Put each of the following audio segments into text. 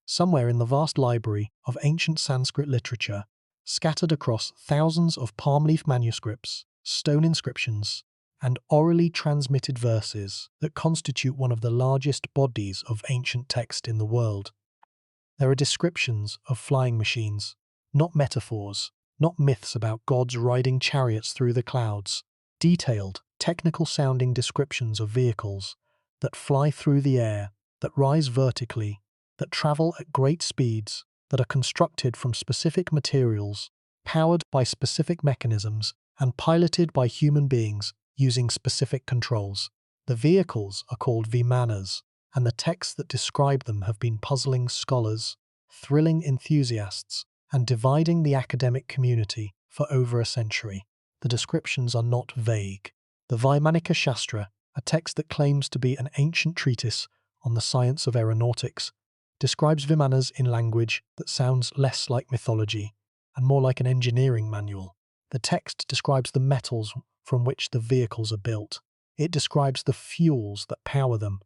somewhere in the vast library of ancient Sanskrit literature, scattered across thousands of palm leaf manuscripts, stone inscriptions, and orally transmitted verses that constitute one of the largest bodies of ancient text in the world. There are descriptions of flying machines, not metaphors, not myths about gods riding chariots through the clouds, detailed, technical-sounding descriptions of vehicles that fly through the air, that rise vertically, that travel at great speeds, that are constructed from specific materials, powered by specific mechanisms, and piloted by human beings using specific controls. The vehicles are called Vimanas, and the texts that describe them have been puzzling scholars, thrilling enthusiasts, and dividing the academic community for over a century. The descriptions are not vague. The Vaimanika Shastra, a text that claims to be an ancient treatise on the science of aeronautics, describes Vimanas in language that sounds less like mythology and more like an engineering manual. The text describes the metals from which the vehicles are built. It describes the fuels that power them.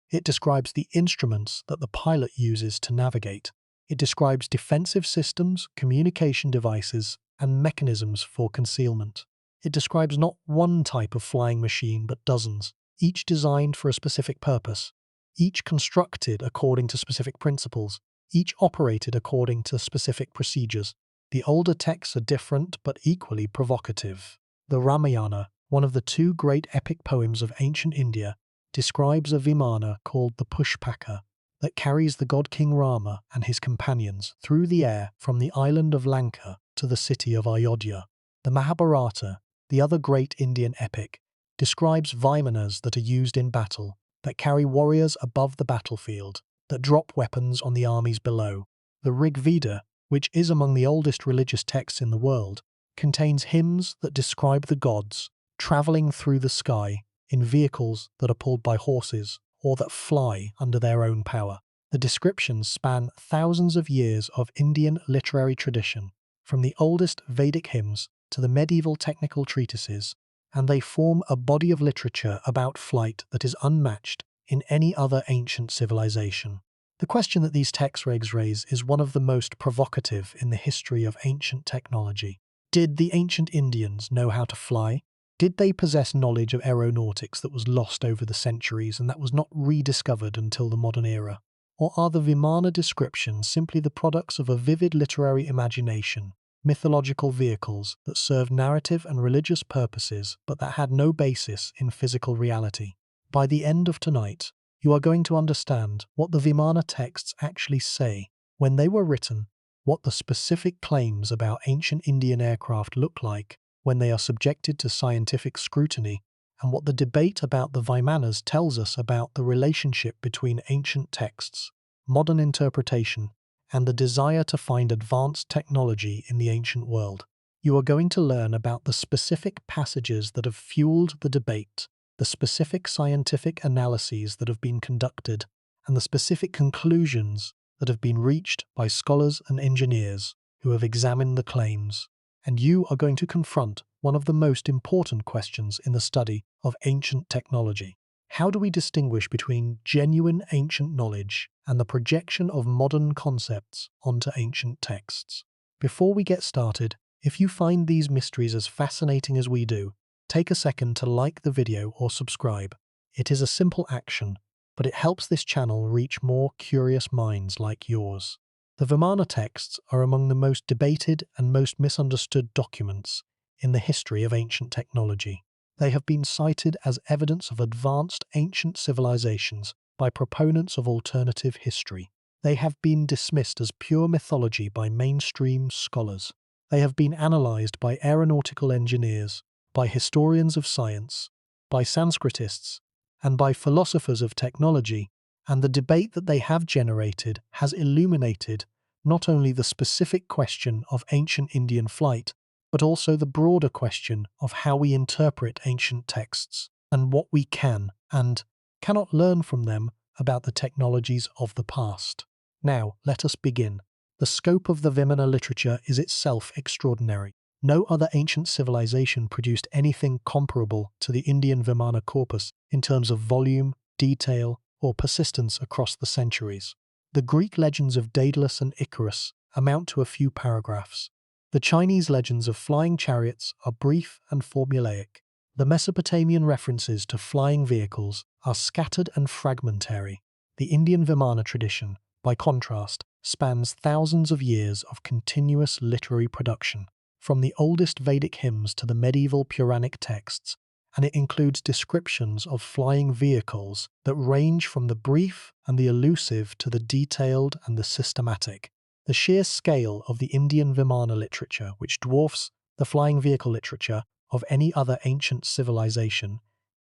It describes the instruments that the pilot uses to navigate. It describes defensive systems, communication devices, and mechanisms for concealment. It describes not one type of flying machine, but dozens, each designed for a specific purpose, each constructed according to specific principles, each operated according to specific procedures. The older texts are different but equally provocative. The Ramayana, one of the two great epic poems of ancient India, describes a Vimana called the Pushpaka that carries the god King Rama and his companions through the air from the island of Lanka to the city of Ayodhya. The Mahabharata, the other great Indian epic, describes Vimanas that are used in battle, that carry warriors above the battlefield, that drop weapons on the armies below. The Rig Veda, which is among the oldest religious texts in the world, contains hymns that describe the gods travelling through the sky in vehicles that are pulled by horses or that fly under their own power. The descriptions span thousands of years of Indian literary tradition, from the oldest Vedic hymns to the medieval technical treatises, and they form a body of literature about flight that is unmatched in any other ancient civilization. The question that these texts raise is one of the most provocative in the history of ancient technology. Did the ancient Indians know how to fly? Did they possess knowledge of aeronautics that was lost over the centuries and that was not rediscovered until the modern era? Or are the Vimana descriptions simply the products of a vivid literary imagination, mythological vehicles that served narrative and religious purposes but that had no basis in physical reality? By the end of tonight, you are going to understand what the Vimana texts actually say, when they were written, what the specific claims about ancient Indian aircraft look like when they are subjected to scientific scrutiny, and what the debate about the Vimanas tells us about the relationship between ancient texts, modern interpretation, and the desire to find advanced technology in the ancient world. You are going to learn about the specific passages that have fueled the debate, the specific scientific analyses that have been conducted, and the specific conclusions that have been reached by scholars and engineers who have examined the claims. And you are going to confront one of the most important questions in the study of ancient technology. How do we distinguish between genuine ancient knowledge and the projection of modern concepts onto ancient texts? Before we get started, if you find these mysteries as fascinating as we do, take a second to like the video or subscribe. It is a simple action, but it helps this channel reach more curious minds like yours. The Vimana texts are among the most debated and most misunderstood documents in the history of ancient technology. They have been cited as evidence of advanced ancient civilizations by proponents of alternative history. They have been dismissed as pure mythology by mainstream scholars. They have been analyzed by aeronautical engineers, by historians of science, by Sanskritists, and by philosophers of technology, and the debate that they have generated has illuminated not only the specific question of ancient Indian flight, but also the broader question of how we interpret ancient texts and what we can and cannot learn from them about the technologies of the past. Now, let us begin. The scope of the Vimana literature is itself extraordinary. No other ancient civilization produced anything comparable to the Indian Vimana corpus in terms of volume, detail, or persistence across the centuries. The Greek legends of Daedalus and Icarus amount to a few paragraphs. The Chinese legends of flying chariots are brief and formulaic. The Mesopotamian references to flying vehicles are scattered and fragmentary. The Indian Vimana tradition, by contrast, spans thousands of years of continuous literary production, from the oldest Vedic hymns to the medieval Puranic texts, and it includes descriptions of flying vehicles that range from the brief and the elusive to the detailed and the systematic. The sheer scale of the Indian Vimana literature, which dwarfs the flying vehicle literature of any other ancient civilization,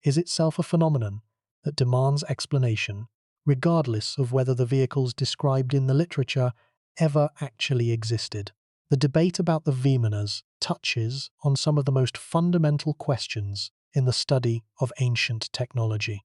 is itself a phenomenon that demands explanation, regardless of whether the vehicles described in the literature ever actually existed. The debate about the Vimanas touches on some of the most fundamental questions in the study of ancient technology.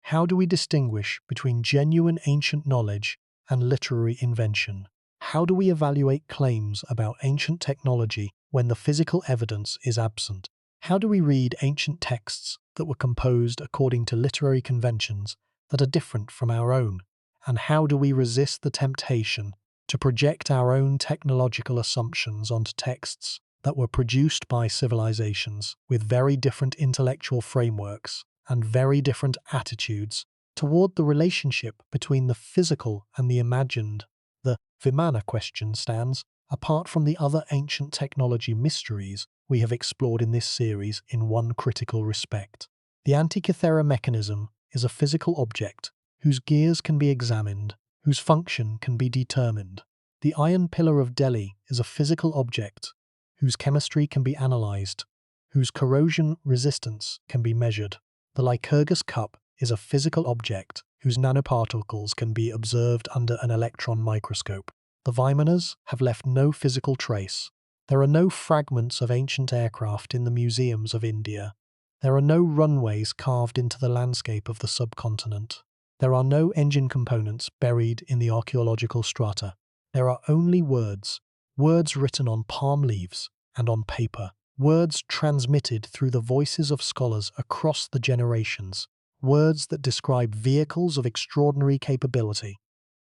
How do we distinguish between genuine ancient knowledge and literary invention? How do we evaluate claims about ancient technology when the physical evidence is absent? How do we read ancient texts that were composed according to literary conventions that are different from our own? And how do we resist the temptation to project our own technological assumptions onto texts that were produced by civilizations with very different intellectual frameworks and very different attitudes toward the relationship between the physical and the imagined? The Vimana question stands apart from the other ancient technology mysteries we have explored in this series in one critical respect. The Antikythera mechanism is a physical object whose gears can be examined, whose function can be determined. The iron pillar of Delhi is a physical object whose chemistry can be analyzed, whose corrosion resistance can be measured. The Lycurgus cup is a physical object whose nanoparticles can be observed under an electron microscope. The Vimanas have left no physical trace. There are no fragments of ancient aircraft in the museums of India. There are no runways carved into the landscape of the subcontinent. There are no engine components buried in the archaeological strata. There are only words, words written on palm leaves and on paper, words transmitted through the voices of scholars across the generations, words that describe vehicles of extraordinary capability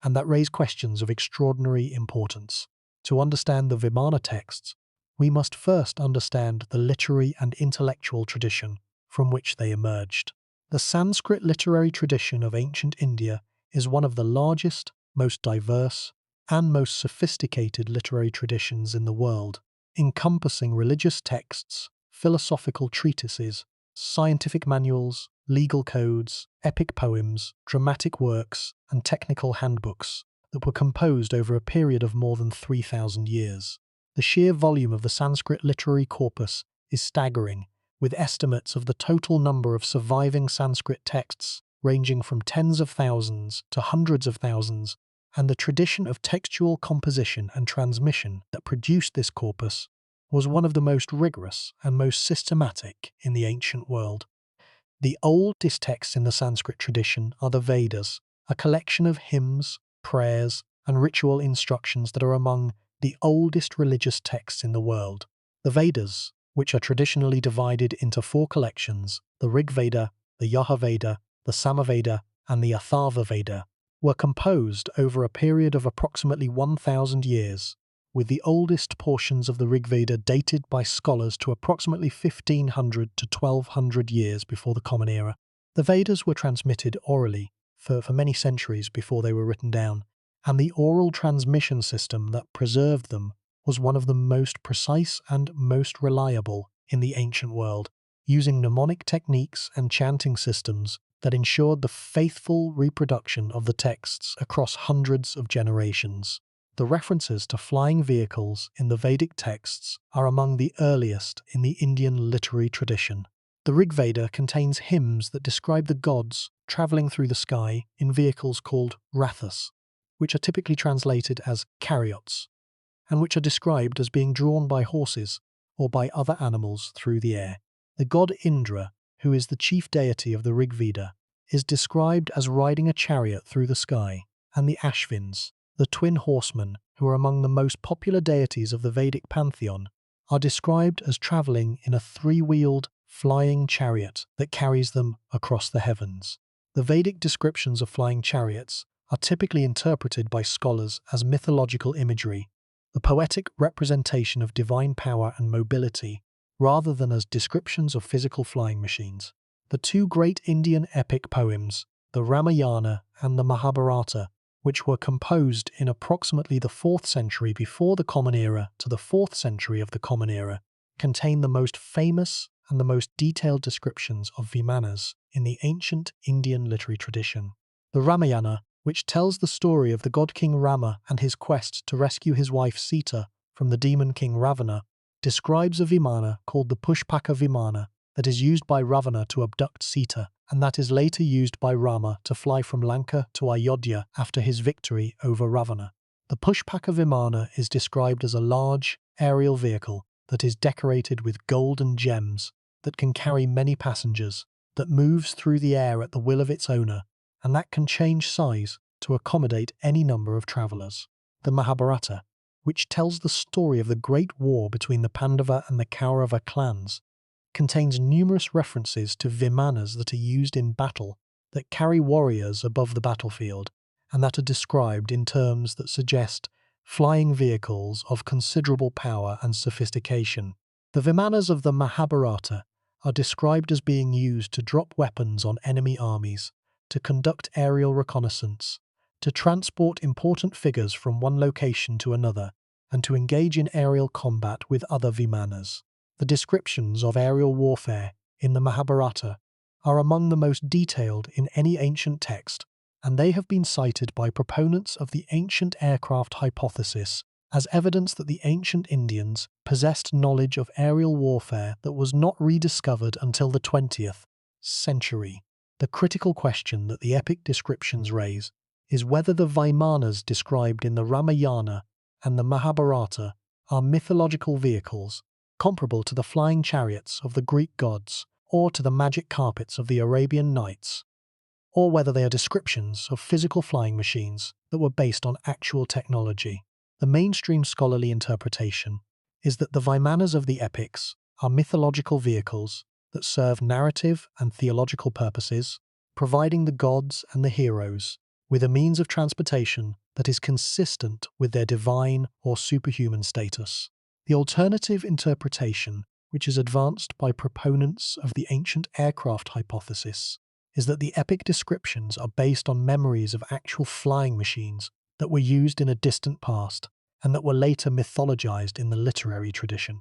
and that raise questions of extraordinary importance. To understand the Vimana texts, we must first understand the literary and intellectual tradition from which they emerged. The Sanskrit literary tradition of ancient India is one of the largest, most diverse, and most sophisticated literary traditions in the world, encompassing religious texts, philosophical treatises, scientific manuals, legal codes, epic poems, dramatic works, and technical handbooks that were composed over a period of more than 3,000 years. The sheer volume of the Sanskrit literary corpus is staggering, with estimates of the total number of surviving Sanskrit texts ranging from tens of thousands to hundreds of thousands, and the tradition of textual composition and transmission that produced this corpus was one of the most rigorous and most systematic in the ancient world. The oldest texts in the Sanskrit tradition are the Vedas, a collection of hymns, prayers, and ritual instructions that are among the oldest religious texts in the world. The Vedas, which are traditionally divided into four collections, the Rig Veda, the Yajurveda, the Samaveda, and the Atharva Veda, were composed over a period of approximately 1,000 years, with the oldest portions of the Rig Veda dated by scholars to approximately 1,500 to 1,200 years before the Common Era. The Vedas were transmitted orally for many centuries before they were written down, and the oral transmission system that preserved them was one of the most precise and most reliable in the ancient world, using mnemonic techniques and chanting systems that ensured the faithful reproduction of the texts across hundreds of generations. The references to flying vehicles in the Vedic texts are among the earliest in the Indian literary tradition. The Rig Veda contains hymns that describe the gods travelling through the sky in vehicles called rathas, which are typically translated as chariots, and which are described as being drawn by horses or by other animals through the air. The god Indra, who is the chief deity of the Rig Veda, is described as riding a chariot through the sky, and the Ashvins, the twin horsemen who are among the most popular deities of the Vedic Pantheon, are described as travelling in a three-wheeled, flying chariot that carries them across the heavens. The Vedic descriptions of flying chariots are typically interpreted by scholars as mythological imagery, the poetic representation of divine power and mobility, rather than as descriptions of physical flying machines. The two great Indian epic poems, the Ramayana and the Mahabharata, which were composed in approximately the 4th century before the Common Era to the 4th century of the Common Era, contain the most famous and the most detailed descriptions of Vimanas in the ancient Indian literary tradition. The Ramayana, which tells the story of the god King Rama and his quest to rescue his wife Sita from the demon king Ravana, describes a Vimana called the Qhapaq Vimana that is used by Ravana to abduct Sita, and that is later used by Rama to fly from Lanka to Ayodhya after his victory over Ravana. The Qhapaq Vimana is described as a large, aerial vehicle that is decorated with gold and gems, that can carry many passengers, that moves through the air at the will of its owner, and that can change size to accommodate any number of travellers. The Mahabharata, which tells the story of the great war between the Pandava and the Kaurava clans, contains numerous references to Vimanas that are used in battle, that carry warriors above the battlefield, and that are described in terms that suggest flying vehicles of considerable power and sophistication. The Vimanas of the Mahabharata are described as being used to drop weapons on enemy armies, to conduct aerial reconnaissance, to transport important figures from one location to another, and to engage in aerial combat with other Vimanas. The descriptions of aerial warfare in the Mahabharata are among the most detailed in any ancient text, and they have been cited by proponents of the ancient aircraft hypothesis as evidence that the ancient Indians possessed knowledge of aerial warfare that was not rediscovered until the 20th century. The critical question that the epic descriptions raise is whether the Vimanas described in the Ramayana and the Mahabharata are mythological vehicles comparable to the flying chariots of the Greek gods or to the magic carpets of the Arabian Nights, or whether they are descriptions of physical flying machines that were based on actual technology. The mainstream scholarly interpretation is that the Vimanas of the epics are mythological vehicles that serve narrative and theological purposes, providing the gods and the heroes with a means of transportation that is consistent with their divine or superhuman status. The alternative interpretation, which is advanced by proponents of the ancient aircraft hypothesis, is that the epic descriptions are based on memories of actual flying machines that were used in a distant past and that were later mythologized in the literary tradition.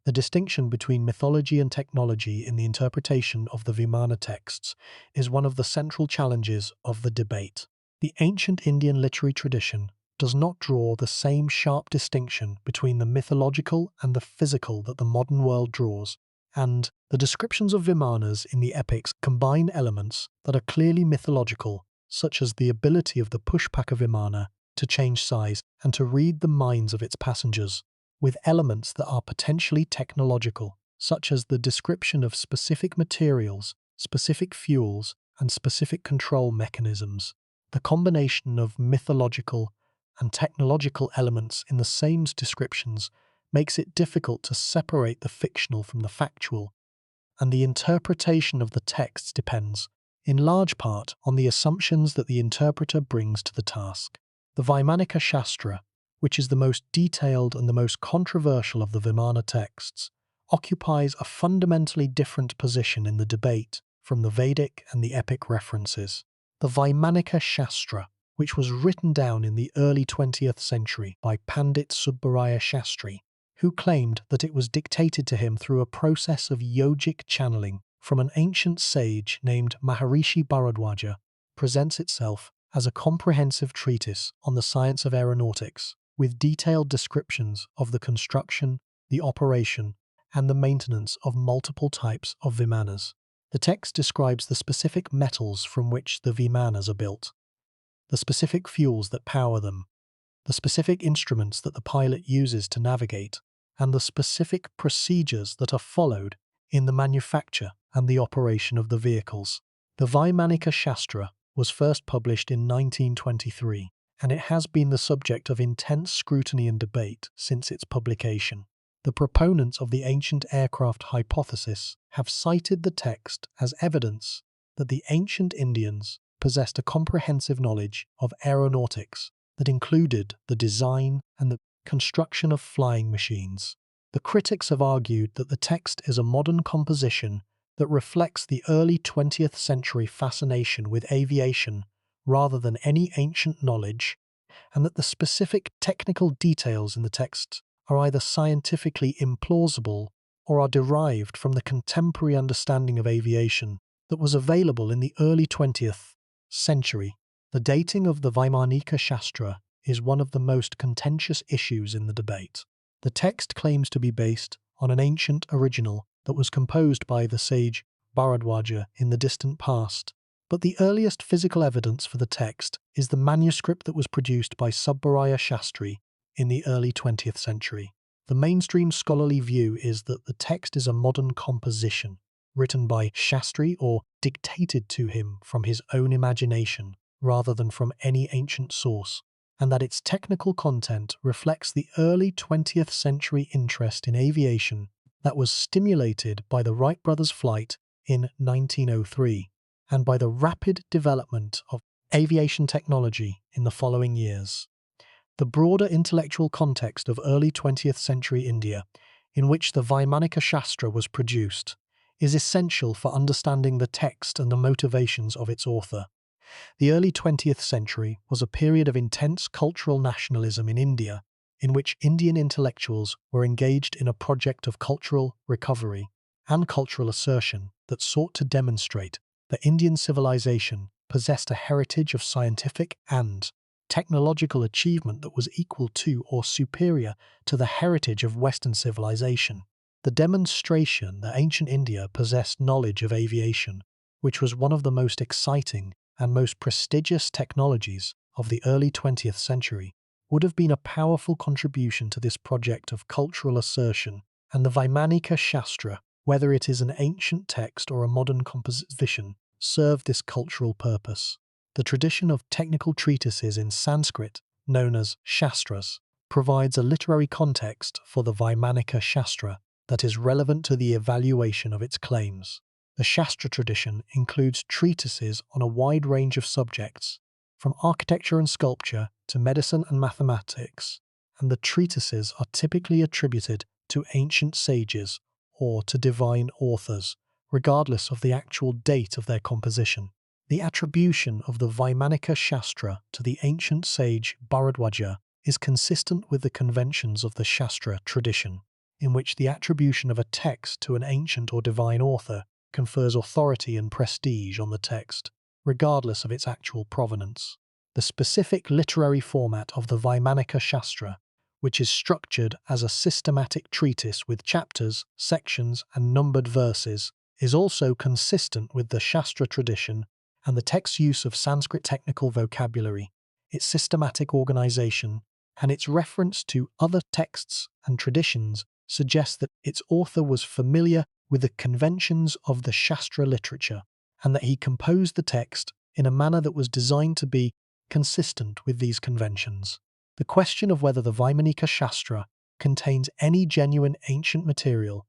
The distinction between mythology and technology in the interpretation of the Vimana texts is one of the central challenges of the debate. The ancient Indian literary tradition does not draw the same sharp distinction between the mythological and the physical that the modern world draws, and the descriptions of Vimanas in the epics combine elements that are clearly mythological, such as the ability of the Qhapaq Vimana to change size and to read the minds of its passengers, with elements that are potentially technological, such as the description of specific materials, specific fuels, and specific control mechanisms. The combination of mythological and technological elements in the same descriptions makes it difficult to separate the fictional from the factual, and the interpretation of the texts depends, in large part, on the assumptions that the interpreter brings to the task. The Vaimanika Shastra, which is the most detailed and the most controversial of the Vimana texts, occupies a fundamentally different position in the debate from the Vedic and the epic references. The Vaimanika Shastra, which was written down in the early 20th century by Pandit Subbaraya Shastri, who claimed that it was dictated to him through a process of yogic channeling from an ancient sage named Maharishi Bharadwaja, presents itself as a comprehensive treatise on the science of aeronautics, with detailed descriptions of the construction, the operation, and the maintenance of multiple types of Vimanas. The text describes the specific metals from which the Vimanas are built, the specific fuels that power them, the specific instruments that the pilot uses to navigate, and the specific procedures that are followed in the manufacture and the operation of the vehicles. The Vaimanika Shastra was first published in 1923, and it has been the subject of intense scrutiny and debate since its publication. The proponents of the ancient aircraft hypothesis have cited the text as evidence that the ancient Indians possessed a comprehensive knowledge of aeronautics that included the design and the construction of flying machines. The critics have argued that the text is a modern composition that reflects the early 20th century fascination with aviation rather than any ancient knowledge, and that the specific technical details in the text are either scientifically implausible or are derived from the contemporary understanding of aviation that was available in the early 20th century. The dating of the Vaimanika Shastra is one of the most contentious issues in the debate. The text claims to be based on an ancient original that was composed by the sage Bharadwaja in the distant past, but the earliest physical evidence for the text is the manuscript that was produced by Subbaraya Shastri in the early 20th century. The mainstream scholarly view is that the text is a modern composition, written by Shastri or dictated to him from his own imagination rather than from any ancient source, and that its technical content reflects the early 20th century interest in aviation that was stimulated by the Wright brothers' flight in 1903 and by the rapid development of aviation technology in the following years. The broader intellectual context of early 20th century India, in which the Vaimanika Shastra was produced, is essential for understanding the text and the motivations of its author. The early 20th century was a period of intense cultural nationalism in India, in which Indian intellectuals were engaged in a project of cultural recovery and cultural assertion that sought to demonstrate that Indian civilization possessed a heritage of scientific and technological achievement that was equal to or superior to the heritage of Western civilization. The demonstration that ancient India possessed knowledge of aviation, which was one of the most exciting and most prestigious technologies of the early 20th century, would have been a powerful contribution to this project of cultural assertion, and the Vaimanika Shastra, whether it is an ancient text or a modern composition, served this cultural purpose. The tradition of technical treatises in Sanskrit, known as Shastras, provides a literary context for the Vaimanika Shastra that is relevant to the evaluation of its claims. The Shastra tradition includes treatises on a wide range of subjects, from architecture and sculpture to medicine and mathematics, and the treatises are typically attributed to ancient sages or to divine authors, regardless of the actual date of their composition. The attribution of the Vaimanika Shastra to the ancient sage Bharadwaja is consistent with the conventions of the Shastra tradition, in which the attribution of a text to an ancient or divine author confers authority and prestige on the text, regardless of its actual provenance. The specific literary format of the Vaimanika Shastra, which is structured as a systematic treatise with chapters, sections, and numbered verses, is also consistent with the Shastra tradition and the text's use of Sanskrit technical vocabulary, its systematic organization, and its reference to other texts and traditions suggests that its author was familiar with the conventions of the Shastra literature, and that he composed the text in a manner that was designed to be consistent with these conventions. The question of whether the Vaimanika Shastra contains any genuine ancient material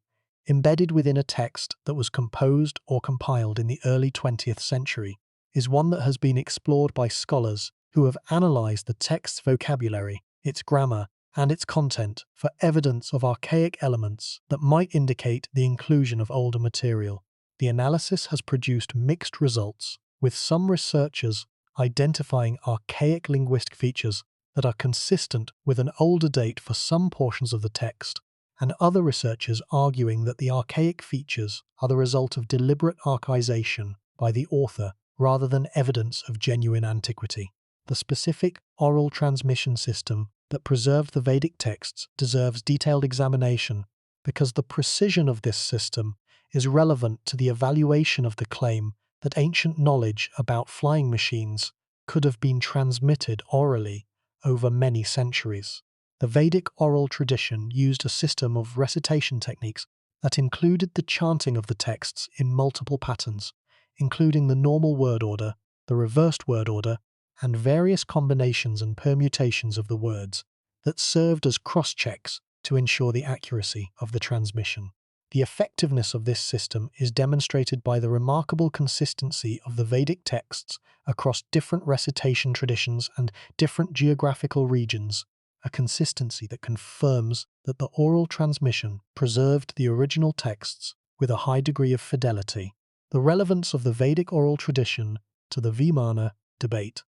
embedded within a text that was composed or compiled in the early 20th century is one that has been explored by scholars who have analysed the text's vocabulary, its grammar, and its content for evidence of archaic elements that might indicate the inclusion of older material. The analysis has produced mixed results, with some researchers identifying archaic linguistic features that are consistent with an older date for some portions of the text, and other researchers arguing that the archaic features are the result of deliberate archaization by the author rather than evidence of genuine antiquity. The specific oral transmission system that preserved the Vedic texts deserves detailed examination because the precision of this system is relevant to the evaluation of the claim that ancient knowledge about flying machines could have been transmitted orally over many centuries. The Vedic oral tradition used a system of recitation techniques that included the chanting of the texts in multiple patterns, including the normal word order, the reversed word order, and various combinations and permutations of the words that served as cross-checks to ensure the accuracy of the transmission. The effectiveness of this system is demonstrated by the remarkable consistency of the Vedic texts across different recitation traditions and different geographical regions, a consistency that confirms that the oral transmission preserved the original texts with a high degree of fidelity. The relevance of the Vedic oral tradition to the Vimana debate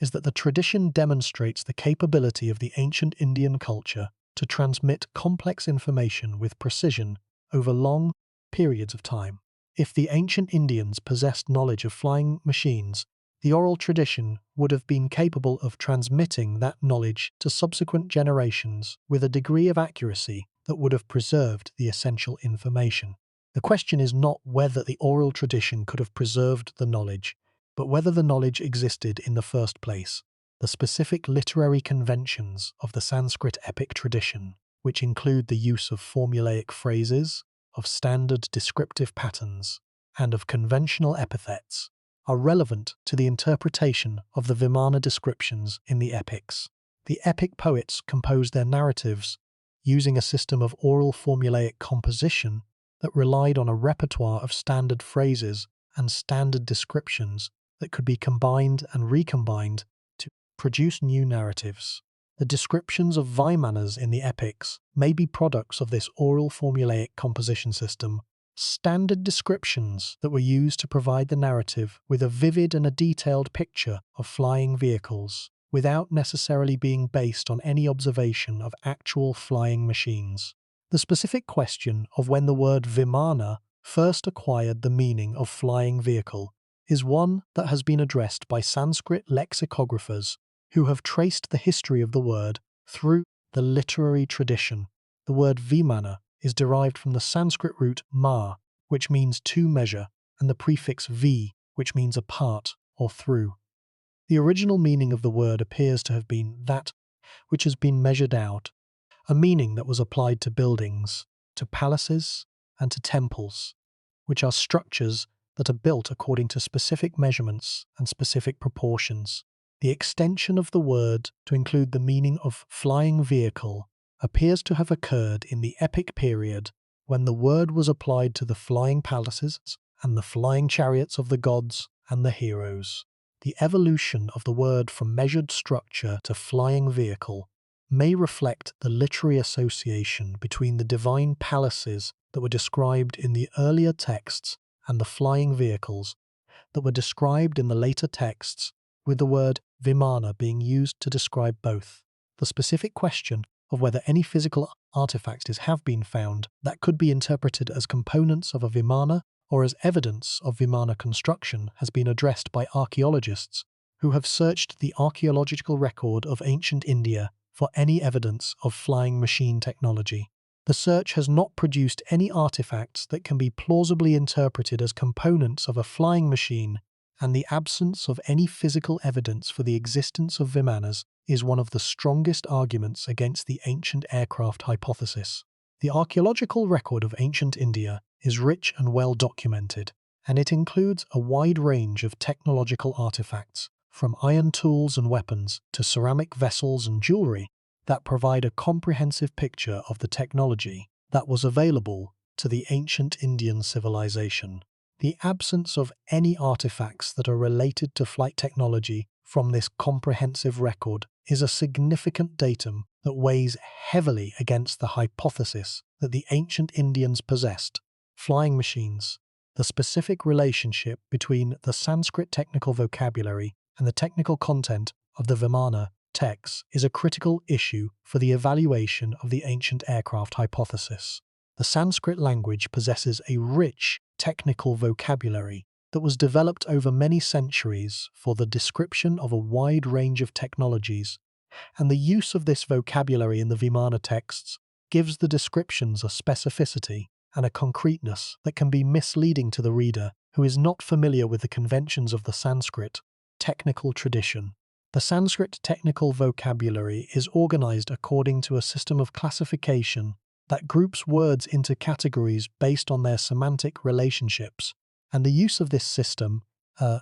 is that the tradition demonstrates the capability of the ancient Indian culture to transmit complex information with precision over long periods of time. If the ancient Indians possessed knowledge of flying machines, the oral tradition would have been capable of transmitting that knowledge to subsequent generations with a degree of accuracy that would have preserved the essential information. The question is not whether the oral tradition could have preserved the knowledge, but whether the knowledge existed in the first place. The specific literary conventions of the Sanskrit epic tradition, which include the use of formulaic phrases, of standard descriptive patterns, and of conventional epithets, are relevant to the interpretation of the Vimana descriptions in the epics. The epic poets composed their narratives using a system of oral formulaic composition that relied on a repertoire of standard phrases and standard descriptions that could be combined and recombined to produce new narratives. The descriptions of Vimanas in the epics may be products of this oral formulaic composition system, standard descriptions that were used to provide the narrative with a vivid and a detailed picture of flying vehicles, without necessarily being based on any observation of actual flying machines. The specific question of when the word Vimana first acquired the meaning of flying vehicle is one that has been addressed by Sanskrit lexicographers who have traced the history of the word through the literary tradition. The word Vimana is derived from the Sanskrit root ma, which means to measure, and the prefix v, which means apart or through. The original meaning of the word appears to have been that which has been measured out, a meaning that was applied to buildings, to palaces, and to temples, which are structures that are built according to specific measurements and specific proportions. The extension of the word to include the meaning of flying vehicle appears to have occurred in the epic period when the word was applied to the flying palaces and the flying chariots of the gods and the heroes. The evolution of the word from measured structure to flying vehicle may reflect the literary association between the divine palaces that were described in the earlier texts and the flying vehicles that were described in the later texts, with the word Vimana being used to describe both. The specific question of whether any physical artifacts have been found that could be interpreted as components of a Vimana or as evidence of Vimana construction has been addressed by archaeologists who have searched the archaeological record of ancient India for any evidence of flying machine technology. The search has not produced any artifacts that can be plausibly interpreted as components of a flying machine, and the absence of any physical evidence for the existence of Vimanas is one of the strongest arguments against the ancient aircraft hypothesis. The archaeological record of ancient India is rich and well documented, and it includes a wide range of technological artifacts, from iron tools and weapons to ceramic vessels and jewelry, that provide a comprehensive picture of the technology that was available to the ancient Indian civilization. The absence of any artifacts that are related to flight technology from this comprehensive record is a significant datum that weighs heavily against the hypothesis that the ancient Indians possessed flying machines. The specific relationship between the Sanskrit technical vocabulary and the technical content of the Vimana texts is a critical issue for the evaluation of the ancient aircraft hypothesis. The Sanskrit language possesses a rich technical vocabulary that was developed over many centuries for the description of a wide range of technologies, and the use of this vocabulary in the Vimana texts gives the descriptions a specificity and a concreteness that can be misleading to the reader who is not familiar with the conventions of the Sanskrit technical tradition. The Sanskrit technical vocabulary is organized according to a system of classification that groups words into categories based on their semantic relationships, and the use of this system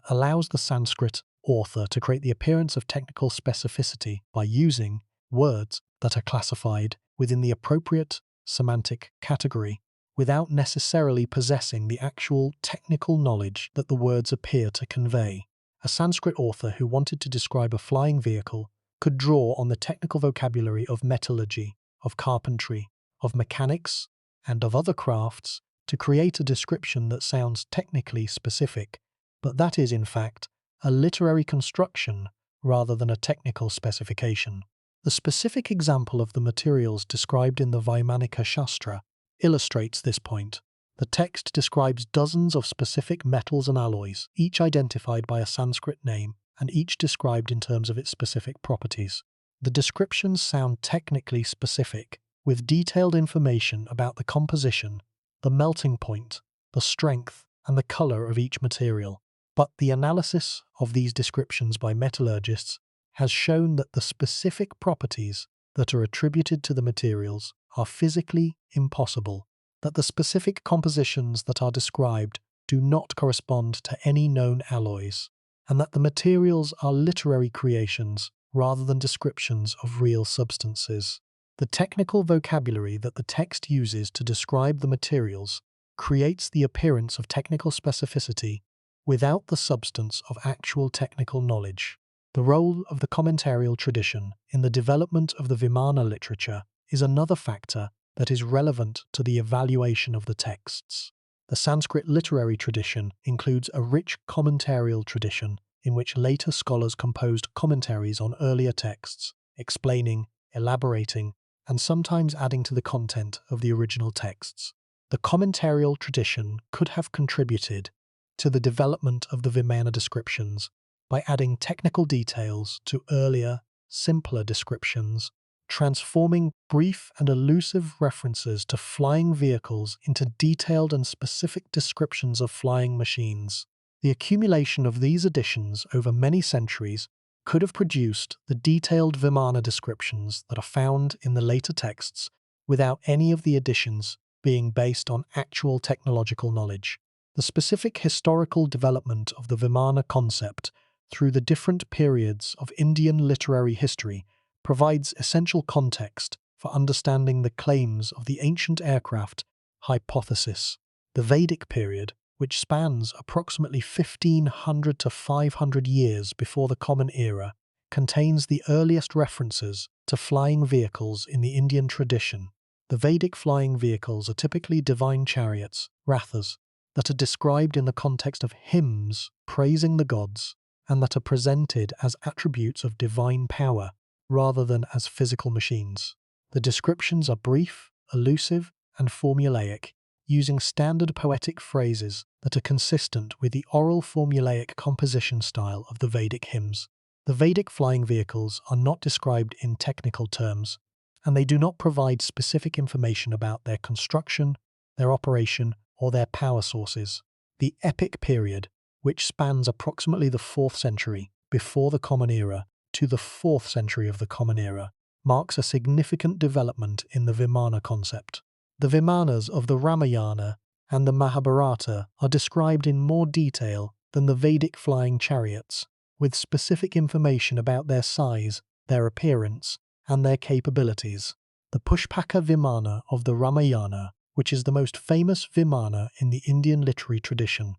allows the Sanskrit author to create the appearance of technical specificity by using words that are classified within the appropriate semantic category. without necessarily possessing the actual technical knowledge that the words appear to convey. A Sanskrit author who wanted to describe a flying vehicle could draw on the technical vocabulary of metallurgy, of carpentry, of mechanics, and of other crafts to create a description that sounds technically specific, but that is, in fact, a literary construction rather than a technical specification. The specific example of the materials described in the Vaimanika Shastra illustrates this point. The text describes dozens of specific metals and alloys, each identified by a Sanskrit name and each described in terms of its specific properties. The descriptions sound technically specific, with detailed information about the composition, the melting point, the strength, and the color of each material. But the analysis of these descriptions by metallurgists has shown that the specific properties that are attributed to the materials are physically impossible, that the specific compositions that are described do not correspond to any known alloys, and that the materials are literary creations rather than descriptions of real substances. The technical vocabulary that the text uses to describe the materials creates the appearance of technical specificity without the substance of actual technical knowledge. The role of the commentarial tradition in the development of the Vimana literature is another factor that is relevant to the evaluation of the texts. The Sanskrit literary tradition includes a rich commentarial tradition in which later scholars composed commentaries on earlier texts, explaining, elaborating, and sometimes adding to the content of the original texts. The commentarial tradition could have contributed to the development of the Vimana descriptions by adding technical details to earlier, simpler descriptions, transforming brief and elusive references to flying vehicles into detailed and specific descriptions of flying machines. The accumulation of these additions over many centuries could have produced the detailed Vimana descriptions that are found in the later texts without any of the additions being based on actual technological knowledge. The specific historical development of the Vimana concept through the different periods of Indian literary history provides essential context for understanding the claims of the ancient aircraft hypothesis. The Vedic period, which spans approximately 1500 to 500 years before the Common Era, contains the earliest references to flying vehicles in the Indian tradition. The Vedic flying vehicles are typically divine chariots, rathas, that are described in the context of hymns praising the gods, and that are presented as attributes of divine power rather than as physical machines. The descriptions are brief, elusive, and formulaic, using standard poetic phrases that are consistent with the oral formulaic composition style of the Vedic hymns. The Vedic flying vehicles are not described in technical terms, and they do not provide specific information about their construction, their operation, or their power sources. The epic period, which spans approximately the 4th century before the Common Era to the 4th century of the Common Era, marks a significant development in the Vimana concept. The Vimanas of the Ramayana and the Mahabharata are described in more detail than the Vedic flying chariots, with specific information about their size, their appearance, and their capabilities. The Qhapaq Vimana of the Ramayana, which is the most famous Vimana in the Indian literary tradition,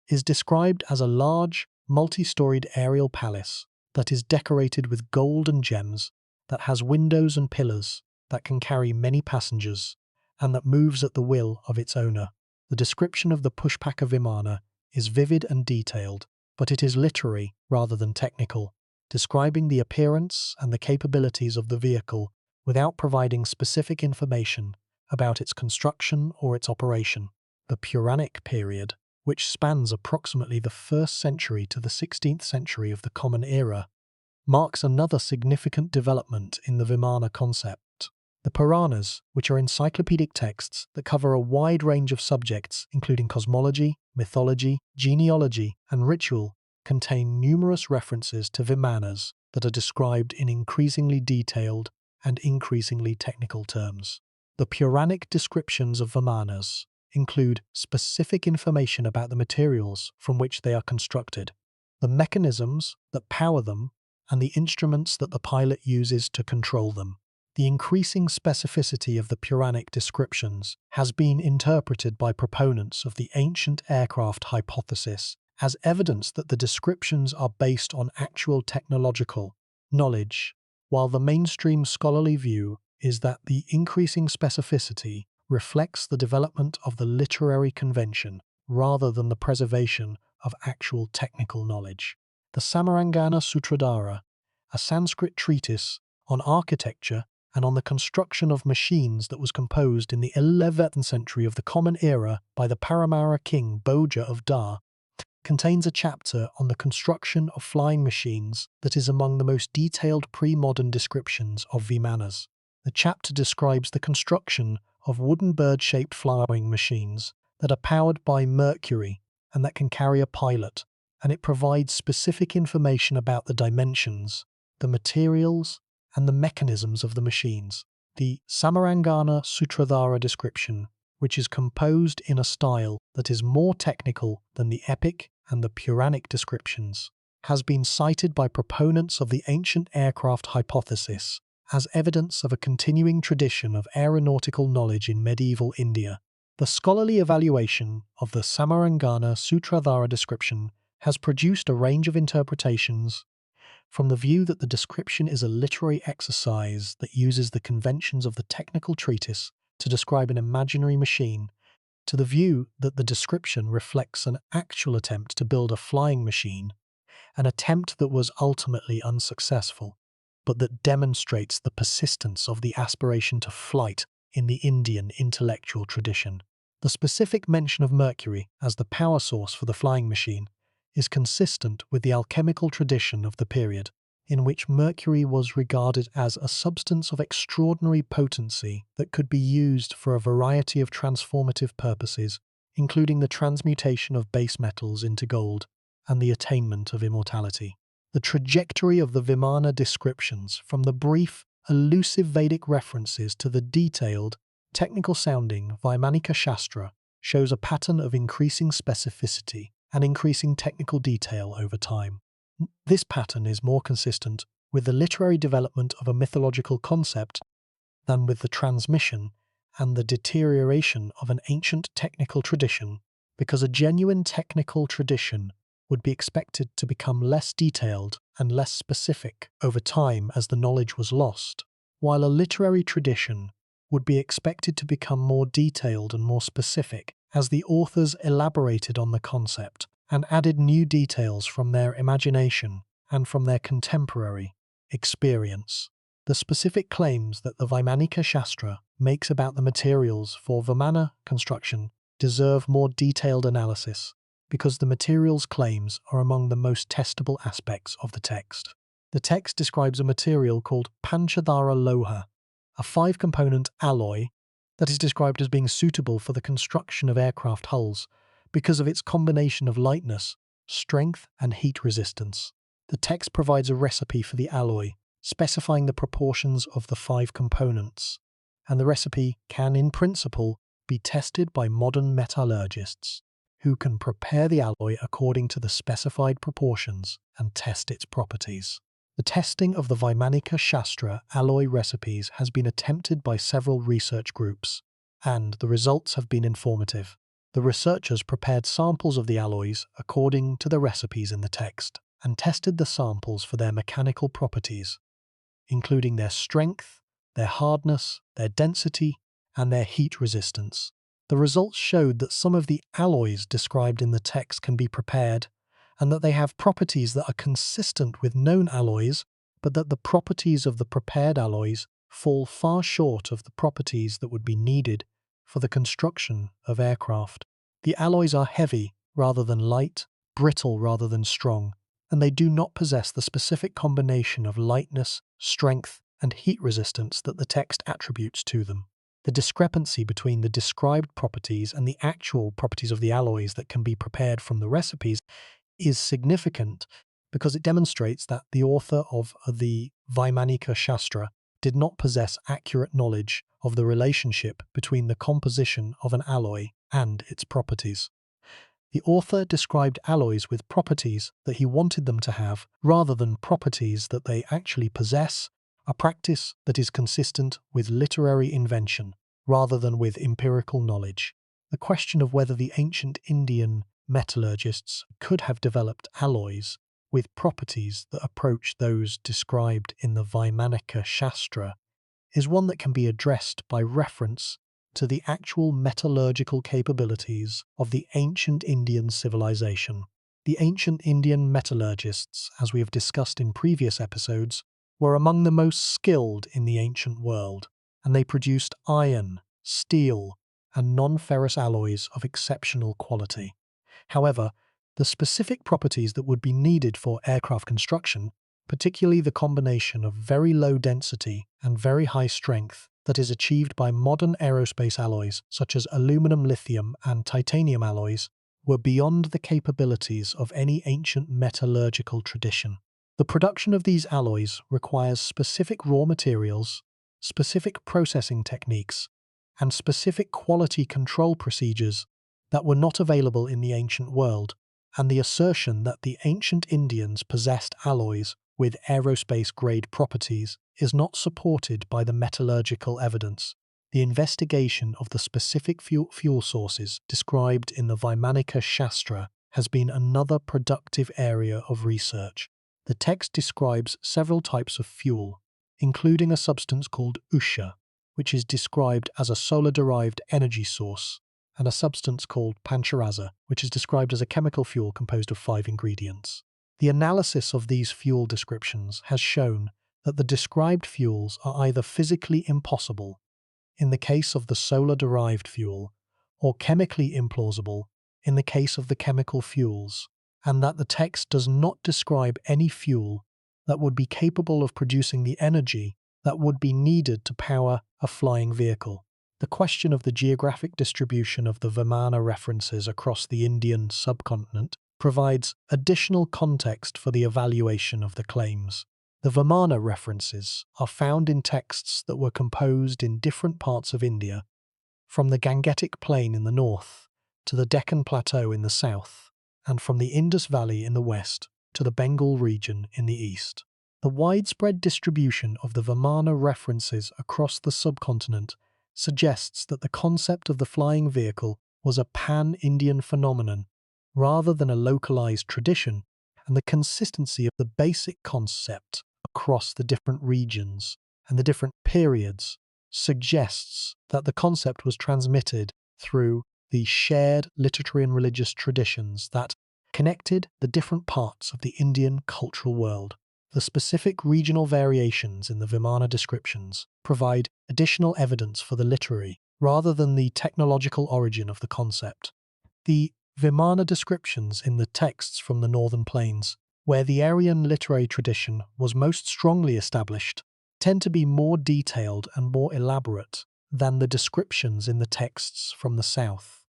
is described as a large, multi-storied aerial palace that is decorated with gold and gems, that has windows and pillars, that can carry many passengers, and that moves at the will of its owner. The description of the Qhapaq Vimana is vivid and detailed, but it is literary rather than technical, describing the appearance and the capabilities of the vehicle without providing specific information about its construction or its operation. The Puranic period, which spans approximately the 1st century to the 16th century of the Common Era, marks another significant development in the Vimana concept. The Puranas, which are encyclopedic texts that cover a wide range of subjects including cosmology, mythology, genealogy, and ritual, contain numerous references to Vimanas that are described in increasingly detailed and increasingly technical terms. The Puranic descriptions of Vimanas include specific information about the materials from which they are constructed, the mechanisms that power them, and the instruments that the pilot uses to control them. The increasing specificity of the Puranic descriptions has been interpreted by proponents of the ancient aircraft hypothesis as evidence that the descriptions are based on actual technological knowledge, while the mainstream scholarly view is that the increasing specificity reflects the development of the literary convention rather than the preservation of actual technical knowledge. The Samarangana Sutradhara, a Sanskrit treatise on architecture and on the construction of machines that was composed in the 11th century of the Common Era by the Paramara king Bhoja of Dar, contains a chapter on the construction of flying machines that is among the most detailed pre-modern descriptions of Vimanas. The chapter describes the construction of wooden bird-shaped flying machines that are powered by mercury and that can carry a pilot, and it provides specific information about the dimensions, the materials, and the mechanisms of the machines. The Samarangana Sutradhara description, which is composed in a style that is more technical than the epic and the Puranic descriptions, has been cited by proponents of the ancient aircraft hypothesis as evidence of a continuing tradition of aeronautical knowledge in medieval India. The scholarly evaluation of the Samarangana Sutradhara description has produced a range of interpretations, from the view that the description is a literary exercise that uses the conventions of the technical treatise to describe an imaginary machine, to the view that the description reflects an actual attempt to build a flying machine, an attempt that was ultimately unsuccessful, but that demonstrates the persistence of the aspiration to flight in the Indian intellectual tradition. The specific mention of mercury as the power source for the flying machine is consistent with the alchemical tradition of the period, in which mercury was regarded as a substance of extraordinary potency that could be used for a variety of transformative purposes, including the transmutation of base metals into gold and the attainment of immortality. The trajectory of the Vimana descriptions, from the brief, elusive Vedic references to the detailed, technical-sounding Vaimanika Shastra, shows a pattern of increasing specificity and increasing technical detail over time. This pattern is more consistent with the literary development of a mythological concept than with the transmission and the deterioration of an ancient technical tradition, because a genuine technical tradition would be expected to become less detailed and less specific over time as the knowledge was lost, while a literary tradition would be expected to become more detailed and more specific as the authors elaborated on the concept and added new details from their imagination and from their contemporary experience. The specific claims that the Vaimanika Shastra makes about the materials for Vimana construction deserve more detailed analysis, because the materials claims are among the most testable aspects of the text. The text describes a material called Panchadhara Loha, a 5-component alloy that is described as being suitable for the construction of aircraft hulls because of its combination of lightness, strength, and heat resistance. The text provides a recipe for the alloy, specifying the proportions of the 5 components, and the recipe can, in principle, be tested by modern metallurgists, who can prepare the alloy according to the specified proportions and test its properties. The testing of the Vaimanika Shastra alloy recipes has been attempted by several research groups, and the results have been informative. The researchers prepared samples of the alloys according to the recipes in the text, and tested the samples for their mechanical properties, including their strength, their hardness, their density, and their heat resistance. The results showed that some of the alloys described in the text can be prepared, and that they have properties that are consistent with known alloys, but that the properties of the prepared alloys fall far short of the properties that would be needed for the construction of aircraft. The alloys are heavy rather than light, brittle rather than strong, and they do not possess the specific combination of lightness, strength, and heat resistance that the text attributes to them. The discrepancy between the described properties and the actual properties of the alloys that can be prepared from the recipes is significant because it demonstrates that the author of the Vaimanika Shastra did not possess accurate knowledge of the relationship between the composition of an alloy and its properties. The author described alloys with properties that he wanted them to have rather than properties that they actually possess, a practice that is consistent with literary invention rather than with empirical knowledge. The question of whether the ancient Indian metallurgists could have developed alloys with properties that approach those described in the Vimanas Shastra is one that can be addressed by reference to the actual metallurgical capabilities of the ancient Indian civilization. The ancient Indian metallurgists, as we have discussed in previous episodes, were among the most skilled in the ancient world, and they produced iron, steel, and non-ferrous alloys of exceptional quality. However, the specific properties that would be needed for aircraft construction, particularly the combination of very low density and very high strength that is achieved by modern aerospace alloys such as aluminum, lithium, and titanium alloys, were beyond the capabilities of any ancient metallurgical tradition. The production of these alloys requires specific raw materials, specific processing techniques, and specific quality control procedures that were not available in the ancient world, and the assertion that the ancient Indians possessed alloys with aerospace-grade properties is not supported by the metallurgical evidence. The investigation of the specific fuel sources described in the Vimanas Shastra has been another productive area of research. The text describes several types of fuel, including a substance called usha, which is described as a solar-derived energy source, and a substance called pancharasa, which is described as a chemical fuel composed of 5 ingredients. The analysis of these fuel descriptions has shown that the described fuels are either physically impossible, in the case of the solar-derived fuel, or chemically implausible, in the case of the chemical fuels, and that the text does not describe any fuel that would be capable of producing the energy that would be needed to power a flying vehicle. The question of the geographic distribution of the Vimana references across the Indian subcontinent provides additional context for the evaluation of the claims. The Vimana references are found in texts that were composed in different parts of India, from the Gangetic Plain in the north to the Deccan Plateau in the south, and from the Indus Valley in the west to the Bengal region in the east. The widespread distribution of the Vimana references across the subcontinent suggests that the concept of the flying vehicle was a pan-Indian phenomenon rather than a localized tradition, and the consistency of the basic concept across the different regions and the different periods suggests that the concept was transmitted through the shared literary and religious traditions that connected the different parts of the Indian cultural world. The specific regional variations in the Vimana descriptions provide additional evidence for the literary rather than the technological origin of the concept. The Vimana descriptions in the texts from the northern plains, where the Aryan literary tradition was most strongly established, tend to be more detailed and more elaborate than the descriptions in the texts from the south,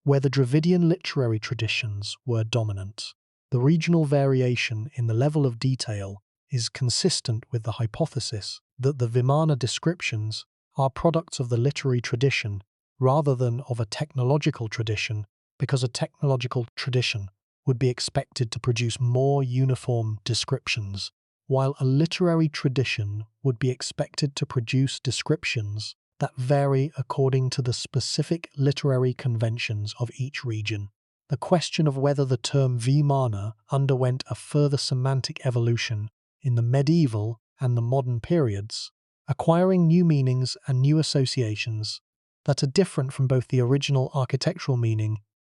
where the Dravidian literary traditions were dominant. The regional variation in the level of detail is consistent with the hypothesis that the Vimana descriptions are products of the literary tradition rather than of a technological tradition, because a technological tradition would be expected to produce more uniform descriptions, while a literary tradition would be expected to produce descriptions that vary according to the specific literary conventions of each region. The question of whether the term Vimana underwent a further semantic evolution in the medieval and the modern periods, acquiring new meanings and new associations that are different from both the original architectural meaning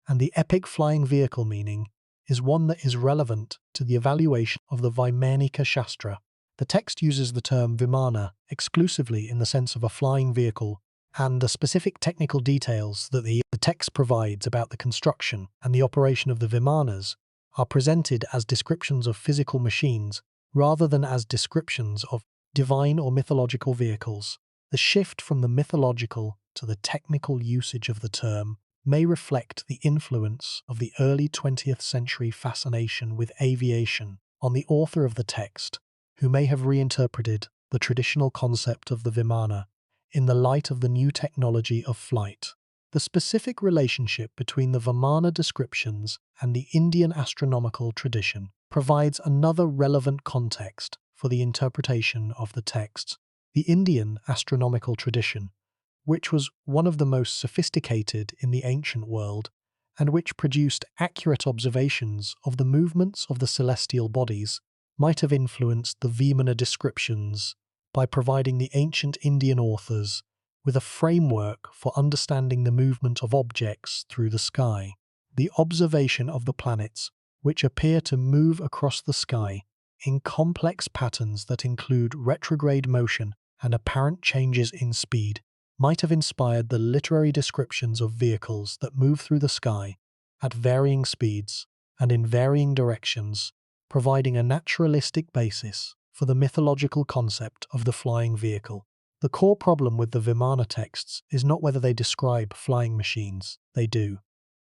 and the epic flying vehicle meaning, is one that is relevant to the evaluation of the Vimanas Shastra. The text uses the term Vimana exclusively in the sense of a flying vehicle, and the specific technical details that the text provides about the construction and the operation of the Vimanas are presented as descriptions of physical machines rather than as descriptions of divine or mythological vehicles. The shift from the mythological to the technical usage of the term may reflect the influence of the early 20th century fascination with aviation on the author of the text, who may have reinterpreted the traditional concept of the Vimana in the light of the new technology of flight. The specific relationship between the Vimana descriptions and the Indian astronomical tradition provides another relevant context for the interpretation of the texts. The Indian astronomical tradition, which was one of the most sophisticated in the ancient world, and which produced accurate observations of the movements of the celestial bodies, might have influenced the Vimana descriptions by providing the ancient Indian authors with a framework for understanding the movement of objects through the sky. The observation of the planets, which appear to move across the sky in complex patterns that include retrograde motion and apparent changes in speed, might have inspired the literary descriptions of vehicles that move through the sky at varying speeds and in varying directions, providing a naturalistic basis for the mythological concept of the flying vehicle. The core problem with the Vimana texts is not whether they describe flying machines. They do.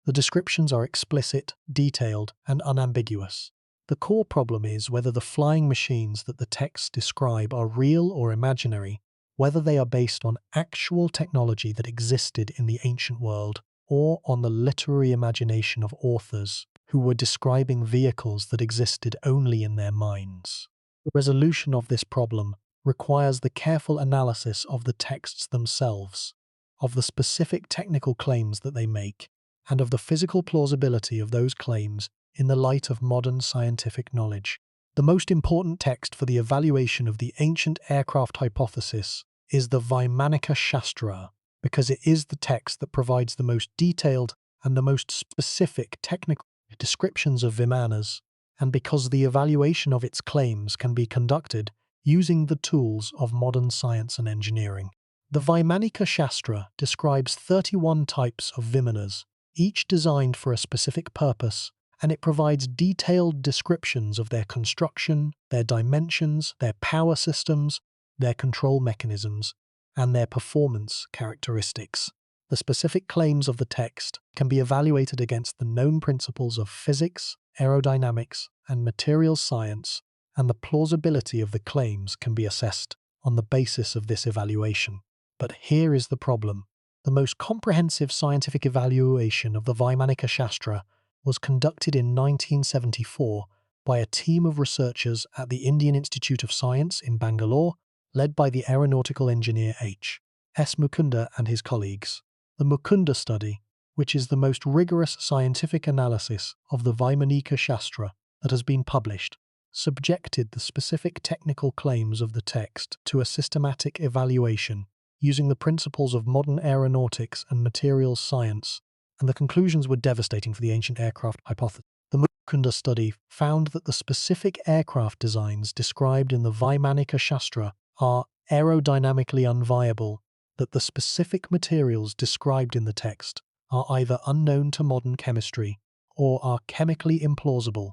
The descriptions are explicit, detailed, and unambiguous. The core problem is whether the flying machines that the texts describe are real or imaginary, whether they are based on actual technology that existed in the ancient world or on the literary imagination of authors who were describing vehicles that existed only in their minds. The resolution of this problem requires the careful analysis of the texts themselves, of the specific technical claims that they make, and of the physical plausibility of those claims in the light of modern scientific knowledge. The most important text for the evaluation of the ancient aircraft hypothesis is the Vimanas Shastra, because it is the text that provides the most detailed and the most specific technical descriptions of Vimanas, and because the evaluation of its claims can be conducted using the tools of modern science and engineering. The Vimanas Shastra describes 31 types of Vimanas, each designed for a specific purpose, and it provides detailed descriptions of their construction, their dimensions, their power systems, their control mechanisms, and their performance characteristics. The specific claims of the text can be evaluated against the known principles of physics, aerodynamics, and materials science, and the plausibility of the claims can be assessed on the basis of this evaluation. But here is the problem. The most comprehensive scientific evaluation of the Vimanas Shastra was conducted in 1974 by a team of researchers at the Indian Institute of Science in Bangalore, led by the aeronautical engineer H.S. Mukunda and his colleagues. The Mukunda study, which is the most rigorous scientific analysis of the Vimanas Shastra that has been published, subjected the specific technical claims of the text to a systematic evaluation using the principles of modern aeronautics and materials science, and the conclusions were devastating for the ancient aircraft hypothesis. The Mukunda study found that the specific aircraft designs described in the Vimanas Shastra are aerodynamically unviable, that the specific materials described in the text are either unknown to modern chemistry or are chemically implausible,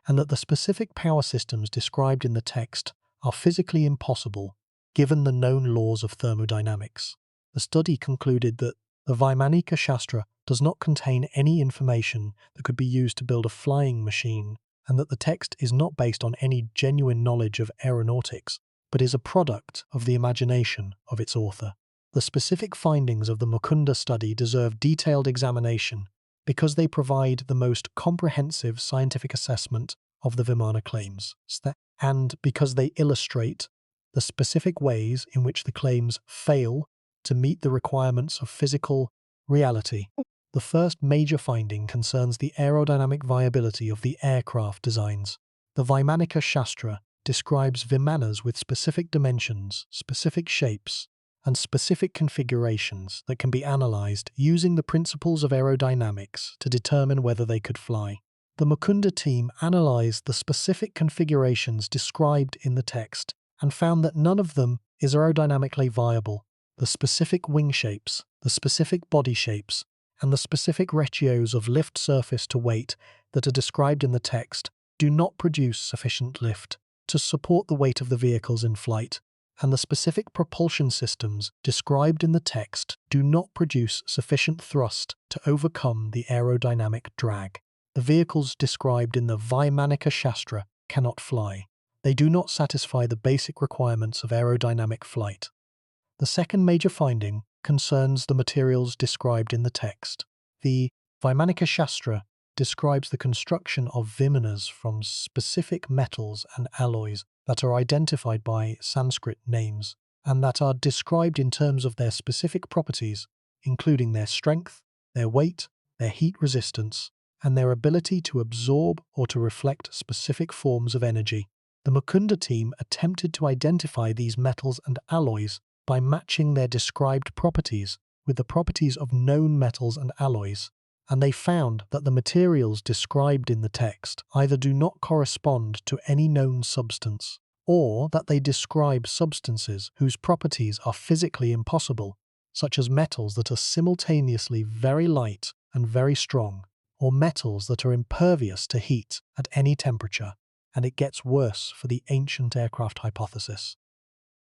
and that the specific power systems described in the text are physically impossible given the known laws of thermodynamics. The study concluded that the Vimanas Shastra does not contain any information that could be used to build a flying machine, and that the text is not based on any genuine knowledge of aeronautics, but is a product of the imagination of its author. The specific findings of the Mukunda study deserve detailed examination because they provide the most comprehensive scientific assessment of the Vimana claims, and because they illustrate the specific ways in which the claims fail to meet the requirements of physical reality. The first major finding concerns the aerodynamic viability of the aircraft designs. The Vimanas Shastra describes Vimanas with specific dimensions, specific shapes, and specific configurations that can be analysed using the principles of aerodynamics to determine whether they could fly. The Mukunda team analysed the specific configurations described in the text and found that none of them is aerodynamically viable. The specific wing shapes, the specific body shapes, and the specific ratios of lift surface to weight that are described in the text do not produce sufficient lift to support the weight of the vehicles in flight, and the specific propulsion systems described in the text do not produce sufficient thrust to overcome the aerodynamic drag. The vehicles described in the Vimanas Shastra cannot fly. They do not satisfy the basic requirements of aerodynamic flight. The second major finding concerns the materials described in the text. The Vimanas Shastra describes the construction of Vimanas from specific metals and alloys that are identified by Sanskrit names and that are described in terms of their specific properties, including their strength, their weight, their heat resistance, and their ability to absorb or to reflect specific forms of energy. The Mukunda team attempted to identify these metals and alloys by matching their described properties with the properties of known metals and alloys, and they found that the materials described in the text either do not correspond to any known substance, or that they describe substances whose properties are physically impossible, such as metals that are simultaneously very light and very strong, or metals that are impervious to heat at any temperature. And it gets worse for the ancient aircraft hypothesis.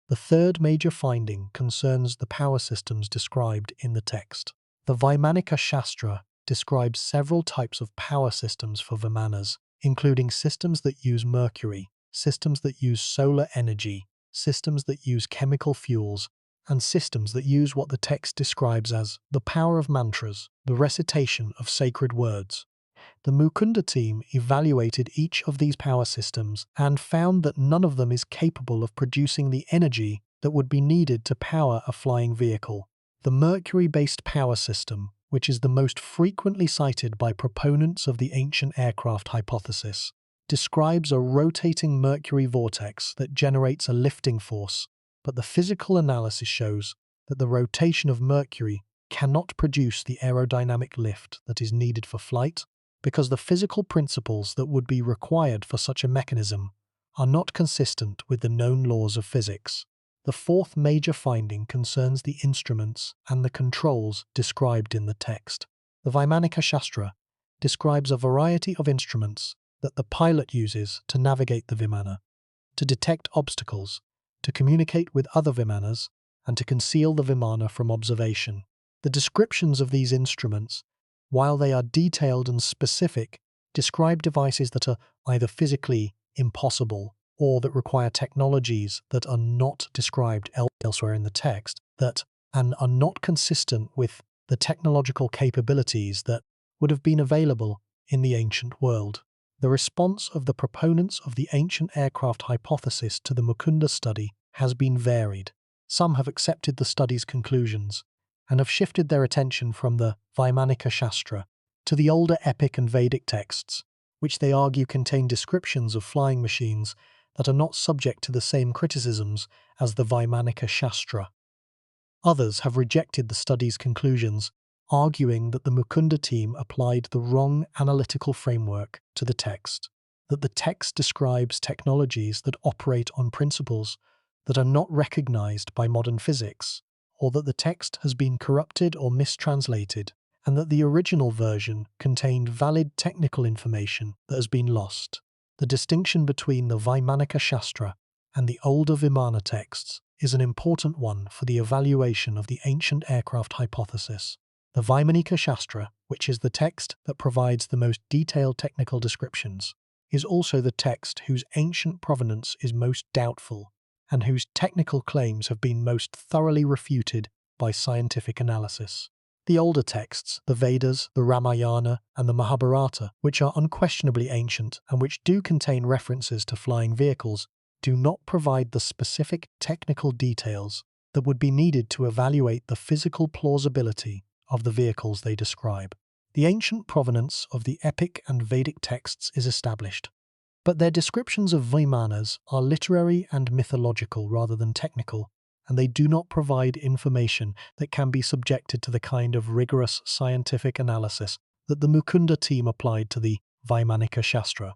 The third major finding concerns the power systems described in the text. The Vaimanika Shastra describes several types of power systems for Vimanas, including systems that use mercury, systems that use solar energy, systems that use chemical fuels, and systems that use what the text describes as the power of mantras, the recitation of sacred words. The Mukunda team evaluated each of these power systems and found that none of them is capable of producing the energy that would be needed to power a flying vehicle. The mercury-based power system, which is the most frequently cited by proponents of the ancient aircraft hypothesis, describes a rotating mercury vortex that generates a lifting force, but the physical analysis shows that the rotation of Mercury cannot produce the aerodynamic lift that is needed for flight, because the physical principles that would be required for such a mechanism are not consistent with the known laws of physics. The fourth major finding concerns the instruments and the controls described in the text. The Vaimanika Shastra describes a variety of instruments that the pilot uses to navigate the Vimana, to detect obstacles, to communicate with other Vimanas, and to conceal the Vimana from observation. The descriptions of these instruments, while they are detailed and specific, describe devices that are either physically impossible or that require technologies that are not described elsewhere in the text, and are not consistent with the technological capabilities that would have been available in the ancient world. The response of the proponents of the ancient aircraft hypothesis to the Mukunda study has been varied. Some have accepted the study's conclusions and have shifted their attention from the Vaimanika Shastra to the older epic and Vedic texts, which they argue contain descriptions of flying machines that are not subject to the same criticisms as the Vaimanika Shastra. Others have rejected the study's conclusions, arguing that the Mukunda team applied the wrong analytical framework to the text, that the text describes technologies that operate on principles that are not recognized by modern physics, or that the text has been corrupted or mistranslated, and that the original version contained valid technical information that has been lost. The distinction between the Vaimanika Shastra and the older Vimana texts is an important one for the evaluation of the ancient aircraft hypothesis. The Vaimanika Shastra, which is the text that provides the most detailed technical descriptions, is also the text whose ancient provenance is most doubtful and whose technical claims have been most thoroughly refuted by scientific analysis. The older texts, the Vedas, the Ramayana, and the Mahabharata, which are unquestionably ancient and which do contain references to flying vehicles, do not provide the specific technical details that would be needed to evaluate the physical plausibility of the vehicles they describe. The ancient provenance of the epic and Vedic texts is established, but their descriptions of Vimanas are literary and mythological rather than technical, and they do not provide information that can be subjected to the kind of rigorous scientific analysis that the Mukunda team applied to the Vaimanika Shastra.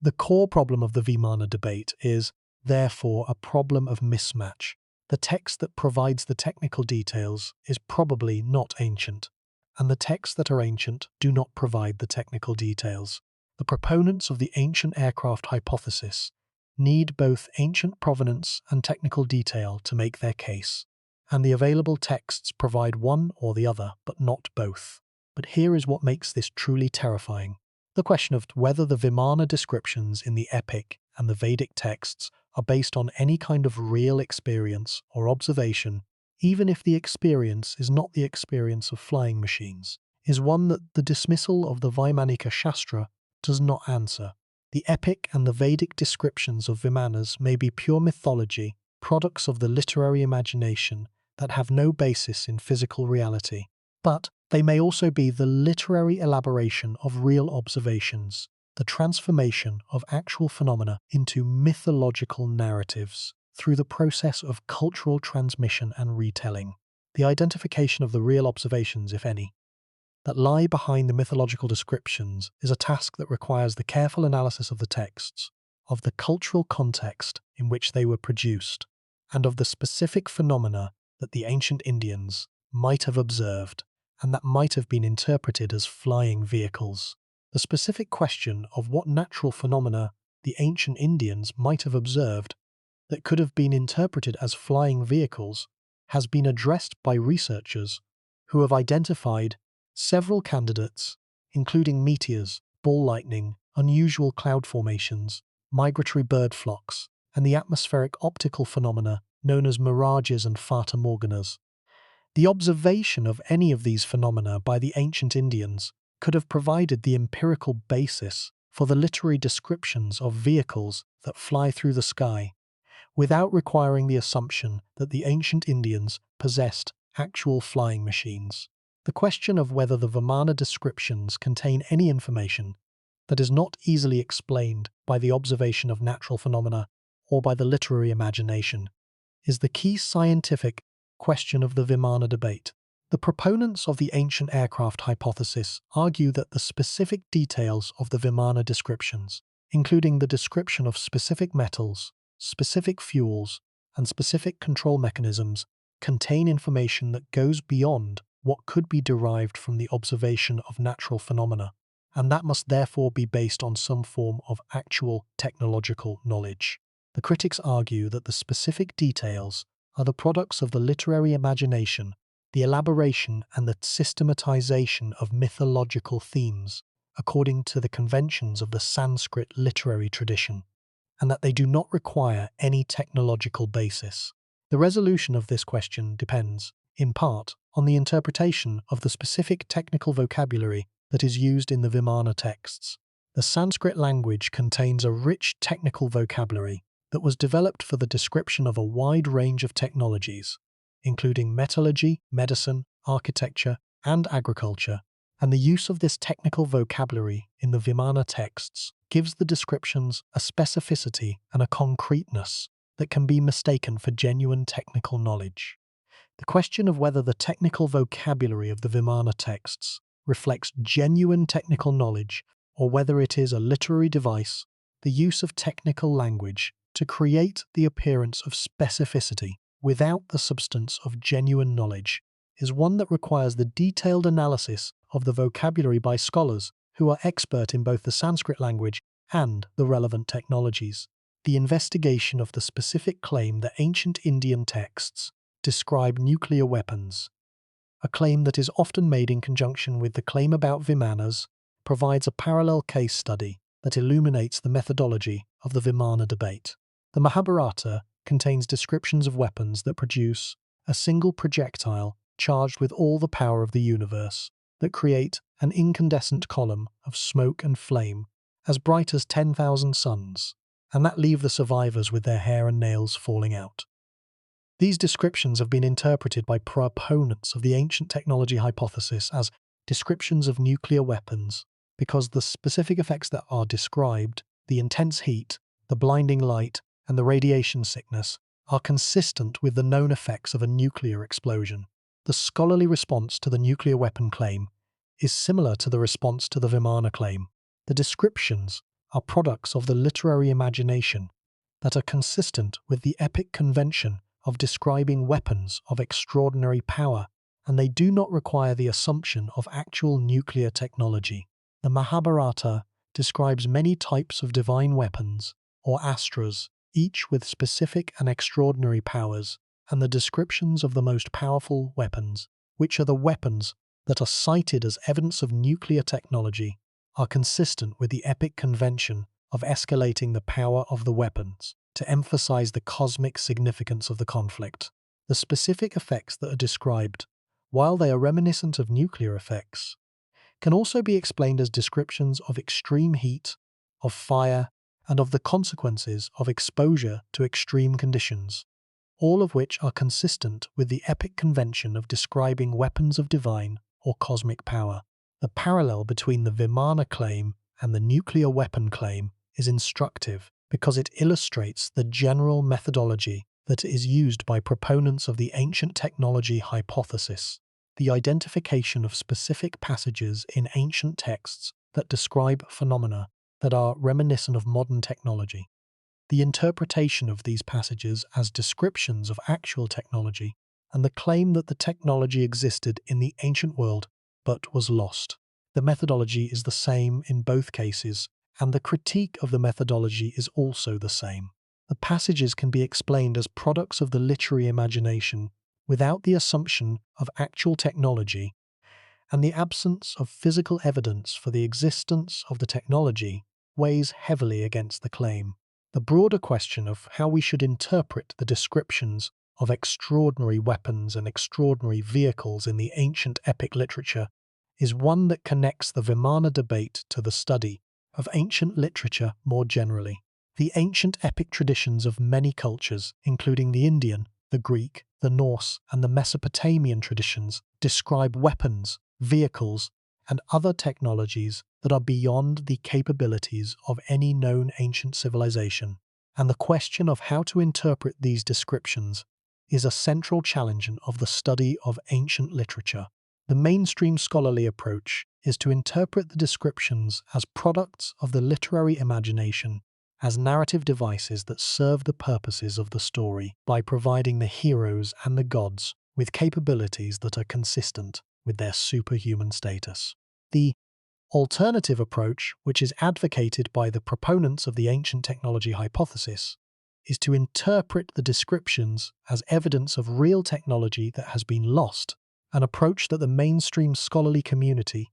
The core problem of the Vimana debate is, therefore, a problem of mismatch. The text that provides the technical details is probably not ancient, and the texts that are ancient do not provide the technical details. The proponents of the ancient aircraft hypothesis need both ancient provenance and technical detail to make their case, and the available texts provide one or the other, but not both. But here is what makes this truly terrifying. The question of whether the Vimana descriptions in the epic and the Vedic texts are based on any kind of real experience or observation, even if the experience is not the experience of flying machines, is one that the dismissal of the Vaimanika Shastra does not answer. The epic and the Vedic descriptions of Vimanas may be pure mythology, products of the literary imagination that have no basis in physical reality. But they may also be the literary elaboration of real observations, the transformation of actual phenomena into mythological narratives through the process of cultural transmission and retelling. The identification of the real observations, if any, that lie behind the mythological descriptions is a task that requires the careful analysis of the texts, of the cultural context in which they were produced, and of the specific phenomena that the ancient Indians might have observed and that might have been interpreted as flying vehicles. The specific question of what natural phenomena the ancient Indians might have observed that could have been interpreted as flying vehicles has been addressed by researchers who have identified several candidates, including meteors, ball lightning, unusual cloud formations, migratory bird flocks, and the atmospheric optical phenomena known as mirages and fata morganas. The observation of any of these phenomena by the ancient Indians could have provided the empirical basis for the literary descriptions of vehicles that fly through the sky, without requiring the assumption that the ancient Indians possessed actual flying machines. The question of whether the Vimana descriptions contain any information that is not easily explained by the observation of natural phenomena or by the literary imagination is the key scientific question of the Vimana debate. The proponents of the ancient aircraft hypothesis argue that the specific details of the Vimana descriptions, including the description of specific metals, specific fuels, and specific control mechanisms, contain information that goes beyond what could be derived from the observation of natural phenomena, and that must therefore be based on some form of actual technological knowledge. The critics argue that the specific details are the products of the literary imagination, the elaboration and the systematization of mythological themes according to the conventions of the Sanskrit literary tradition, and that they do not require any technological basis. The resolution of this question depends, in part, on the interpretation of the specific technical vocabulary that is used in the Vimana texts. The Sanskrit language contains a rich technical vocabulary that was developed for the description of a wide range of technologies, including metallurgy, medicine, architecture, and agriculture, and the use of this technical vocabulary in the Vimana texts gives the descriptions a specificity and a concreteness that can be mistaken for genuine technical knowledge. The question of whether the technical vocabulary of the Vimana texts reflects genuine technical knowledge or whether it is a literary device, the use of technical language to create the appearance of specificity without the substance of genuine knowledge, is one that requires the detailed analysis of the vocabulary by scholars who are expert in both the Sanskrit language and the relevant technologies. The investigation of the specific claim that ancient Indian texts describe nuclear weapons, a claim that is often made in conjunction with the claim about Vimanas, provides a parallel case study that illuminates the methodology of the Vimana debate. The Mahabharata contains descriptions of weapons that produce a single projectile charged with all the power of the universe, that create an incandescent column of smoke and flame as bright as 10,000 suns, and that leave the survivors with their hair and nails falling out. These descriptions have been interpreted by proponents of the ancient technology hypothesis as descriptions of nuclear weapons because the specific effects that are described, the intense heat, the blinding light, and the radiation sickness, are consistent with the known effects of a nuclear explosion. The scholarly response to the nuclear weapon claim is similar to the response to the Vimana claim. The descriptions are products of the literary imagination that are consistent with the epic convention of describing weapons of extraordinary power, and they do not require the assumption of actual nuclear technology. The Mahabharata describes many types of divine weapons, or astras, each with specific and extraordinary powers, and the descriptions of the most powerful weapons, which are the weapons that are cited as evidence of nuclear technology, are consistent with the epic convention of escalating the power of the weapons to emphasize the cosmic significance of the conflict. The specific effects that are described, while they are reminiscent of nuclear effects, can also be explained as descriptions of extreme heat, of fire, and of the consequences of exposure to extreme conditions, all of which are consistent with the epic convention of describing weapons of divine or cosmic power. The parallel between the Vimana claim and the nuclear weapon claim is instructive because it illustrates the general methodology that is used by proponents of the ancient technology hypothesis, the identification of specific passages in ancient texts that describe phenomena that are reminiscent of modern technology, the interpretation of these passages as descriptions of actual technology, and the claim that the technology existed in the ancient world but was lost. The methodology is the same in both cases, and the critique of the methodology is also the same. The passages can be explained as products of the literary imagination without the assumption of actual technology, and the absence of physical evidence for the existence of the technology weighs heavily against the claim. The broader question of how we should interpret the descriptions of extraordinary weapons and extraordinary vehicles in the ancient epic literature is one that connects the Vimana debate to the study of ancient literature more generally. The ancient epic traditions of many cultures, including the Indian, the Greek, the Norse, and the Mesopotamian traditions, describe weapons, vehicles, and other technologies that are beyond the capabilities of any known ancient civilization, and the question of how to interpret these descriptions is a central challenge of the study of ancient literature. The mainstream scholarly approach is to interpret the descriptions as products of the literary imagination, as narrative devices that serve the purposes of the story by providing the heroes and the gods with capabilities that are consistent with their superhuman status. The alternative approach, which is advocated by the proponents of the ancient technology hypothesis, is to interpret the descriptions as evidence of real technology that has been lost, an approach that the mainstream scholarly community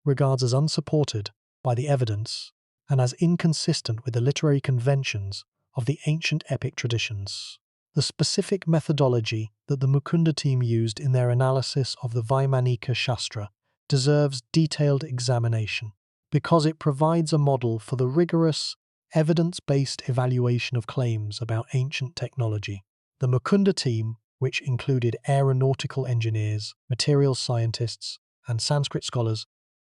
regards as unsupported by the evidence and as inconsistent with the literary conventions of the ancient epic traditions. The specific methodology that the Mukunda team used in their analysis of the Vaimanika Shastra deserves detailed examination because it provides a model for the rigorous, evidence-based evaluation of claims about ancient technology. The Mukunda team, which included aeronautical engineers, materials scientists, and Sanskrit scholars,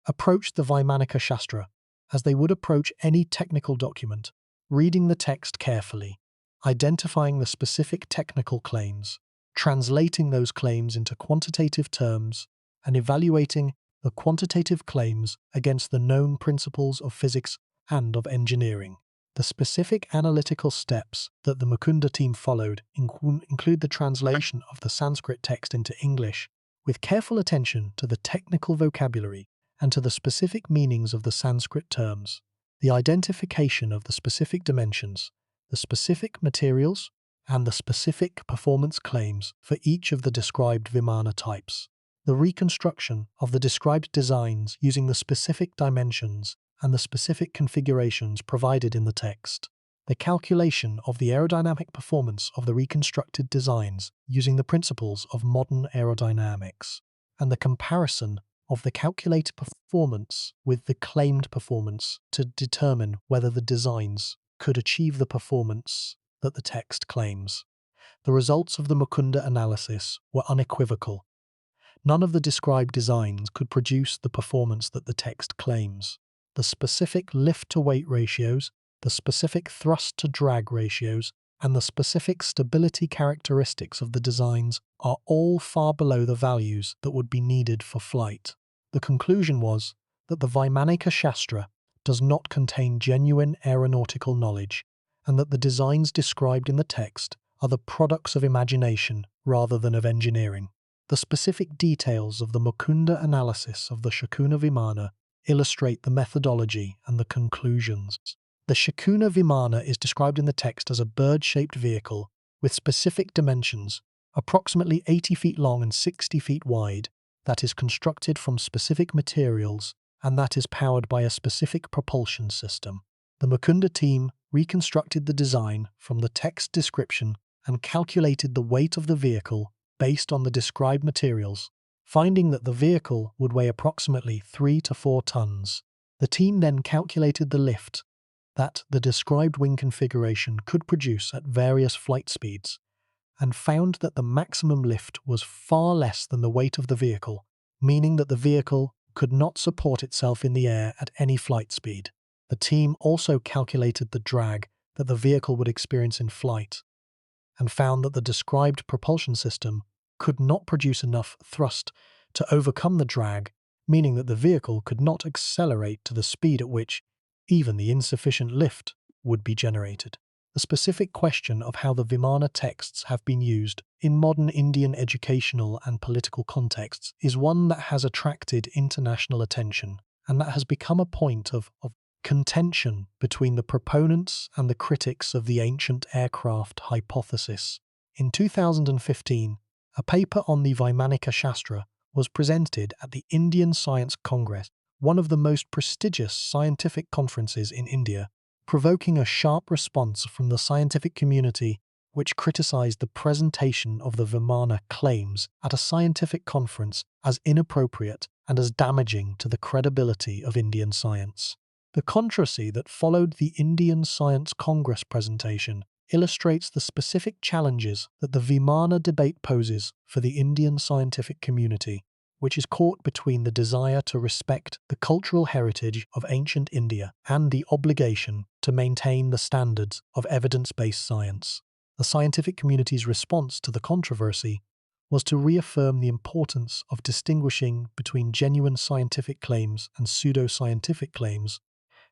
approached the Vaimanika Shastra as they would approach any technical document, reading the text carefully, identifying the specific technical claims, translating those claims into quantitative terms, and evaluating the quantitative claims against the known principles of physics and of engineering. The specific analytical steps that the Mukunda team followed include the translation of the Sanskrit text into English, with careful attention to the technical vocabulary and to the specific meanings of the Sanskrit terms, the identification of the specific dimensions, the specific materials, and the specific performance claims for each of the described Vimana types, the reconstruction of the described designs using the specific dimensions and the specific configurations provided in the text, the calculation of the aerodynamic performance of the reconstructed designs using the principles of modern aerodynamics, and the comparison of the calculated performance with the claimed performance to determine whether the designs could achieve the performance that the text claims. The results of the Mukunda analysis were unequivocal. None of the described designs could produce the performance that the text claims. The specific lift-to-weight ratios, the specific thrust-to-drag ratios, and the specific stability characteristics of the designs are all far below the values that would be needed for flight. The conclusion was that the Vaimanika Shastra does not contain genuine aeronautical knowledge, and that the designs described in the text are the products of imagination rather than of engineering. The specific details of the Mukunda analysis of the Shakuna Vimana illustrate the methodology and the conclusions. The Shakuna Vimana is described in the text as a bird-shaped vehicle with specific dimensions, approximately 80 feet long and 60 feet wide, that is constructed from specific materials and that is powered by a specific propulsion system. The Mukunda team reconstructed the design from the text description and calculated the weight of the vehicle based on the described materials, finding that the vehicle would weigh approximately 3 to 4 tons. The team then calculated the lift that the described wing configuration could produce at various flight speeds, and found that the maximum lift was far less than the weight of the vehicle, meaning that the vehicle could not support itself in the air at any flight speed. The team also calculated the drag that the vehicle would experience in flight, and found that the described propulsion system could not produce enough thrust to overcome the drag, meaning that the vehicle could not accelerate to the speed at which even the insufficient lift would be generated. The specific question of how the Vimana texts have been used in modern Indian educational and political contexts is one that has attracted international attention, and that has become a point of contention between the proponents and the critics of the ancient aircraft hypothesis. In 2015, a paper on the Vaimanika Shastra was presented at the Indian Science Congress, one of the most prestigious scientific conferences in India, provoking a sharp response from the scientific community, which criticized the presentation of the Vimana claims at a scientific conference as inappropriate and as damaging to the credibility of Indian science. The controversy that followed the Indian Science Congress presentation illustrates the specific challenges that the Vimana debate poses for the Indian scientific community, which is caught between the desire to respect the cultural heritage of ancient India and the obligation to maintain the standards of evidence-based science. The scientific community's response to the controversy was to reaffirm the importance of distinguishing between genuine scientific claims and pseudo-scientific claims,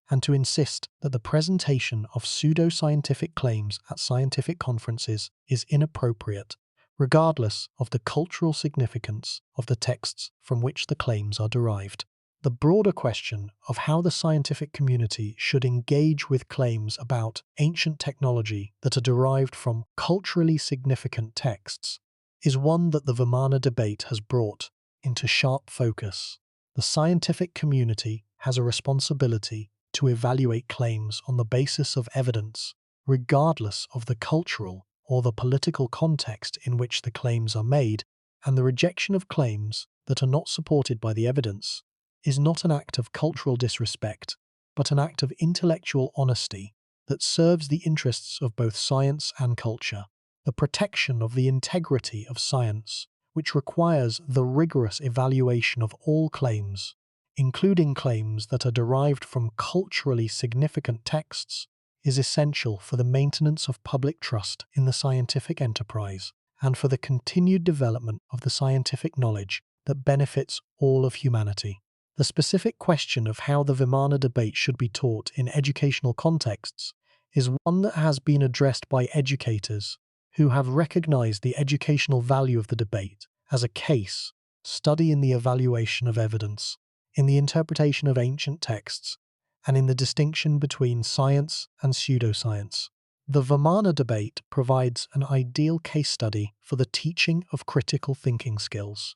and to insist that the presentation of pseudo-scientific claims at scientific conferences is inappropriate, regardless of the cultural significance of the texts from which the claims are derived. The broader question of how the scientific community should engage with claims about ancient technology that are derived from culturally significant texts is one that the Vimana debate has brought into sharp focus. The scientific community has a responsibility to evaluate claims on the basis of evidence, regardless of the cultural or the political context in which the claims are made, and the rejection of claims that are not supported by the evidence is not an act of cultural disrespect, but an act of intellectual honesty that serves the interests of both science and culture. The protection of the integrity of science, which requires the rigorous evaluation of all claims, including claims that are derived from culturally significant texts, is essential for the maintenance of public trust in the scientific enterprise and for the continued development of the scientific knowledge that benefits all of humanity. The specific question of how the Vimana debate should be taught in educational contexts is one that has been addressed by educators who have recognized the educational value of the debate as a case study in the evaluation of evidence, in the interpretation of ancient texts, and in the distinction between science and pseudoscience. The Vimana debate provides an ideal case study for the teaching of critical thinking skills,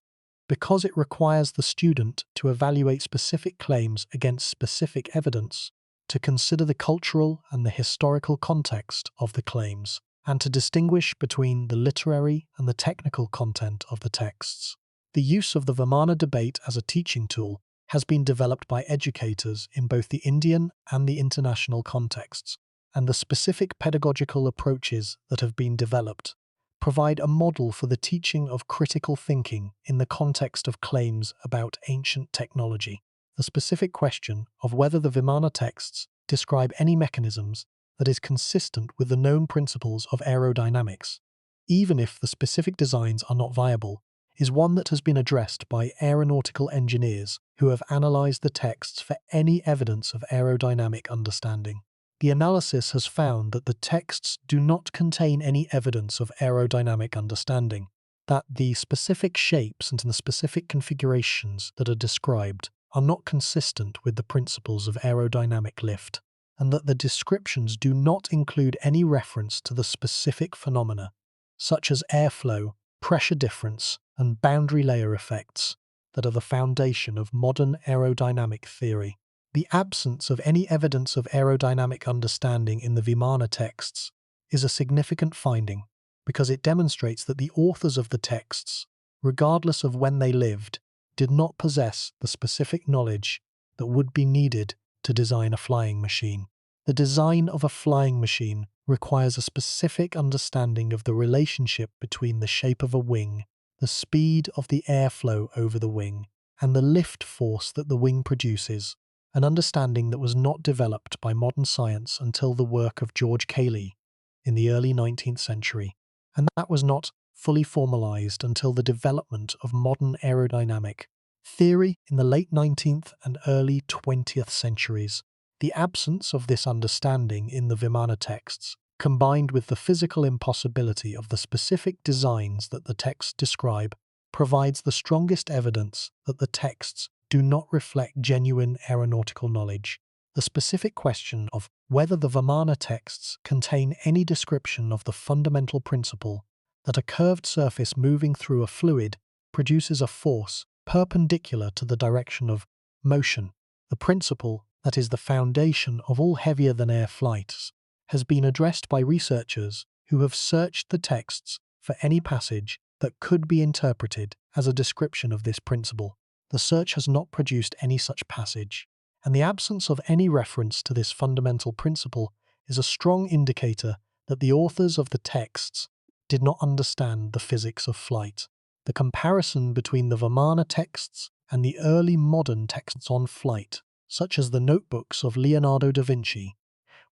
because it requires the student to evaluate specific claims against specific evidence, to consider the cultural and the historical context of the claims, and to distinguish between the literary and the technical content of the texts. The use of the Vimana debate as a teaching tool has been developed by educators in both the Indian and the international contexts, and the specific pedagogical approaches that have been developed provide a model for the teaching of critical thinking in the context of claims about ancient technology. The specific question of whether the Vimana texts describe any mechanisms that is consistent with the known principles of aerodynamics, even if the specific designs are not viable, is one that has been addressed by aeronautical engineers who have analysed the texts for any evidence of aerodynamic understanding. The analysis has found that the texts do not contain any evidence of aerodynamic understanding, that the specific shapes and the specific configurations that are described are not consistent with the principles of aerodynamic lift, and that the descriptions do not include any reference to the specific phenomena, such as airflow, pressure difference, and boundary layer effects, that are the foundation of modern aerodynamic theory. The absence of any evidence of aerodynamic understanding in the Vimana texts is a significant finding, because it demonstrates that the authors of the texts, regardless of when they lived, did not possess the specific knowledge that would be needed to design a flying machine. The design of a flying machine requires a specific understanding of the relationship between the shape of a wing, the speed of the airflow over the wing, and the lift force that the wing produces, an understanding that was not developed by modern science until the work of George Cayley in the early 19th century, and that was not fully formalized until the development of modern aerodynamic theory in the late 19th and early 20th centuries. The absence of this understanding in the Vimana texts, combined with the physical impossibility of the specific designs that the texts describe, provides the strongest evidence that the texts do not reflect genuine aeronautical knowledge. The specific question of whether the Vimana texts contain any description of the fundamental principle that a curved surface moving through a fluid produces a force perpendicular to the direction of motion, the principle that is the foundation of all heavier-than-air flights, has been addressed by researchers who have searched the texts for any passage that could be interpreted as a description of this principle. The search has not produced any such passage, and the absence of any reference to this fundamental principle is a strong indicator that the authors of the texts did not understand the physics of flight. The comparison between the Vimana texts and the early modern texts on flight, such as the notebooks of Leonardo da Vinci,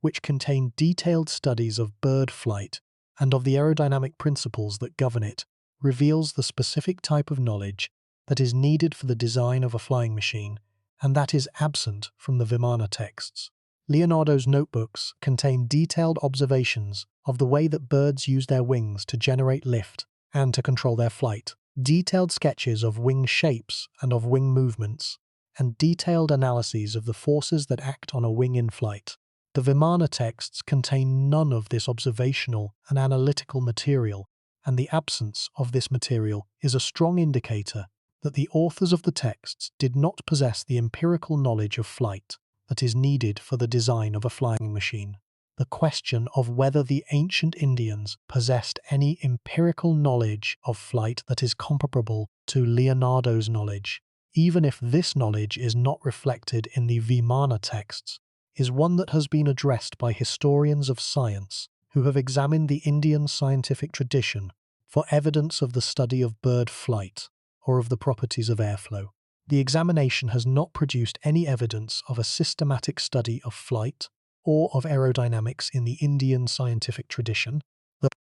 which contain detailed studies of bird flight and of the aerodynamic principles that govern it, reveals the specific type of knowledge that is needed for the design of a flying machine, and that is absent from the Vimana texts. Leonardo's notebooks contain detailed observations of the way that birds use their wings to generate lift and to control their flight, detailed sketches of wing shapes and of wing movements, and detailed analyses of the forces that act on a wing in flight. The Vimana texts contain none of this observational and analytical material, and the absence of this material is a strong indicator that the authors of the texts did not possess the empirical knowledge of flight that is needed for the design of a flying machine. The question of whether the ancient Indians possessed any empirical knowledge of flight that is comparable to Leonardo's knowledge, even if this knowledge is not reflected in the Vimana texts, is one that has been addressed by historians of science who have examined the Indian scientific tradition for evidence of the study of bird flight or of the properties of airflow. The examination has not produced any evidence of a systematic study of flight or of aerodynamics in the Indian scientific tradition.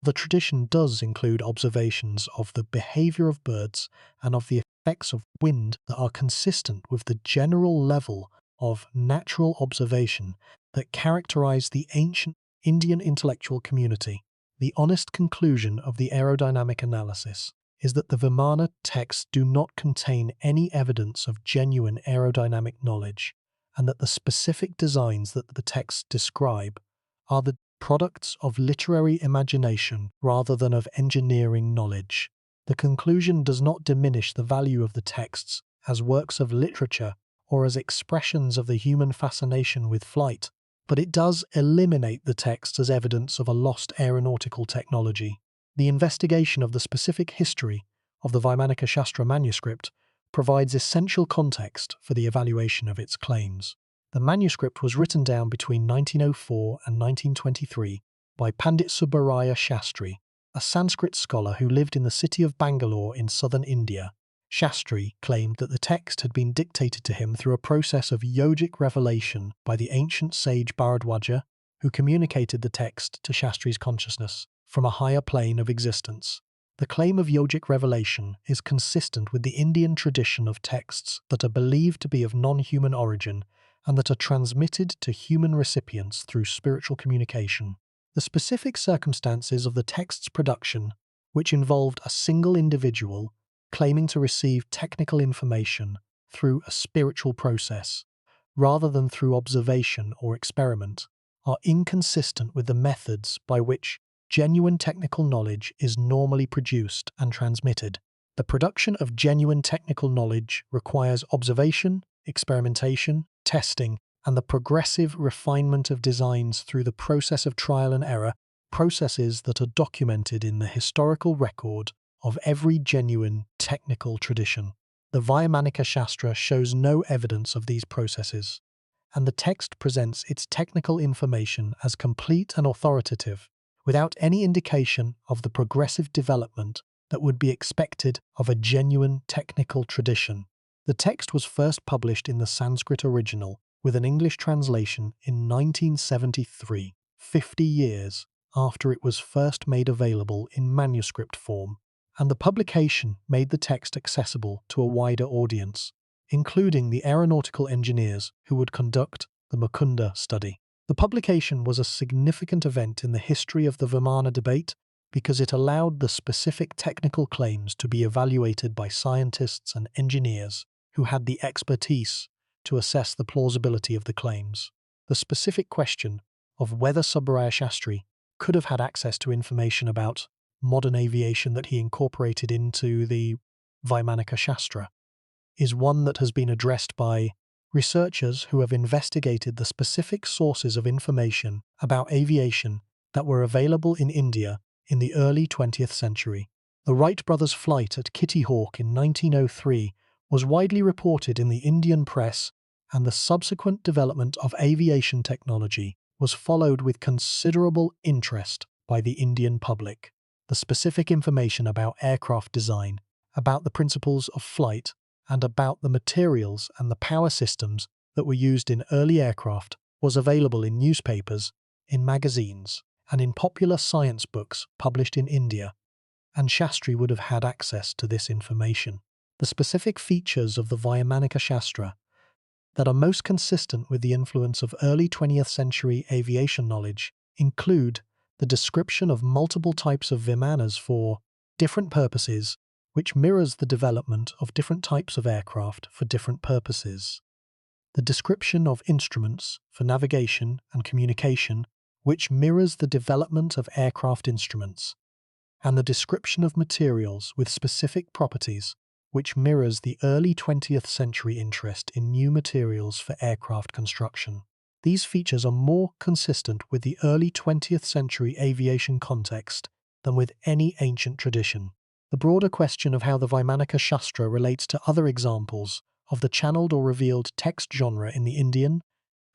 The tradition does include observations of the behavior of birds and of the effects of wind that are consistent with the general level of natural observation that characterized the ancient Indian intellectual community. The honest conclusion of the aerodynamic analysis is that the Vimana texts do not contain any evidence of genuine aerodynamic knowledge, and that the specific designs that the texts describe are the products of literary imagination rather than of engineering knowledge. The conclusion does not diminish the value of the texts as works of literature or as expressions of the human fascination with flight, but it does eliminate the texts as evidence of a lost aeronautical technology. The investigation of the specific history of the Vaimanika Shastra manuscript provides essential context for the evaluation of its claims. The manuscript was written down between 1904 and 1923 by Pandit Subbaraya Shastri, a Sanskrit scholar who lived in the city of Bangalore in southern India. Shastri claimed that the text had been dictated to him through a process of yogic revelation by the ancient sage Bharadwaja, who communicated the text to Shastri's consciousness from a higher plane of existence. The claim of yogic revelation is consistent with the Indian tradition of texts that are believed to be of non-human origin and that are transmitted to human recipients through spiritual communication. The specific circumstances of the text's production, which involved a single individual claiming to receive technical information through a spiritual process, rather than through observation or experiment, are inconsistent with the methods by which genuine technical knowledge is normally produced and transmitted. The production of genuine technical knowledge requires observation, experimentation, testing, and the progressive refinement of designs through the process of trial and error, processes that are documented in the historical record of every genuine technical tradition. The Vaimanika Shastra shows no evidence of these processes, and the text presents its technical information as complete and authoritative, without any indication of the progressive development that would be expected of a genuine technical tradition. The text was first published in the Sanskrit original, with an English translation in 1973, 50 years after it was first made available in manuscript form, and the publication made the text accessible to a wider audience, including the aeronautical engineers who would conduct the Mukunda study. The publication was a significant event in the history of the Vimana debate because it allowed the specific technical claims to be evaluated by scientists and engineers who had the expertise to assess the plausibility of the claims. The specific question of whether Subbaraya Shastri could have had access to information about modern aviation that he incorporated into the Vaimanika Shastra is one that has been addressed by researchers who have investigated the specific sources of information about aviation that were available in India in the early 20th century. The Wright brothers' flight at Kitty Hawk in 1903 was widely reported in the Indian press, and the subsequent development of aviation technology was followed with considerable interest by the Indian public. The specific information about aircraft design, about the principles of flight, and about the materials and the power systems that were used in early aircraft was available in newspapers, in magazines, and in popular science books published in India, and Shastri would have had access to this information. The specific features of the Vaimanika Shastra that are most consistent with the influence of early 20th century aviation knowledge include the description of multiple types of Vimanas for different purposes, which mirrors the development of different types of aircraft for different purposes. The description of instruments for navigation and communication, which mirrors the development of aircraft instruments. And the description of materials with specific properties, which mirrors the early 20th century interest in new materials for aircraft construction. These features are more consistent with the early 20th century aviation context than with any ancient tradition. The broader question of how the Vaimanika Shastra relates to other examples of the channeled or revealed text genre in the Indian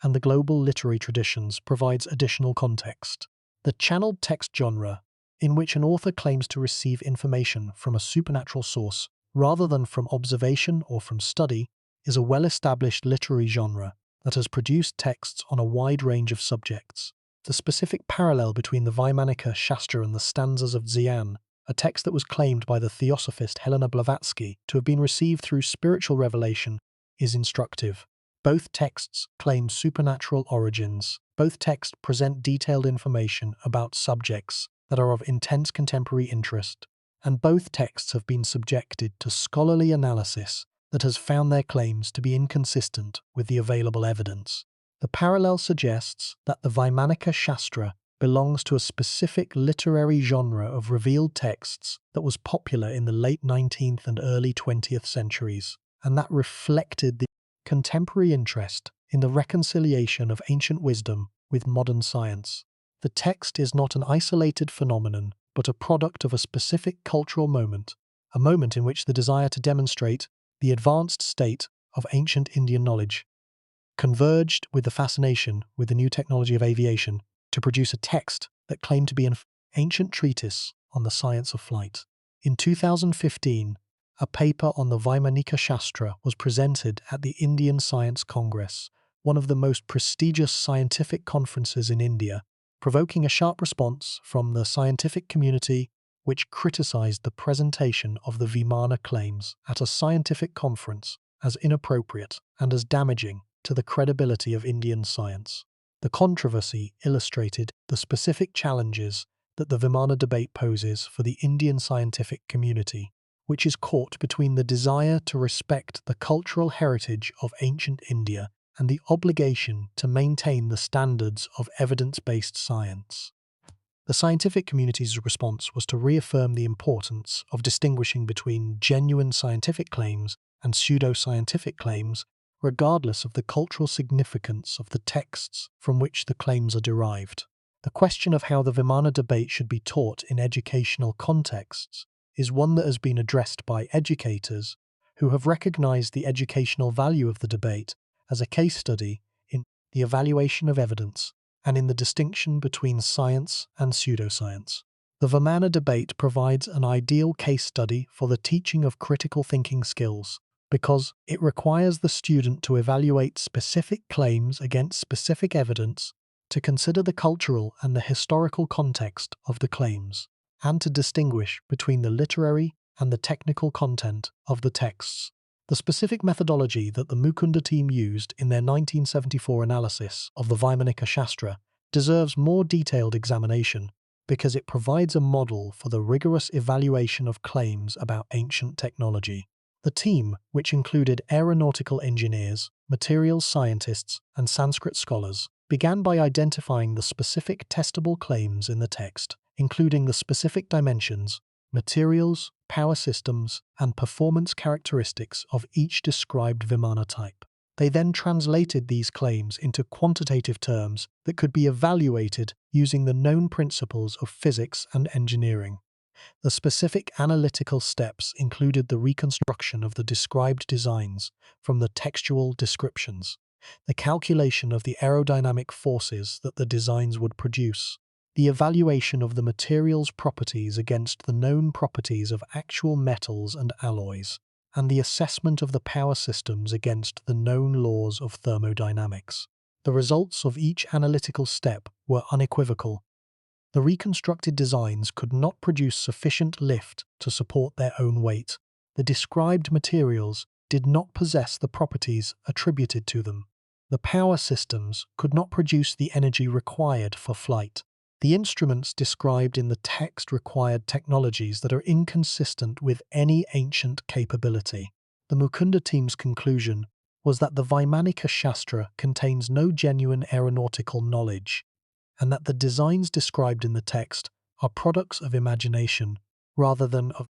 and the global literary traditions provides additional context. The channeled text genre, in which an author claims to receive information from a supernatural source rather than from observation or from study, is a well-established literary genre that has produced texts on a wide range of subjects. The specific parallel between the Vaimanika Shastra and the stanzas of Dzyan, a text that was claimed by the theosophist Helena Blavatsky to have been received through spiritual revelation, is instructive. Both texts claim supernatural origins. Both texts present detailed information about subjects that are of intense contemporary interest, and both texts have been subjected to scholarly analysis that has found their claims to be inconsistent with the available evidence. The parallel suggests that the Vaimanika Shastra belongs to a specific literary genre of revealed texts that was popular in the late 19th and early 20th centuries, and that reflected the contemporary interest in the reconciliation of ancient wisdom with modern science. The text is not an isolated phenomenon, but a product of a specific cultural moment, a moment in which the desire to demonstrate the advanced state of ancient Indian knowledge converged with the fascination with the new technology of aviation to produce a text that claimed to be an ancient treatise on the science of flight. In 2015, a paper on the Vaimanika Shastra was presented at the Indian Science Congress, one of the most prestigious scientific conferences in India, provoking a sharp response from the scientific community, which criticized the presentation of the Vimana claims at a scientific conference as inappropriate and as damaging to the credibility of Indian science. The controversy illustrated the specific challenges that the Vimana debate poses for the Indian scientific community, which is caught between the desire to respect the cultural heritage of ancient India and the obligation to maintain the standards of evidence-based science. The scientific community's response was to reaffirm the importance of distinguishing between genuine scientific claims and pseudo-scientific claims, regardless of the cultural significance of the texts from which the claims are derived. The question of how the Vimana debate should be taught in educational contexts is one that has been addressed by educators who have recognized the educational value of the debate as a case study in the evaluation of evidence, and in the distinction between science and pseudoscience. The Vimana debate provides an ideal case study for the teaching of critical thinking skills, because it requires the student to evaluate specific claims against specific evidence, to consider the cultural and the historical context of the claims, and to distinguish between the literary and the technical content of the texts. The specific methodology that the Mukunda team used in their 1974 analysis of the Vaimanika Shastra deserves more detailed examination because it provides a model for the rigorous evaluation of claims about ancient technology. The team, which included aeronautical engineers, materials scientists, and Sanskrit scholars, began by identifying the specific testable claims in the text, including the specific dimensions, materials, power systems, and performance characteristics of each described Vimana type. They then translated these claims into quantitative terms that could be evaluated using the known principles of physics and engineering. The specific analytical steps included the reconstruction of the described designs from the textual descriptions, the calculation of the aerodynamic forces that the designs would produce, the evaluation of the materials' properties against the known properties of actual metals and alloys, and the assessment of the power systems against the known laws of thermodynamics. The results of each analytical step were unequivocal. The reconstructed designs could not produce sufficient lift to support their own weight. The described materials did not possess the properties attributed to them. The power systems could not produce the energy required for flight. The instruments described in the text required technologies that are inconsistent with any ancient capability. The Mukunda team's conclusion was that the Vaimanika Shastra contains no genuine aeronautical knowledge, and that the designs described in the text are products of imagination rather than of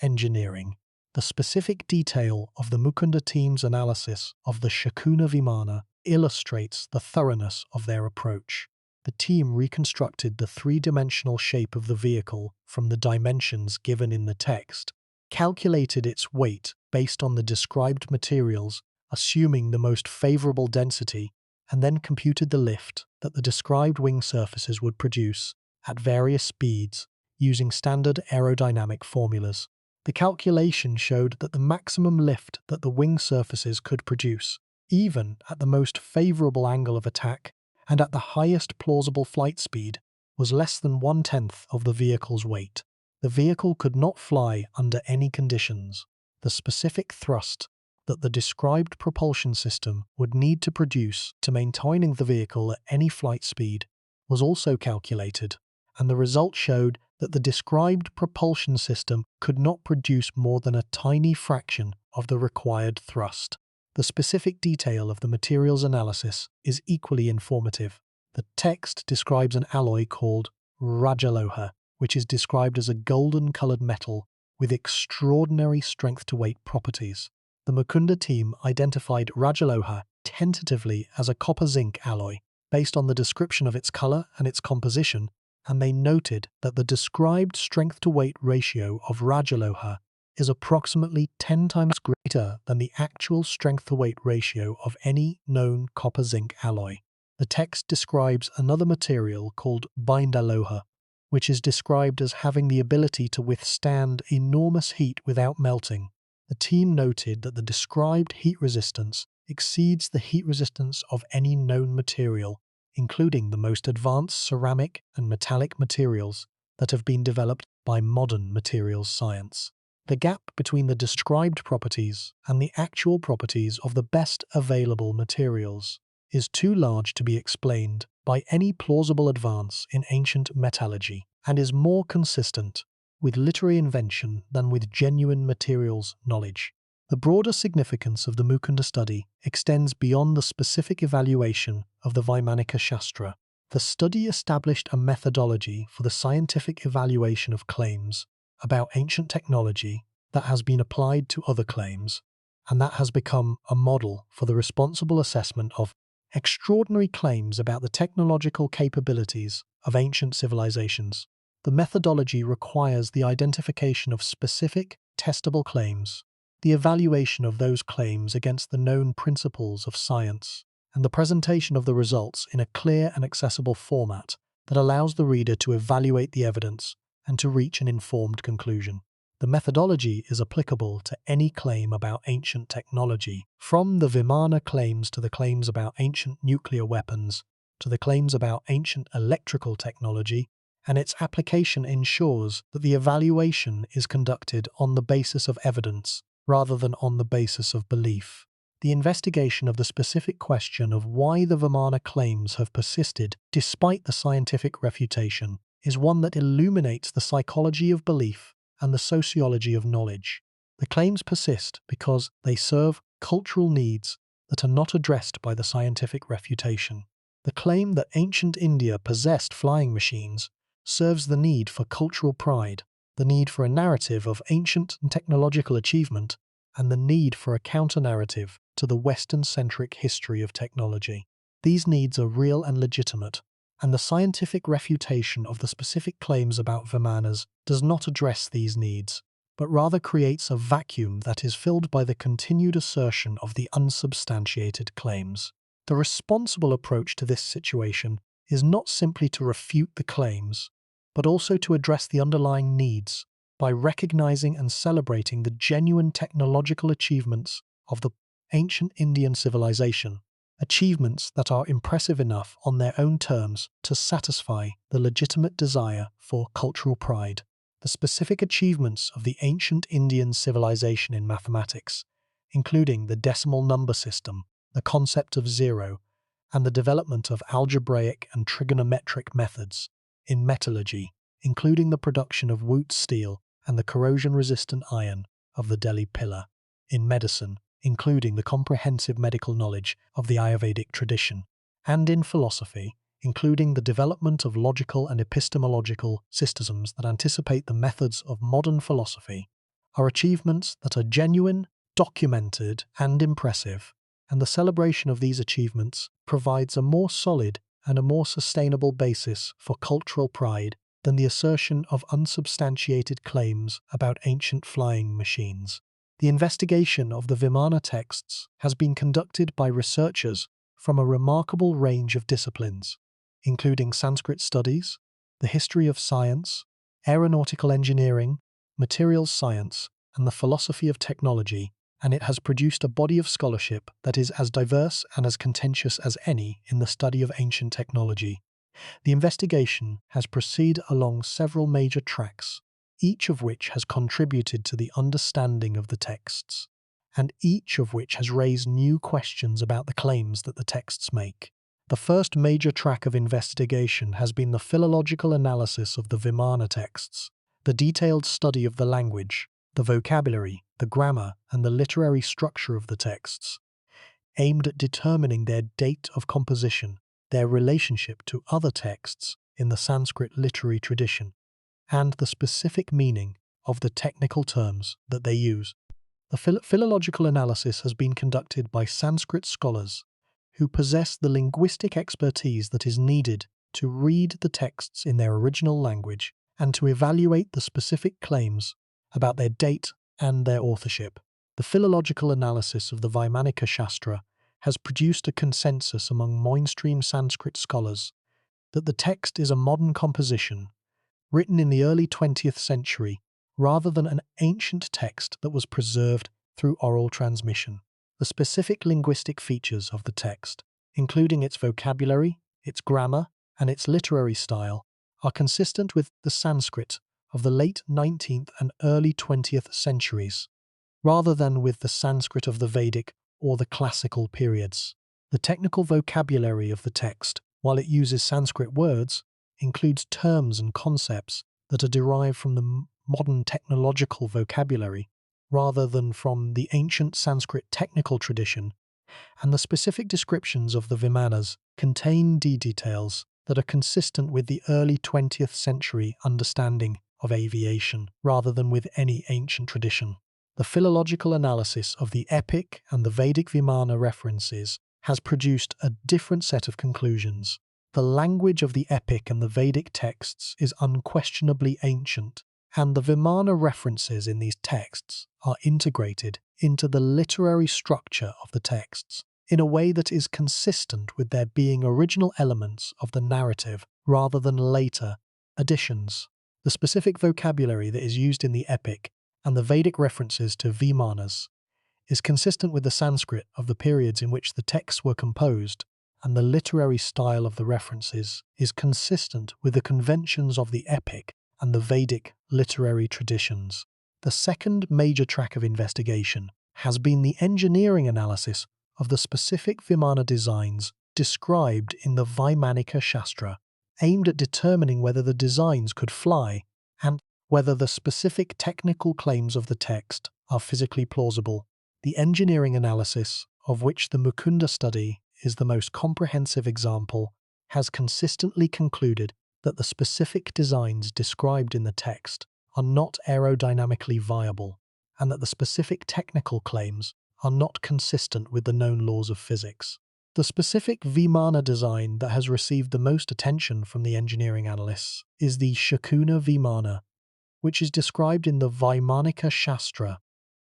engineering. The specific detail of the Mukunda team's analysis of the Shakuna Vimana illustrates the thoroughness of their approach. The team reconstructed the three-dimensional shape of the vehicle from the dimensions given in the text, calculated its weight based on the described materials, assuming the most favorable density, and then computed the lift that the described wing surfaces would produce at various speeds using standard aerodynamic formulas. The calculation showed that the maximum lift that the wing surfaces could produce, even at the most favorable angle of attack and at the highest plausible flight speed, was less than 1/10 of the vehicle's weight. The vehicle could not fly under any conditions. The specific thrust that the described propulsion system would need to produce to maintaining the vehicle at any flight speed was also calculated, and the result showed that the described propulsion system could not produce more than a tiny fraction of the required thrust. The specific detail of the materials analysis is equally informative. The text describes an alloy called Rajaloha, which is described as a golden-coloured metal with extraordinary strength-to-weight properties. The Mukunda team identified Rajaloha tentatively as a copper-zinc alloy, based on the description of its colour and its composition, and they noted that the described strength-to-weight ratio of Rajaloha is approximately 10 times greater than the actual strength-to-weight ratio of any known copper-zinc alloy. The text describes another material called Bindaloha, which is described as having the ability to withstand enormous heat without melting. The team noted that the described heat resistance exceeds the heat resistance of any known material, including the most advanced ceramic and metallic materials that have been developed by modern materials science. The gap between the described properties and the actual properties of the best available materials is too large to be explained by any plausible advance in ancient metallurgy, and is more consistent with literary invention than with genuine materials knowledge. The broader significance of the Mukunda study extends beyond the specific evaluation of the Vaimanika Shastra. The study established a methodology for the scientific evaluation of claims about ancient technology that has been applied to other claims, and that has become a model for the responsible assessment of extraordinary claims about the technological capabilities of ancient civilizations. The methodology requires the identification of specific, testable claims, the evaluation of those claims against the known principles of science, and the presentation of the results in a clear and accessible format that allows the reader to evaluate the evidence and to reach an informed conclusion. The methodology is applicable to any claim about ancient technology, from the Vimana claims to the claims about ancient nuclear weapons, to the claims about ancient electrical technology, and its application ensures that the evaluation is conducted on the basis of evidence rather than on the basis of belief. The investigation of the specific question of why the Vimana claims have persisted despite the scientific refutation is one that illuminates the psychology of belief and the sociology of knowledge. The claims persist because they serve cultural needs that are not addressed by the scientific refutation. The claim that ancient India possessed flying machines serves the need for cultural pride, the need for a narrative of ancient and technological achievement, and the need for a counter-narrative to the Western-centric history of technology. These needs are real and legitimate, and the scientific refutation of the specific claims about Vimanas does not address these needs, but rather creates a vacuum that is filled by the continued assertion of the unsubstantiated claims. The responsible approach to this situation is not simply to refute the claims, but also to address the underlying needs by recognizing and celebrating the genuine technological achievements of the ancient Indian civilization, achievements that are impressive enough on their own terms to satisfy the legitimate desire for cultural pride. The specific achievements of the ancient Indian civilization in mathematics, including the decimal number system, the concept of zero, and the development of algebraic and trigonometric methods in metallurgy, including the production of Wootz steel and the corrosion-resistant iron of the Delhi pillar, in medicine, including the comprehensive medical knowledge of the Ayurvedic tradition, and in philosophy, including the development of logical and epistemological systems that anticipate the methods of modern philosophy, are achievements that are genuine, documented, and impressive, and the celebration of these achievements provides a more solid and a more sustainable basis for cultural pride than the assertion of unsubstantiated claims about ancient flying machines. The investigation of the Vimana texts has been conducted by researchers from a remarkable range of disciplines, including Sanskrit studies, the history of science, aeronautical engineering, materials science, and the philosophy of technology, and it has produced a body of scholarship that is as diverse and as contentious as any in the study of ancient technology. The investigation has proceeded along several major tracks, each of which has contributed to the understanding of the texts, and each of which has raised new questions about the claims that the texts make. The first major track of investigation has been the philological analysis of the Vimana texts, the detailed study of the language, the vocabulary, the grammar, and the literary structure of the texts, aimed at determining their date of composition, their relationship to other texts in the Sanskrit literary tradition, and the specific meaning of the technical terms that they use. The philological analysis has been conducted by Sanskrit scholars who possess the linguistic expertise that is needed to read the texts in their original language and to evaluate the specific claims about their date and their authorship. The philological analysis of the Vaimanika Shastra has produced a consensus among mainstream Sanskrit scholars that the text is a modern composition written in the early 20th century rather than an ancient text that was preserved through oral transmission. The specific linguistic features of the text, including its vocabulary, its grammar, and its literary style, are consistent with the Sanskrit of the late 19th and early 20th centuries, rather than with the Sanskrit of the Vedic or the classical periods. The technical vocabulary of the text, while it uses Sanskrit words, includes terms and concepts that are derived from the modern technological vocabulary, rather than from the ancient Sanskrit technical tradition, and the specific descriptions of the Vimanas contain details that are consistent with the early 20th century understanding of aviation, rather than with any ancient tradition. The philological analysis of the epic and the Vedic Vimana references has produced a different set of conclusions. The language of the epic and the Vedic texts is unquestionably ancient, and the Vimana references in these texts are integrated into the literary structure of the texts. in a way that is consistent with there being original elements of the narrative rather than later additions. The specific vocabulary that is used in the epic and the Vedic references to Vimanas is consistent with the Sanskrit of the periods in which the texts were composed, and the literary style of the references is consistent with the conventions of the epic and the Vedic literary traditions. The second major track of investigation has been the engineering analysis of the specific Vimana designs described in the Vaimanika Shastra, aimed at determining whether the designs could fly and whether the specific technical claims of the text are physically plausible. The engineering analysis, of which the Mukunda study is the most comprehensive example, has consistently concluded that the specific designs described in the text are not aerodynamically viable, and that the specific technical claims are not consistent with the known laws of physics. The specific Vimana design that has received the most attention from the engineering analysts is the Shakuna Vimana, which is described in the Vaimanika Shastra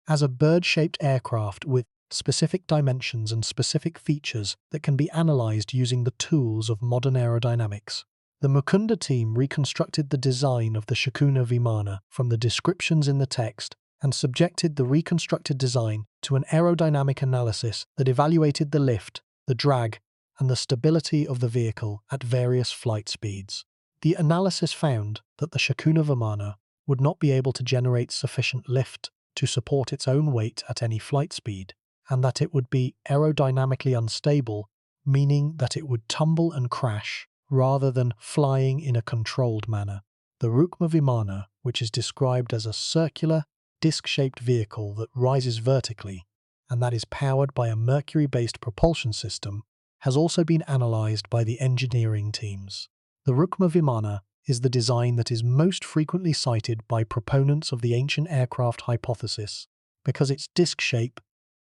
as a bird-shaped aircraft with specific dimensions and specific features that can be analysed using the tools of modern aerodynamics. The Mukunda team reconstructed the design of the Shakuna Vimana from the descriptions in the text and subjected the reconstructed design to an aerodynamic analysis that evaluated the lift, the drag, and the stability of the vehicle at various flight speeds. The analysis found that the Shakuna Vimana would not be able to generate sufficient lift to support its own weight at any flight speed, and that it would be aerodynamically unstable, meaning that it would tumble and crash rather than flying in a controlled manner. The Rukma Vimana, which is described as a circular, disc-shaped vehicle that rises vertically, and that is powered by a mercury-based propulsion system, has also been analysed by the engineering teams. The Rukma Vimana is the design that is most frequently cited by proponents of the ancient aircraft hypothesis because its disc shape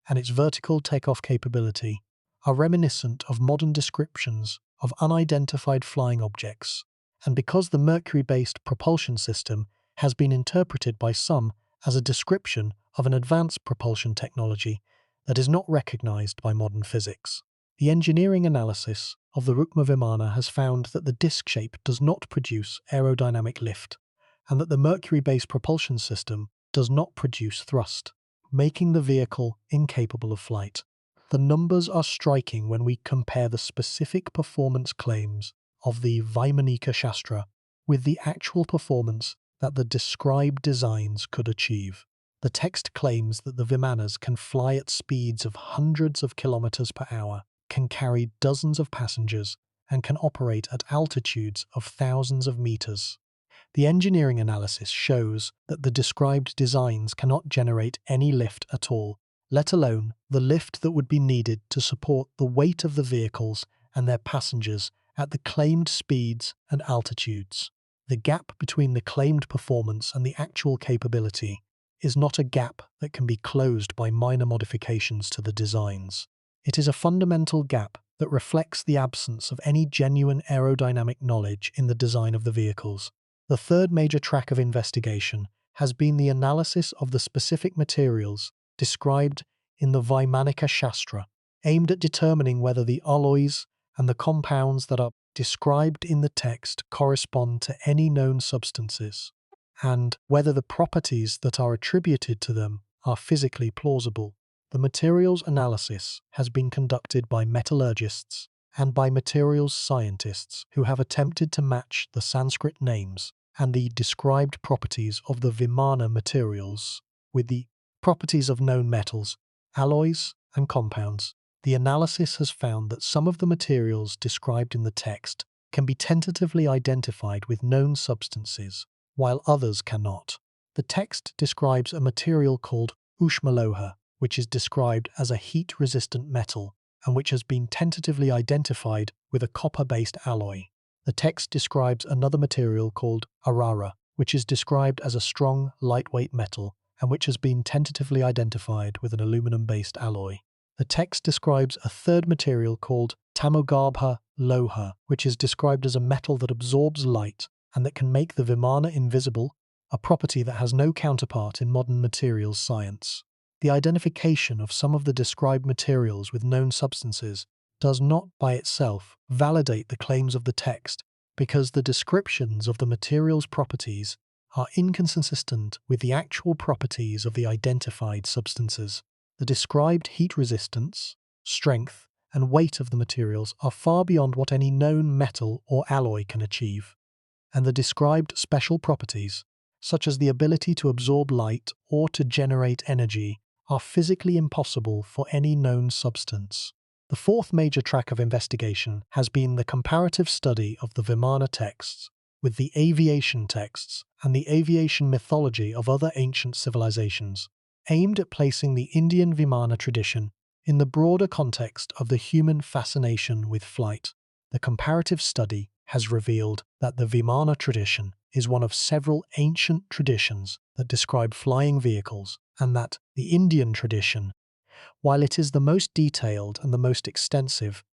and its vertical takeoff capability are reminiscent of modern descriptions of unidentified flying objects, and because the mercury-based propulsion system has been interpreted by some as a description of an advanced propulsion technology that is not recognized by modern physics. The engineering analysis of the Rukma Vimana has found that the disc shape does not produce aerodynamic lift, and that the mercury-based propulsion system does not produce thrust, making the vehicle incapable of flight. The numbers are striking when we compare the specific performance claims of the Vaimanika Shastra with the actual performance that the described designs could achieve. The text claims that the Vimanas can fly at speeds of hundreds of kilometers per hour, can carry dozens of passengers, and can operate at altitudes of thousands of meters. The engineering analysis shows that the described designs cannot generate any lift at all, let alone the lift that would be needed to support the weight of the vehicles and their passengers at the claimed speeds and altitudes. The gap between the claimed performance and the actual capability is not a gap that can be closed by minor modifications to the designs. It is a fundamental gap that reflects the absence of any genuine aerodynamic knowledge in the design of the vehicles. The third major track of investigation has been the analysis of the specific materials described in the Vaimanika Shastra, aimed at determining whether the alloys and the compounds that are described in the text correspond to any known substances, and whether the properties that are attributed to them are physically plausible. The materials analysis has been conducted by metallurgists and by materials scientists who have attempted to match the Sanskrit names and the described properties of the Vimana materials with the properties of known metals, alloys, and compounds. The analysis has found that some of the materials described in the text can be tentatively identified with known substances, while others cannot. The text describes a material called Ushmaloha, which is described as a heat-resistant metal and which has been tentatively identified with a copper-based alloy. The text describes another material called Arara, which is described as a strong, lightweight metal and which has been tentatively identified with an aluminum-based alloy. The text describes a third material called Tamogarbha Loha, which is described as a metal that absorbs light and that can make the Vimana invisible, a property that has no counterpart in modern materials science. The identification of some of the described materials with known substances does not by itself validate the claims of the text, because the descriptions of the material's properties are inconsistent with the actual properties of the identified substances. The described heat resistance, strength, and weight of the materials are far beyond what any known metal or alloy can achieve, and the described special properties, such as the ability to absorb light or to generate energy, are physically impossible for any known substance. The fourth major track of investigation has been the comparative study of the Vimana texts with the aviation texts and the aviation mythology of other ancient civilizations, aimed at placing the Indian Vimana tradition in the broader context of the human fascination with flight. The comparative study has revealed that the Vimana tradition is one of several ancient traditions that describe flying vehicles, and that the Indian tradition, while it is the most detailed and the most extensive,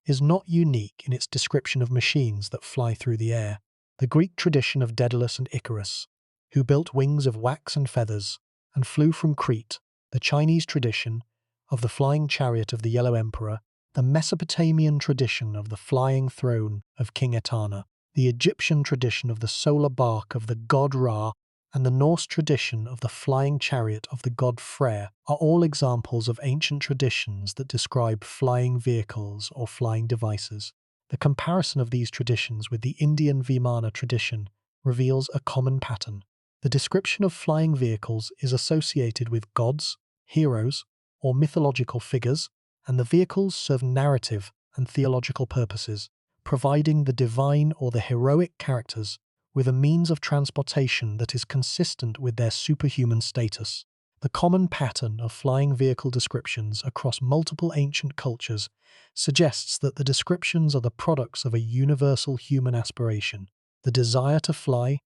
is not unique in its description of machines that fly through the air. The Greek tradition of Daedalus and Icarus, who built wings of wax and feathers and flew from Crete, the Chinese tradition of the flying chariot of the Yellow Emperor, the Mesopotamian tradition of the flying throne of King Etana, the Egyptian tradition of the solar bark of the god Ra, and the Norse tradition of the flying chariot of the god Freyr are all examples of ancient traditions that describe flying vehicles or flying devices. The comparison of these traditions with the Indian Vimana tradition reveals a common pattern. The description of flying vehicles is associated with gods, heroes, or mythological figures, and the vehicles serve narrative and theological purposes, providing the divine or the heroic characters with a means of transportation that is consistent with their superhuman status. The common pattern of flying vehicle descriptions across multiple ancient cultures suggests that the descriptions are the products of a universal human aspiration, the desire to fly,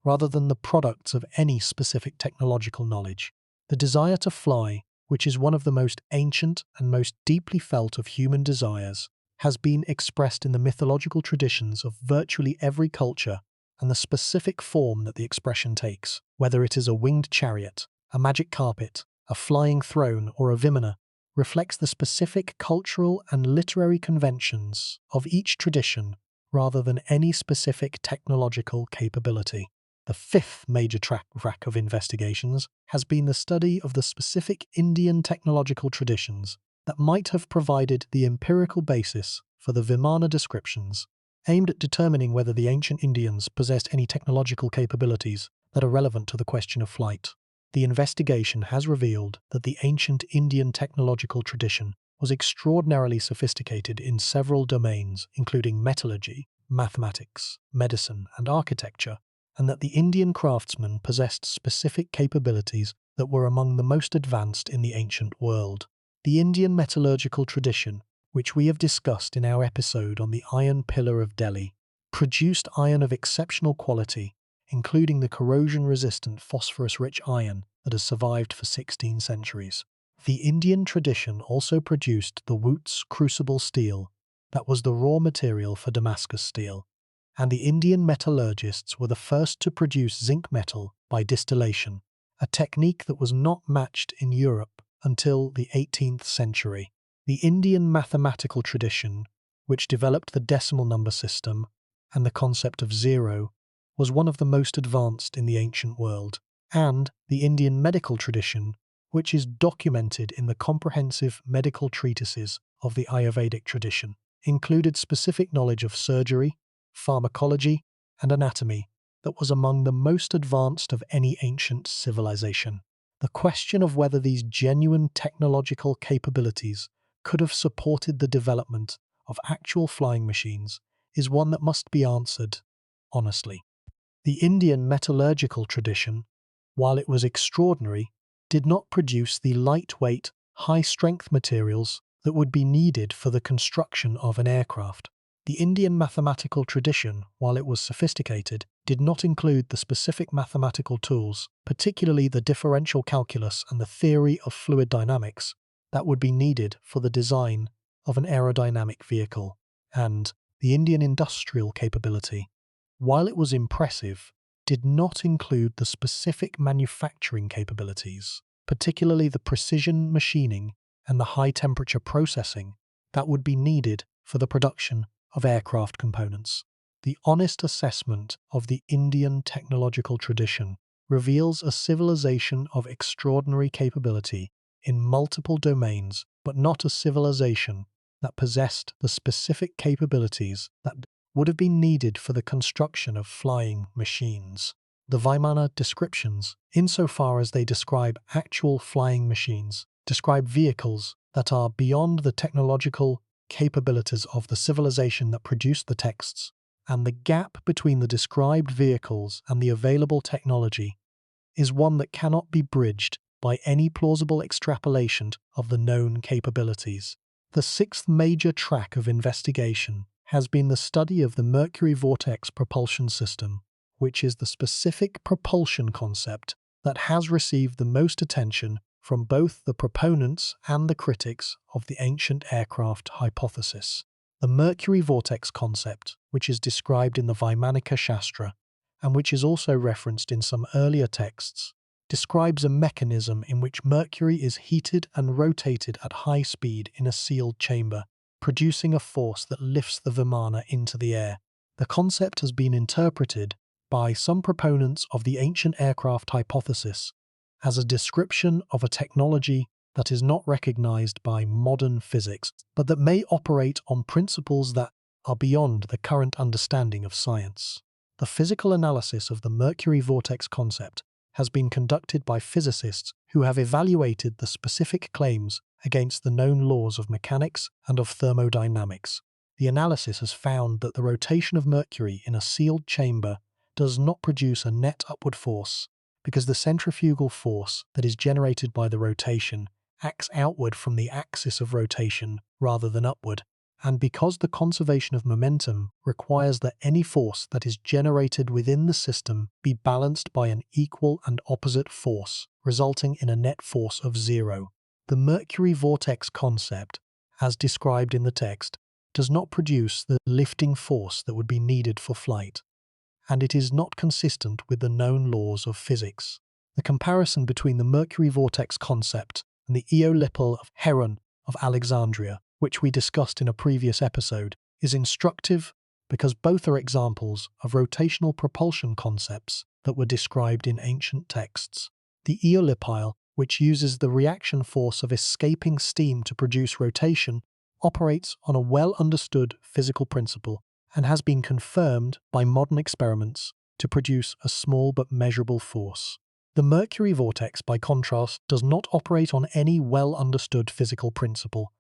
rather than the products of any specific technological knowledge. The desire to fly, which is one of the most ancient and most deeply felt of human desires, has been expressed in the mythological traditions of virtually every culture, and the specific form that the expression takes, whether it is a winged chariot, a magic carpet, a flying throne, or a vimana, reflects the specific cultural and literary conventions of each tradition rather than any specific technological capability. The fifth major track of investigations has been the study of the specific Indian technological traditions that might have provided the empirical basis for the Vimana descriptions, aimed at determining whether the ancient Indians possessed any technological capabilities that are relevant to the question of flight. The investigation has revealed that the ancient Indian technological tradition was extraordinarily sophisticated in several domains, including metallurgy, mathematics, medicine, and architecture, and that the Indian craftsmen possessed specific capabilities that were among the most advanced in the ancient world. The Indian metallurgical tradition, which we have discussed in our episode on the Iron Pillar of Delhi, produced iron of exceptional quality, including the corrosion-resistant phosphorus-rich iron that has survived for 16 centuries. The Indian tradition also produced the Wootz crucible steel that was the raw material for Damascus steel, and the Indian metallurgists were the first to produce zinc metal by distillation, a technique that was not matched in Europe until the 18th century. The Indian mathematical tradition, which developed the decimal number system and the concept of zero, was one of the most advanced in the ancient world, and the Indian medical tradition, which is documented in the comprehensive medical treatises of the Ayurvedic tradition, included specific knowledge of surgery, pharmacology, and anatomy that was among the most advanced of any ancient civilization. The question of whether these genuine technological capabilities could have supported the development of actual flying machines is one that must be answered honestly. The Indian metallurgical tradition, while it was extraordinary, did not produce the lightweight, high-strength materials that would be needed for the construction of an aircraft. The Indian mathematical tradition, while it was sophisticated, did not include the specific mathematical tools, particularly the differential calculus and the theory of fluid dynamics, that would be needed for the design of an aerodynamic vehicle. And the Indian industrial capability, while it was impressive, did not include the specific manufacturing capabilities, particularly the precision machining and the high-temperature processing that would be needed for the production of aircraft components. The honest assessment of the Indian technological tradition reveals a civilization of extraordinary capability in multiple domains, but not a civilization that possessed the specific capabilities that would have been needed for the construction of flying machines. The Vimana descriptions, insofar as they describe actual flying machines, describe vehicles that are beyond the technological capabilities of the civilization that produced the texts, and the gap between the described vehicles and the available technology is one that cannot be bridged by any plausible extrapolation of the known capabilities. The sixth major track of investigation has been the study of the Mercury vortex propulsion system, which is the specific propulsion concept that has received the most attention from both the proponents and the critics of the ancient aircraft hypothesis. The Mercury vortex concept, which is described in the Vaimanika Shastra, and which is also referenced in some earlier texts, describes a mechanism in which Mercury is heated and rotated at high speed in a sealed chamber, producing a force that lifts the Vimana into the air. The concept has been interpreted by some proponents of the ancient aircraft hypothesis as a description of a technology that is not recognized by modern physics, but that may operate on principles that are beyond the current understanding of science. The physical analysis of the Mercury vortex concept has been conducted by physicists who have evaluated the specific claims against the known laws of mechanics and of thermodynamics. The analysis has found that the rotation of Mercury in a sealed chamber does not produce a net upward force, because the centrifugal force that is generated by the rotation acts outward from the axis of rotation rather than upward, and because the conservation of momentum requires that any force that is generated within the system be balanced by an equal and opposite force, resulting in a net force of zero. The Mercury vortex concept, as described in the text, does not produce the lifting force that would be needed for flight, and it is not consistent with the known laws of physics. The comparison between the Mercury vortex concept and the Eolipal of Heron of Alexandria, which we discussed in a previous episode, is instructive because both are examples of rotational propulsion concepts that were described in ancient texts. The Eolipile, which uses the reaction force of escaping steam to produce rotation, operates on a well-understood physical principle and has been confirmed by modern experiments to produce a small but measurable force. The Mercury vortex, by contrast, does not operate on any well-understood physical principle,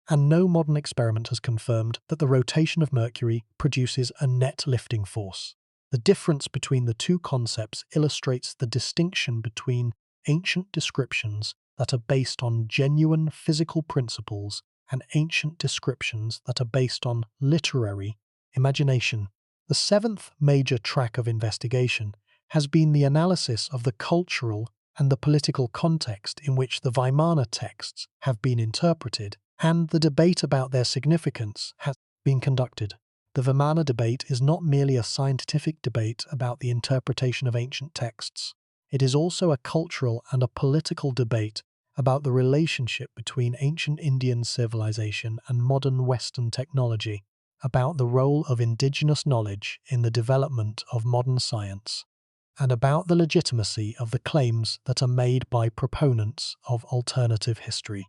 and no modern experiment has confirmed that the rotation of Mercury produces a net lifting force. The difference between the two concepts illustrates the distinction between ancient descriptions that are based on genuine physical principles and ancient descriptions that are based on literary imagination. The seventh major track of investigation has been the analysis of the cultural and the political context in which the Vimana texts have been interpreted, and the debate about their significance has been conducted. The Vimana debate is not merely a scientific debate about the interpretation of ancient texts. It is also a cultural and a political debate about the relationship between ancient Indian civilization and modern Western technology, about the role of indigenous knowledge in the development of modern science, and about the legitimacy of the claims that are made by proponents of alternative history.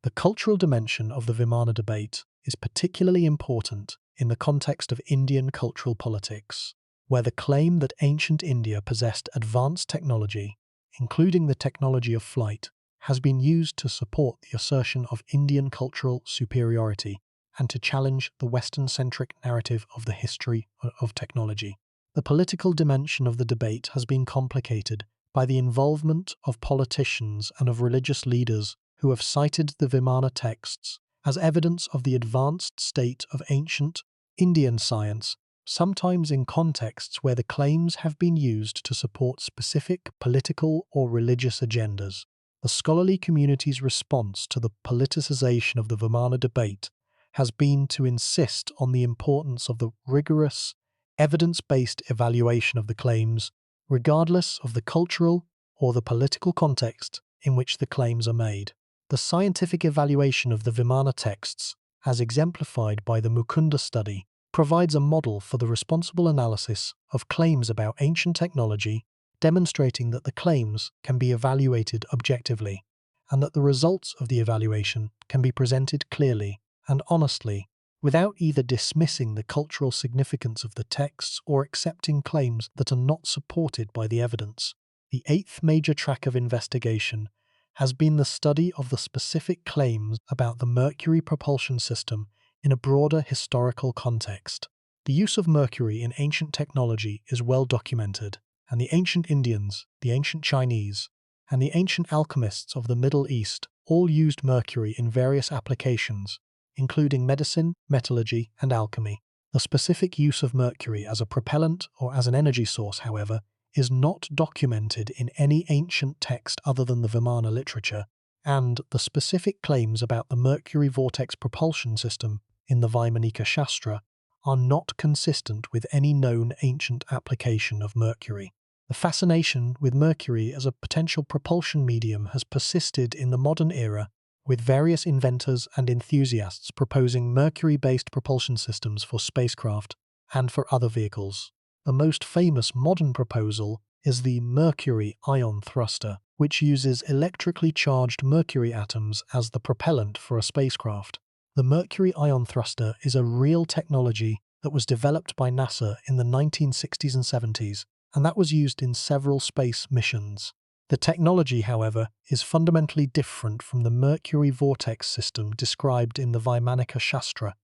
The cultural dimension of the Vimana debate is particularly important in the context of Indian cultural politics, where the claim that ancient India possessed advanced technology, including the technology of flight, has been used to support the assertion of Indian cultural superiority and to challenge the Western-centric narrative of the history of technology. The political dimension of the debate has been complicated by the involvement of politicians and of religious leaders who have cited the Vimana texts as evidence of the advanced state of ancient Indian science, sometimes in contexts where the claims have been used to support specific political or religious agendas. The scholarly community's response to the politicization of the Vimana debate has been to insist on the importance of the rigorous, evidence-based evaluation of the claims, regardless of the cultural or the political context in which the claims are made. The scientific evaluation of the Vimana texts, as exemplified by the Mukunda study, provides a model for the responsible analysis of claims about ancient technology, demonstrating that the claims can be evaluated objectively, and that the results of the evaluation can be presented clearly and honestly, without either dismissing the cultural significance of the texts or accepting claims that are not supported by the evidence. The eighth major track of investigation has been the study of the specific claims about the Mercury propulsion system in a broader historical context. The use of Mercury in ancient technology is well documented, and the ancient Indians, the ancient Chinese, and the ancient alchemists of the Middle East all used Mercury in various applications, including medicine, metallurgy, and alchemy. The specific use of Mercury as a propellant or as an energy source, however, is not documented in any ancient text other than the Vimana literature, and the specific claims about the Mercury vortex propulsion system in the Vaimanika Shastra are not consistent with any known ancient application of Mercury. The fascination with Mercury as a potential propulsion medium has persisted in the modern era, with various inventors and enthusiasts proposing Mercury-based propulsion systems for spacecraft and for other vehicles. The most famous modern proposal is the Mercury ion thruster, which uses electrically charged mercury atoms as the propellant for a spacecraft. The Mercury ion thruster is a real technology that was developed by NASA in the 1960s and 70s, and that was used in several space missions. The technology, however, is fundamentally different from the Mercury vortex system described in the Vaimanika Shastra,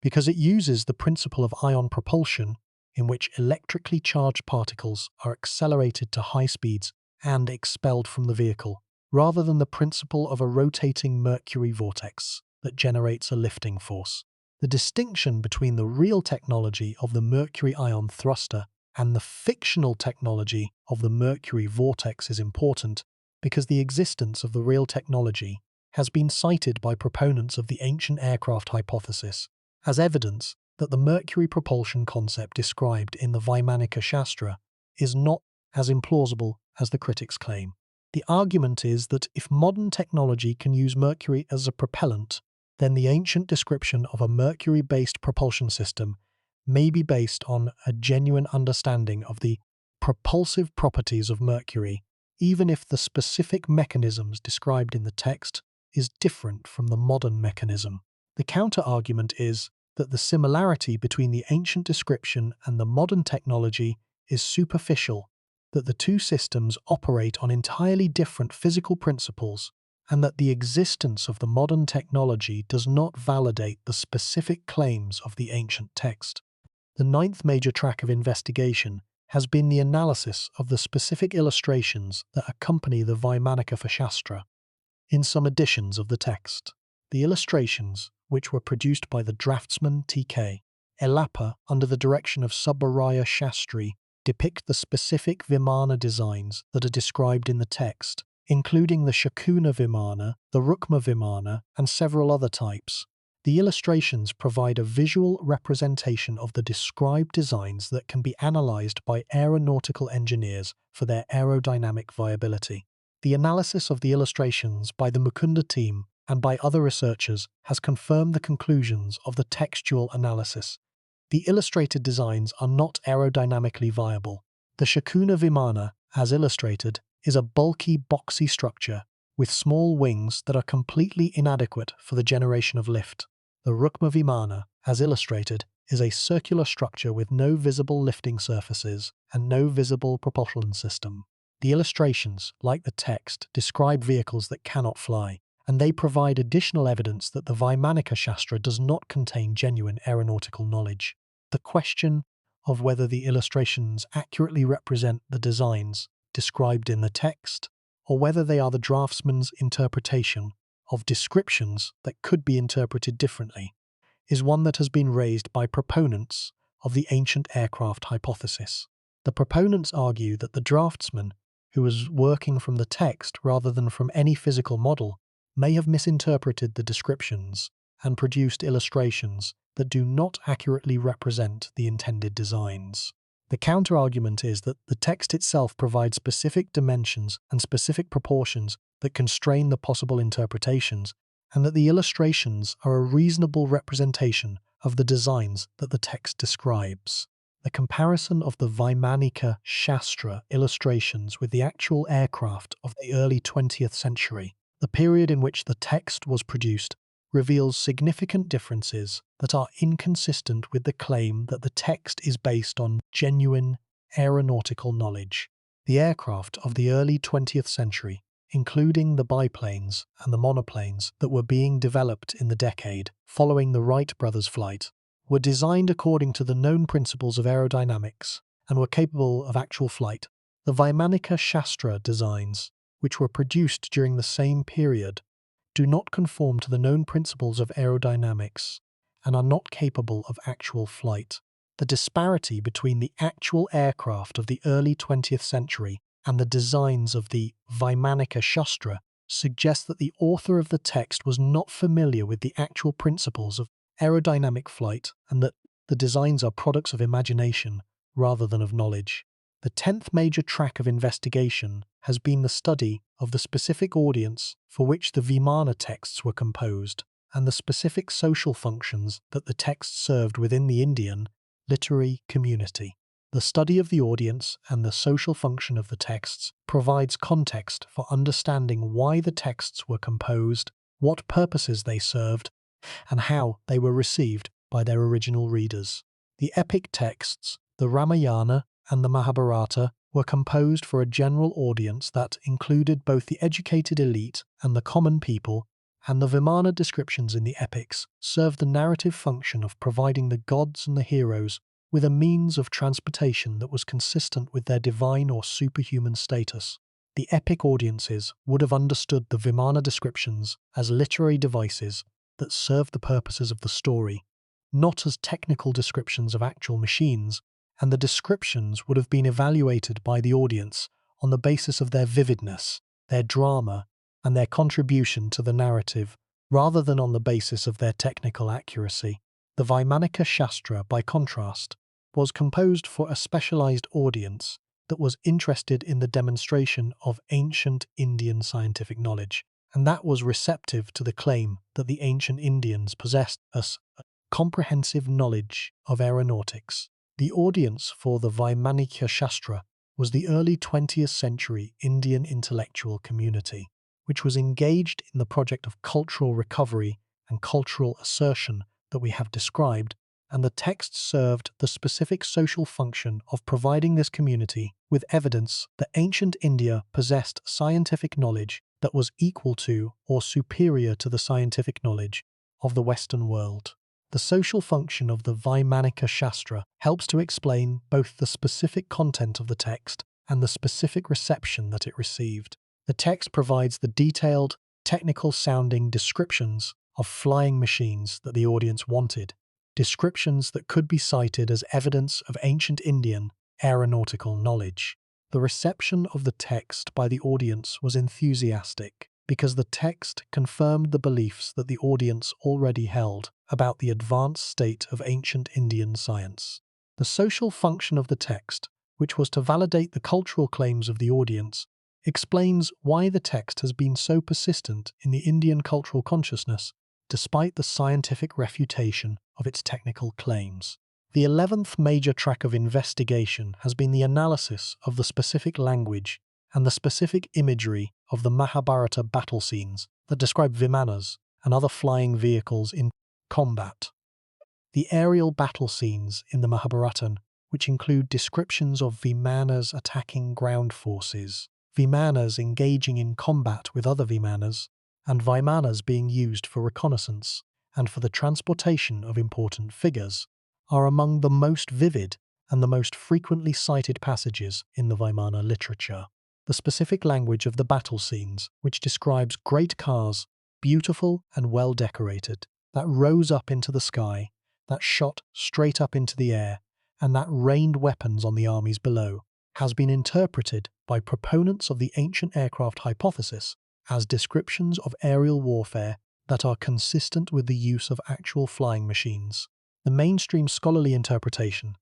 because it uses the principle of ion propulsion, in which electrically charged particles are accelerated to high speeds and expelled from the vehicle, rather than the principle of a rotating Mercury vortex that generates a lifting force. The distinction between the real technology of the Mercury ion thruster and the fictional technology of the Mercury vortex is important because the existence of the real technology has been cited by proponents of the ancient aircraft hypothesis as evidence that the Mercury propulsion concept described in the Vaimanika Shastra is not as implausible as the critics claim. The argument is that if modern technology can use Mercury as a propellant, then the ancient description of a Mercury-based propulsion system may be based on a genuine understanding of the propulsive properties of Mercury, even if the specific mechanisms described in the text is different from the modern mechanism. The counter-argument is that the similarity between the ancient description and the modern technology is superficial, that the two systems operate on entirely different physical principles, and that the existence of the modern technology does not validate the specific claims of the ancient text. The ninth major track of investigation has been the analysis of the specific illustrations that accompany the Vaimanika Shastra in some editions of the text. The illustrations, which were produced by the draftsman T.K. Elappa under the direction of Subbaraya Shastri, depict the specific Vimana designs that are described in the text, including the Shakuna Vimana, the Rukma Vimana, and several other types. The illustrations provide a visual representation of the described designs that can be analysed by aeronautical engineers for their aerodynamic viability. The analysis of the illustrations by the Mukunda team and by other researchers has confirmed the conclusions of the textual analysis. The illustrated designs are not aerodynamically viable. The Shakuna Vimana, as illustrated, is a bulky, boxy structure with small wings that are completely inadequate for the generation of lift. The Rukma Vimana, as illustrated, is a circular structure with no visible lifting surfaces and no visible propulsion system. The illustrations, like the text, describe vehicles that cannot fly, and they provide additional evidence that the Vaimanika Shastra does not contain genuine aeronautical knowledge. The question of whether the illustrations accurately represent the designs described in the text, or whether they are the draftsman's interpretation of descriptions that could be interpreted differently, is one that has been raised by proponents of the ancient aircraft hypothesis. The proponents argue that the draftsman, who was working from the text rather than from any physical model, may have misinterpreted the descriptions and produced illustrations that do not accurately represent the intended designs. The counter-argument is that the text itself provides specific dimensions and specific proportions that constrain the possible interpretations, and that the illustrations are a reasonable representation of the designs that the text describes. The comparison of the Vaimanika Shastra illustrations with the actual aircraft of the early 20th century, the period in which the text was produced, reveals significant differences that are inconsistent with the claim that the text is based on genuine aeronautical knowledge. The aircraft of the early 20th century, including the biplanes and the monoplanes that were being developed in the decade following the Wright brothers' flight, were designed according to the known principles of aerodynamics and were capable of actual flight. The Vaimanika Shastra designs, which were produced during the same period, do not conform to the known principles of aerodynamics and are not capable of actual flight. The disparity between the actual aircraft of the early 20th century and the designs of the Vaimanika Shastra suggests that the author of the text was not familiar with the actual principles of aerodynamic flight and that the designs are products of imagination rather than of knowledge. The 10th major track of investigation has been the study of the specific audience for which the Vimana texts were composed and the specific social functions that the texts served within the Indian literary community. The study of the audience and the social function of the texts provides context for understanding why the texts were composed, what purposes they served, and how they were received by their original readers. The epic texts, the Ramayana and the Mahabharata, were composed for a general audience that included both the educated elite and the common people, and the Vimana descriptions in the epics served the narrative function of providing the gods and the heroes with a means of transportation that was consistent with their divine or superhuman status. The epic audiences would have understood the Vimana descriptions as literary devices that served the purposes of the story, not as technical descriptions of actual machines, and the descriptions would have been evaluated by the audience on the basis of their vividness, their drama, and their contribution to the narrative, rather than on the basis of their technical accuracy. The Vaimanika Shastra, by contrast, was composed for a specialized audience that was interested in the demonstration of ancient Indian scientific knowledge, and that was receptive to the claim that the ancient Indians possessed a comprehensive knowledge of aeronautics. The audience for the Vaimanika Shastra was the early 20th century Indian intellectual community, which was engaged in the project of cultural recovery and cultural assertion that we have described, and the text served the specific social function of providing this community with evidence that ancient India possessed scientific knowledge that was equal to or superior to the scientific knowledge of the Western world. The social function of the Vaimanika Shastra helps to explain both the specific content of the text and the specific reception that it received. The text provides the detailed, technical-sounding descriptions of flying machines that the audience wanted, descriptions that could be cited as evidence of ancient Indian aeronautical knowledge. The reception of the text by the audience was enthusiastic because the text confirmed the beliefs that the audience already held about the advanced state of ancient Indian science. The social function of the text, which was to validate the cultural claims of the audience, explains why the text has been so persistent in the Indian cultural consciousness despite the scientific refutation of its technical claims. The 11th major track of investigation has been the analysis of the specific language and the specific imagery of the Mahabharata battle scenes that describe Vimanas and other flying vehicles in combat. The aerial battle scenes in the Mahabharata, which include descriptions of Vimanas attacking ground forces, Vimanas engaging in combat with other Vimanas, and Vimanas being used for reconnaissance and for the transportation of important figures, are among the most vivid and the most frequently cited passages in the Vimana literature. The specific language of the battle scenes, which describes great cars, beautiful and well decorated, that rose up into the sky, that shot straight up into the air, and that rained weapons on the armies below, has been interpreted by proponents of the ancient aircraft hypothesis as descriptions of aerial warfare that are consistent with the use of actual flying machines. The mainstream scholarly interpretation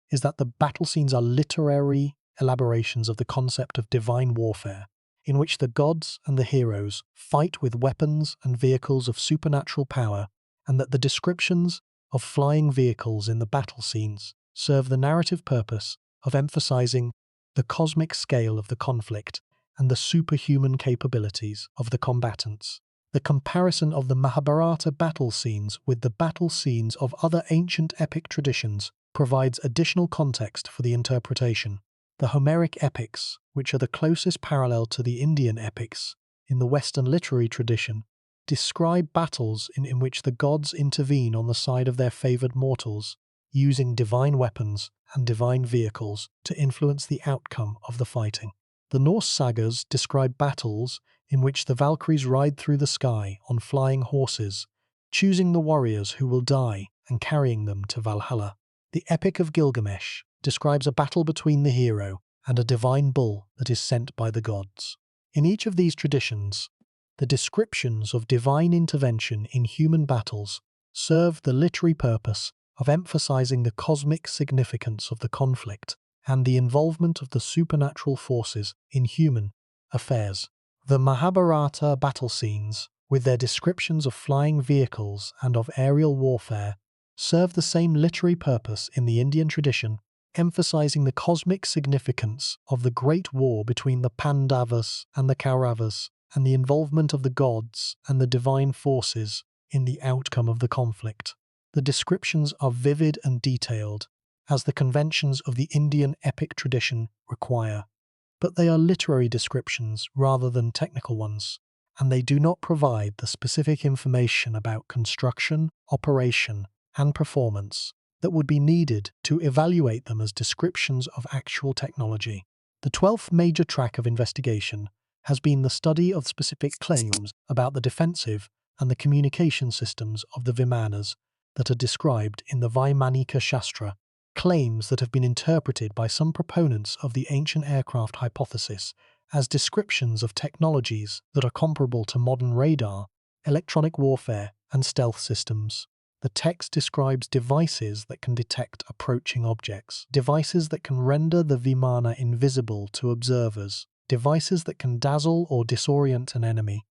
is that the battle scenes are literary elaborations of the concept of divine warfare, in which the gods and the heroes fight with weapons and vehicles of supernatural power, and that the descriptions of flying vehicles in the battle scenes serve the narrative purpose of emphasizing the cosmic scale of the conflict and the superhuman capabilities of the combatants. The comparison of the Mahabharata battle scenes with the battle scenes of other ancient epic traditions provides additional context for the interpretation. The Homeric epics, which are the closest parallel to the Indian epics in the Western literary tradition, describe battles in which the gods intervene on the side of their favored mortals, using divine weapons and divine vehicles to influence the outcome of the fighting. The Norse sagas describe battles in which the Valkyries ride through the sky on flying horses, choosing the warriors who will die and carrying them to Valhalla. The Epic of Gilgamesh describes a battle between the hero and a divine bull that is sent by the gods. In each of these traditions, the descriptions of divine intervention in human battles serve the literary purpose of emphasizing the cosmic significance of the conflict and the involvement of the supernatural forces in human affairs. The Mahabharata battle scenes, with their descriptions of flying vehicles and of aerial warfare, serve the same literary purpose in the Indian tradition, emphasizing the cosmic significance of the great war between the Pandavas and the Kauravas, and the involvement of the gods and the divine forces in the outcome of the conflict. The descriptions are vivid and detailed, as the conventions of the Indian epic tradition require, but they are literary descriptions rather than technical ones, and they do not provide the specific information about construction, operation, and performance that would be needed to evaluate them as descriptions of actual technology. The 12th major track of investigation has been the study of specific claims about the defensive and the communication systems of the Vimanas that are described in the Vaimanika Shastra, claims that have been interpreted by some proponents of the ancient aircraft hypothesis as descriptions of technologies that are comparable to modern radar, electronic warfare, and stealth systems. The text describes devices that can detect approaching objects, devices that can render the Vimana invisible to observers, devices that can dazzle or disorient an enemy,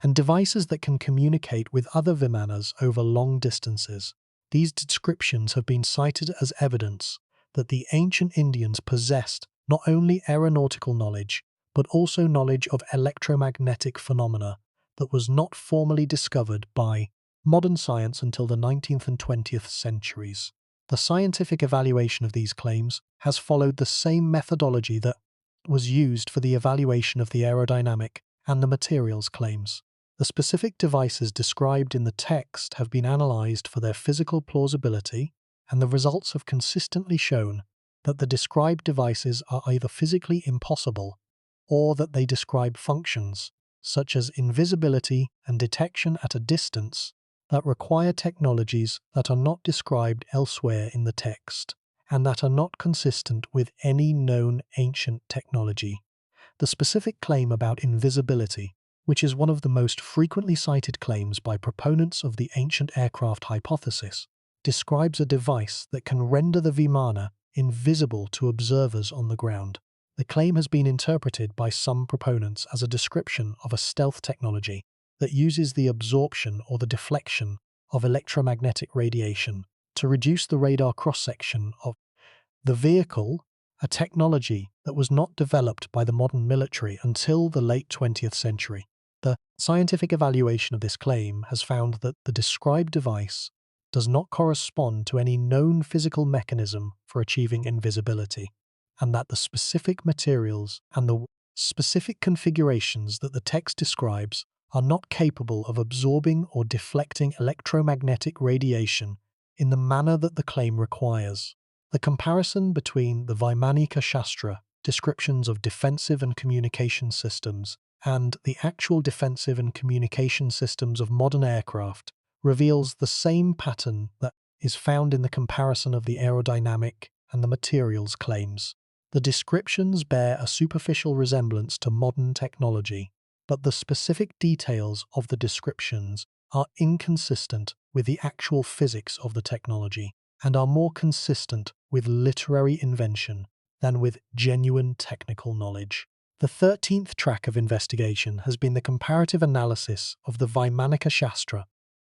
and devices that can communicate with other Vimanas over long distances. These descriptions have been cited as evidence that the ancient Indians possessed not only aeronautical knowledge, but also knowledge of electromagnetic phenomena that was not formally discovered by modern science until the 19th and 20th centuries. The scientific evaluation of these claims has followed the same methodology that was used for the evaluation of the aerodynamic and the materials claims. The specific devices described in the text have been analysed for their physical plausibility, and the results have consistently shown that the described devices are either physically impossible or that they describe functions, such as invisibility and detection at a distance, that require technologies that are not described elsewhere in the text, and that are not consistent with any known ancient technology. The specific claim about invisibility, which is one of the most frequently cited claims by proponents of the ancient aircraft hypothesis, describes a device that can render the Vimana invisible to observers on the ground. The claim has been interpreted by some proponents as a description of a stealth technology that uses the absorption or the deflection of electromagnetic radiation to reduce the radar cross-section of the vehicle, a technology that was not developed by the modern military until the late 20th century. The scientific evaluation of this claim has found that the described device does not correspond to any known physical mechanism for achieving invisibility, and that the specific materials and the specific configurations that the text describes are not capable of absorbing or deflecting electromagnetic radiation in the manner that the claim requires. The comparison between the Vaimanika Shastra, descriptions of defensive and communication systems, and the actual defensive and communication systems of modern aircraft reveals the same pattern that is found in the comparison of the aerodynamic and the materials claims. The descriptions bear a superficial resemblance to modern technology, but the specific details of the descriptions are inconsistent with the actual physics of the technology, and are more consistent with literary invention than with genuine technical knowledge. The 13th track of investigation has been the comparative analysis of the Vimanas Shastra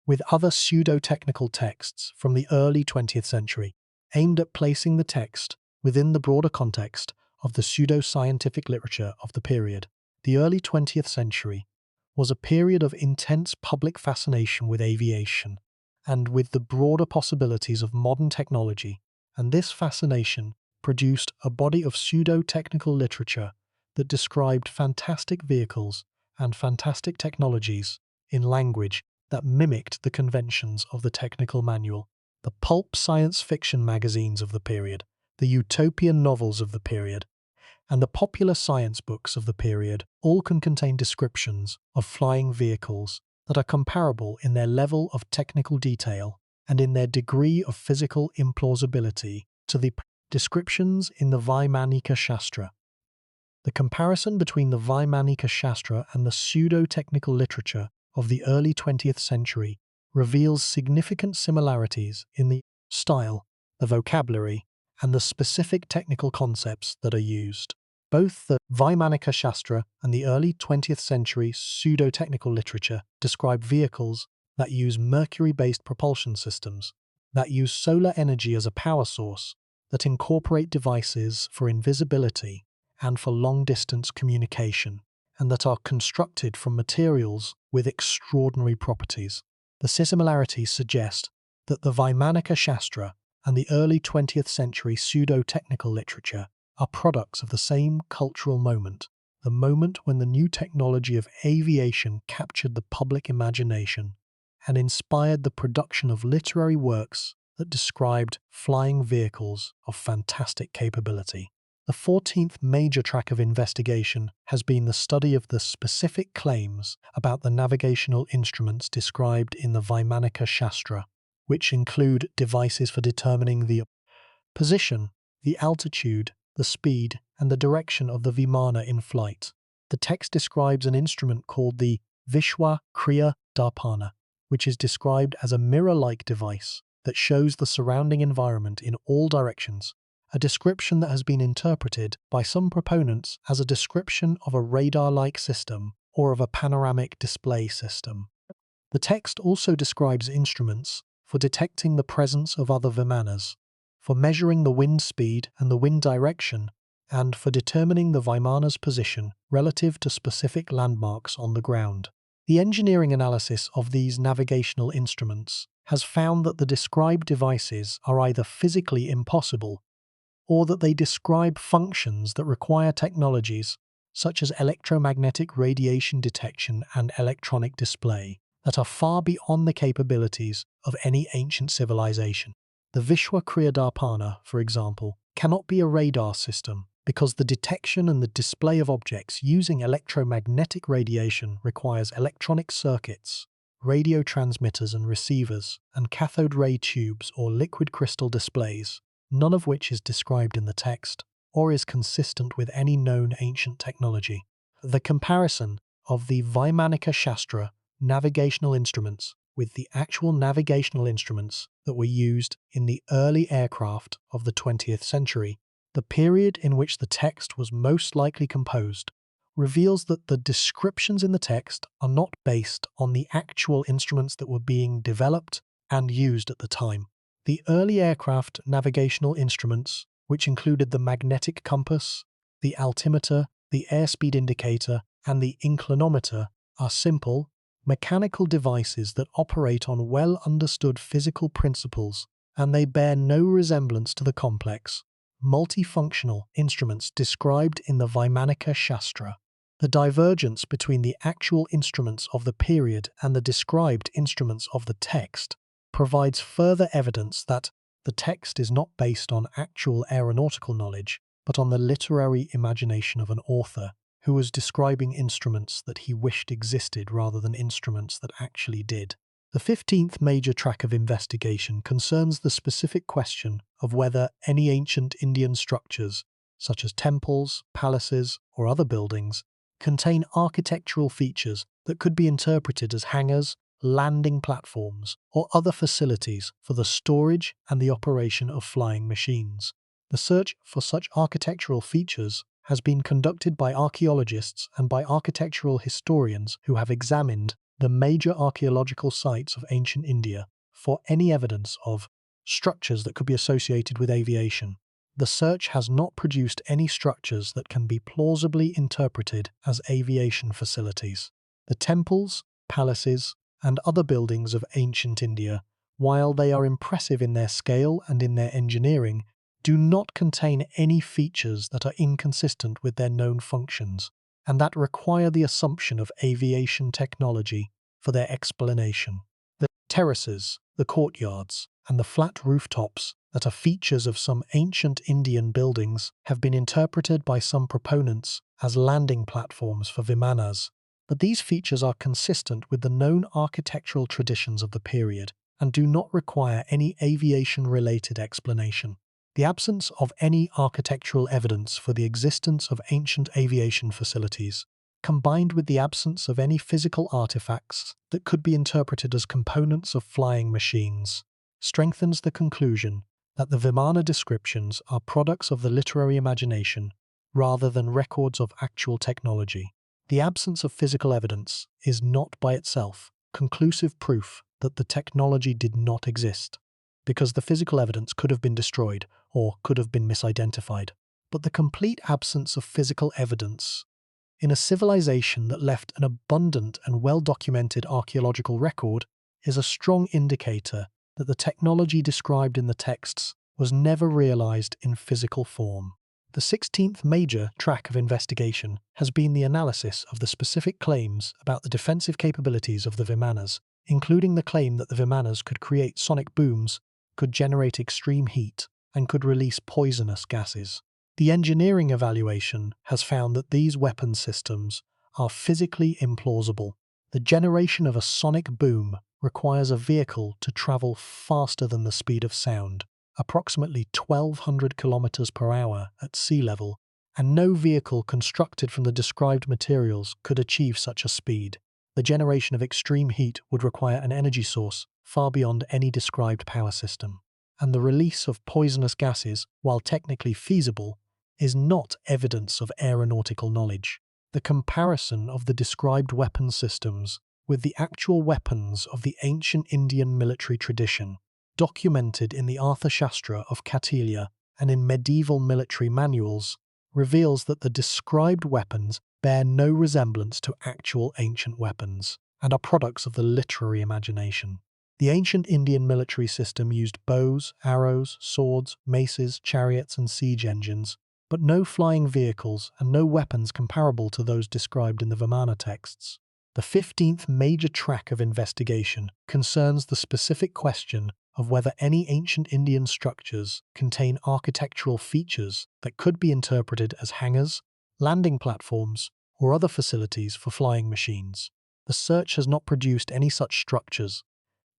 with other pseudo-technical texts from the early 20th century, aimed at placing the text within the broader context of the pseudo-scientific literature of the period. The early 20th century was a period of intense public fascination with aviation and with the broader possibilities of modern technology, and this fascination produced a body of pseudo-technical literature that described fantastic vehicles and fantastic technologies in language that mimicked the conventions of the technical manual. The pulp science fiction magazines of the period, the utopian novels of the period, and the popular science books of the period all can contain descriptions of flying vehicles that are comparable in their level of technical detail and in their degree of physical implausibility to the descriptions in the Vimanas Shastra. The comparison between the Vimanas Shastra and the pseudo-technical literature of the early 20th century reveals significant similarities in the style, the vocabulary, and the specific technical concepts that are used. Both the Vimanas Shastra and the early 20th century pseudo-technical literature describe vehicles that use mercury-based propulsion systems, that use solar energy as a power source, that incorporate devices for invisibility and for long-distance communication, and that are constructed from materials with extraordinary properties. The similarities suggest that the Vimanas Shastra and the early 20th century pseudo-technical literature are products of the same cultural moment, the moment when the new technology of aviation captured the public imagination and inspired the production of literary works that described flying vehicles of fantastic capability. The 14th major track of investigation has been the study of the specific claims about the navigational instruments described in the Vimanas Shastra, which include devices for determining the position, the altitude, the speed, and the direction of the Vimana in flight. The text describes an instrument called the Vishwa Kriya Darpana, which is described as a mirror-like device that shows the surrounding environment in all directions, a description that has been interpreted by some proponents as a description of a radar-like system or of a panoramic display system. The text also describes instruments for detecting the presence of other Vimanas, for measuring the wind speed and the wind direction, and for determining the Vimana's position relative to specific landmarks on the ground. The engineering analysis of these navigational instruments has found that the described devices are either physically impossible or that they describe functions that require technologies such as electromagnetic radiation detection and electronic display that are far beyond the capabilities of any ancient civilization. The Vishwa Kriya Darpana, for example, cannot be a radar system because the detection and the display of objects using electromagnetic radiation requires electronic circuits, radio transmitters and receivers, and cathode ray tubes or liquid crystal displays, none of which is described in the text or is consistent with any known ancient technology. The comparison of the Vimanas Shastra navigational instruments with the actual navigational instruments that were used in the early aircraft of the 20th century, the period in which the text was most likely composed, reveals that the descriptions in the text are not based on the actual instruments that were being developed and used at the time. The early aircraft navigational instruments, which included the magnetic compass, the altimeter, the airspeed indicator, and the inclinometer, are simple, mechanical devices that operate on well-understood physical principles, and they bear no resemblance to the complex, multifunctional instruments described in the Vimanas Shastra. The divergence between the actual instruments of the period and the described instruments of the text provides further evidence that the text is not based on actual aeronautical knowledge, but on the literary imagination of an author who was describing instruments that he wished existed rather than instruments that actually did. The 15th major track of investigation concerns the specific question of whether any ancient Indian structures, such as temples, palaces, or other buildings, contain architectural features that could be interpreted as hangars, landing platforms, or other facilities for the storage and the operation of flying machines. The search for such architectural features has been conducted by archaeologists and by architectural historians who have examined the major archaeological sites of ancient India for any evidence of structures that could be associated with aviation. The search has not produced any structures that can be plausibly interpreted as aviation facilities. The temples, palaces, and other buildings of ancient India, while they are impressive in their scale and in their engineering, do not contain any features that are inconsistent with their known functions, and that require the assumption of aviation technology for their explanation. The terraces, the courtyards, and the flat rooftops that are features of some ancient Indian buildings have been interpreted by some proponents as landing platforms for Vimanas, but these features are consistent with the known architectural traditions of the period and do not require any aviation-related explanation. The absence of any architectural evidence for the existence of ancient aviation facilities, combined with the absence of any physical artifacts that could be interpreted as components of flying machines, strengthens the conclusion that the Vimana descriptions are products of the literary imagination rather than records of actual technology. The absence of physical evidence is not by itself conclusive proof that the technology did not exist, because the physical evidence could have been destroyed or could have been misidentified. But the complete absence of physical evidence in a civilization that left an abundant and well-documented archaeological record is a strong indicator that the technology described in the texts was never realized in physical form. The 16th major track of investigation has been the analysis of the specific claims about the defensive capabilities of the Vimanas, including the claim that the Vimanas could create sonic booms, could generate extreme heat, and could release poisonous gases. The engineering evaluation has found that these weapon systems are physically implausible. The generation of a sonic boom requires a vehicle to travel faster than the speed of sound, approximately 1,200 kilometers per hour at sea level, and no vehicle constructed from the described materials could achieve such a speed. The generation of extreme heat would require an energy source far beyond any described power system, and the release of poisonous gases, while technically feasible, is not evidence of aeronautical knowledge. The comparison of the described weapon systems with the actual weapons of the ancient Indian military tradition, documented in the Arthashastra of Kautilya and in medieval military manuals, reveals that the described weapons bear no resemblance to actual ancient weapons and are products of the literary imagination. The ancient Indian military system used bows, arrows, swords, maces, chariots, and siege engines, but no flying vehicles and no weapons comparable to those described in the Vimana texts. The 15th major track of investigation concerns the specific question of whether any ancient Indian structures contain architectural features that could be interpreted as hangars, landing platforms, or other facilities for flying machines. The search has not produced any such structures.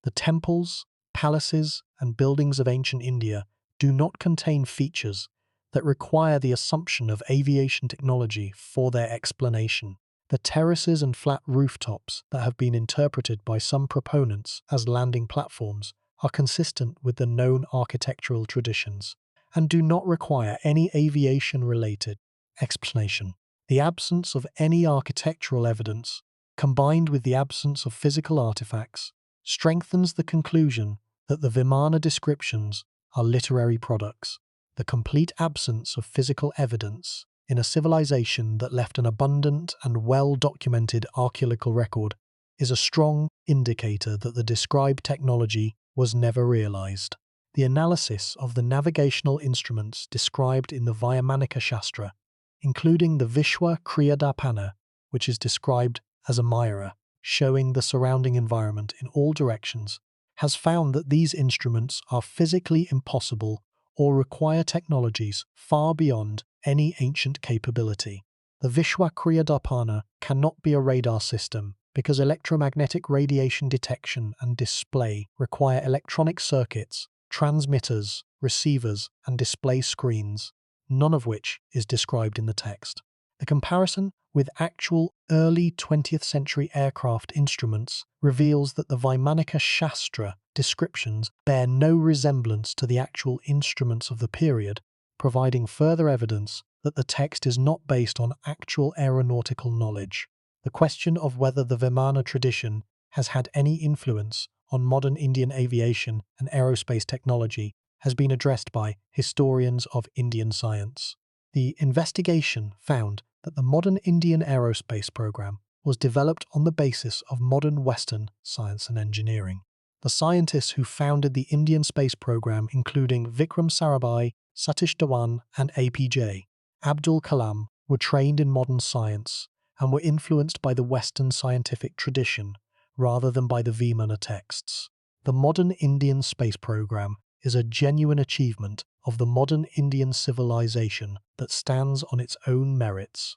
The temples, palaces, and buildings of ancient India do not contain features that require the assumption of aviation technology for their explanation. The terraces and flat rooftops that have been interpreted by some proponents as landing platforms are consistent with the known architectural traditions and do not require any aviation-related explanation. The absence of any architectural evidence, combined with the absence of physical artifacts, strengthens the conclusion that the Vimana descriptions are literary products. The complete absence of physical evidence in a civilization that left an abundant and well-documented archaeological record is a strong indicator that the described technology was never realized. The analysis of the navigational instruments described in the Vayamanika Shastra, including the Vishwa Kriyadapana, which is described as a mirror, showing the surrounding environment in all directions, has found that these instruments are physically impossible or require technologies far beyond any ancient capability. The Vishwa Kriyadapana cannot be a radar system because electromagnetic radiation detection and display require electronic circuits, transmitters, receivers, and display screens, none of which is described in the text. The comparison with actual early 20th century aircraft instruments reveals that the Vayamanika Shastra descriptions bear no resemblance to the actual instruments of the period, providing further evidence that the text is not based on actual aeronautical knowledge. The question of whether the Vimana tradition has had any influence on modern Indian aviation and aerospace technology has been addressed by historians of Indian science. The investigation found that the modern Indian aerospace program was developed on the basis of modern Western science and engineering. The scientists who founded the Indian space program, including Vikram Sarabhai, Satish Dhawan, and APJ Abdul Kalam, were trained in modern science and were influenced by the Western scientific tradition rather than by the Vimana texts. The modern Indian space program is a genuine achievement of the modern Indian civilization that stands on its own merits.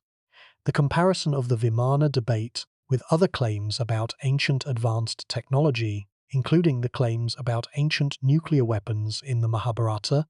The comparison of the Vimana debate with other claims about ancient advanced technology, including the claims about ancient nuclear weapons in the Mahabharata,